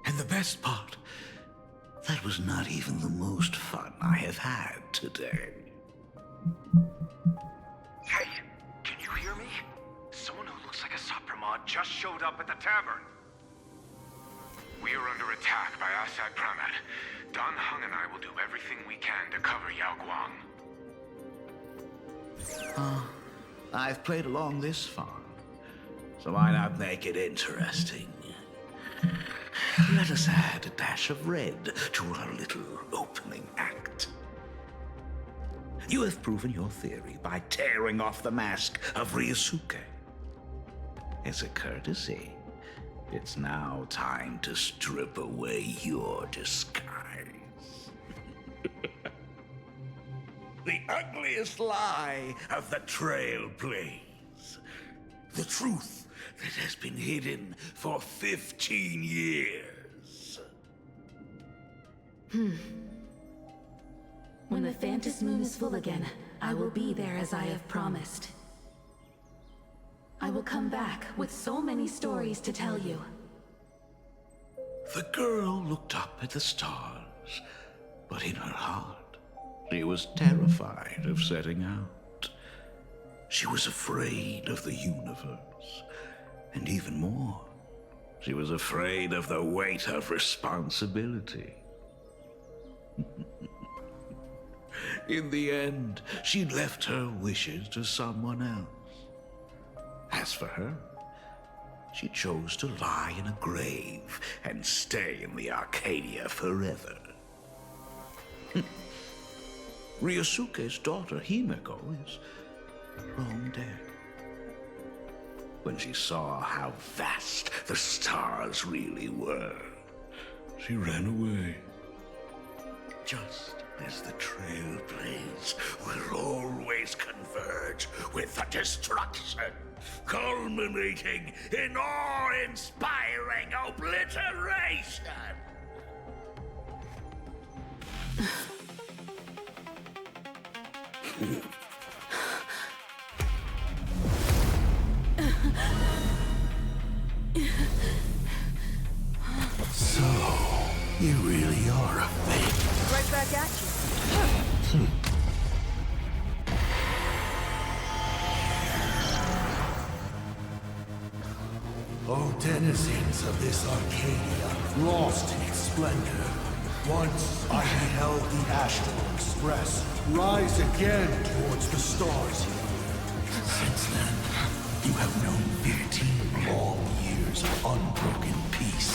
And the best part, that was not even the most fun I have had today. Hey, can you hear me? Someone who looks like a Sapramod just showed up at the tavern. We are under attack by Asai Pramad. Dan Heng and I will do everything we can to cover Yao Guang. I've played along this far, so why not make it interesting? Let us add a dash of red to our little opening act. You have proven your theory by tearing off the mask of Ryusuke. As a courtesy, it's now time to strip away your disguise. The ugliest lie of the Trailblaze. The truth that has been hidden for 15 years. When the Phantom Moon is full again, I will be there as I have promised. I will come back with so many stories to tell you. The girl looked up at the stars, but in her heart, she was terrified of setting out. She was afraid of the universe, and even more, she was afraid of the weight of responsibility. In the end, she left her wishes to someone else. As for her, she chose to lie in a grave and stay in the Arcadia forever. Ryusuke's daughter, Himeko, is long dead. When she saw how vast the stars really were, she ran away. Just as the Trailblaze will always converge with the destruction, culminating in awe-inspiring obliteration. So, you really are a fake. Right back at you. O denizens of this Arcadia, lost in its splendor, once I beheld the Astral Express rise again towards the stars. Since then, you have known 15 long years of unbroken peace.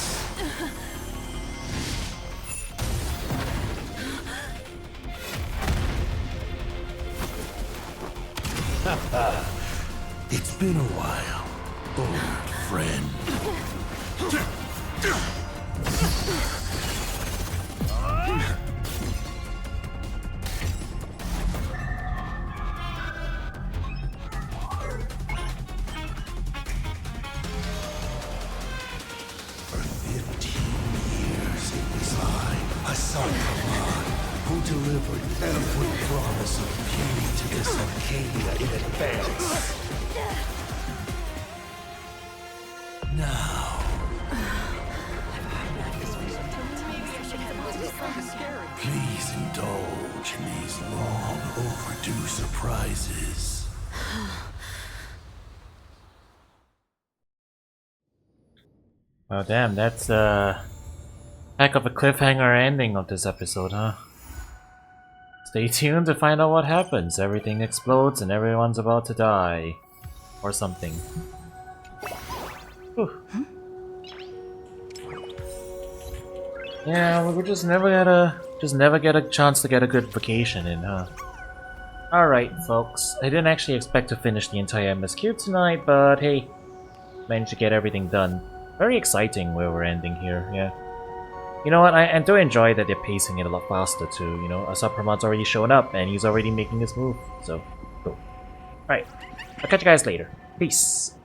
It's been a while, old friend. For 15 years it was I, Asakaman, who delivered every promise of beauty to this Arcadia in advance. Now, please indulge in these long overdue surprises. Oh damn, that's a heck of a cliffhanger ending of this episode, huh? Stay tuned to find out what happens. Everything explodes and everyone's about to die. Or something. Whew. Yeah, we just never get a chance to get a good vacation in, huh? Alright, folks. I didn't actually expect to finish the entire MSQ tonight, but hey, managed to get everything done. Very exciting where we're ending here, yeah. You know what, I do enjoy that they're pacing it a lot faster too, you know, Asapramad's already shown up and he's already making his move, so cool. Alright, I'll catch you guys later. Peace.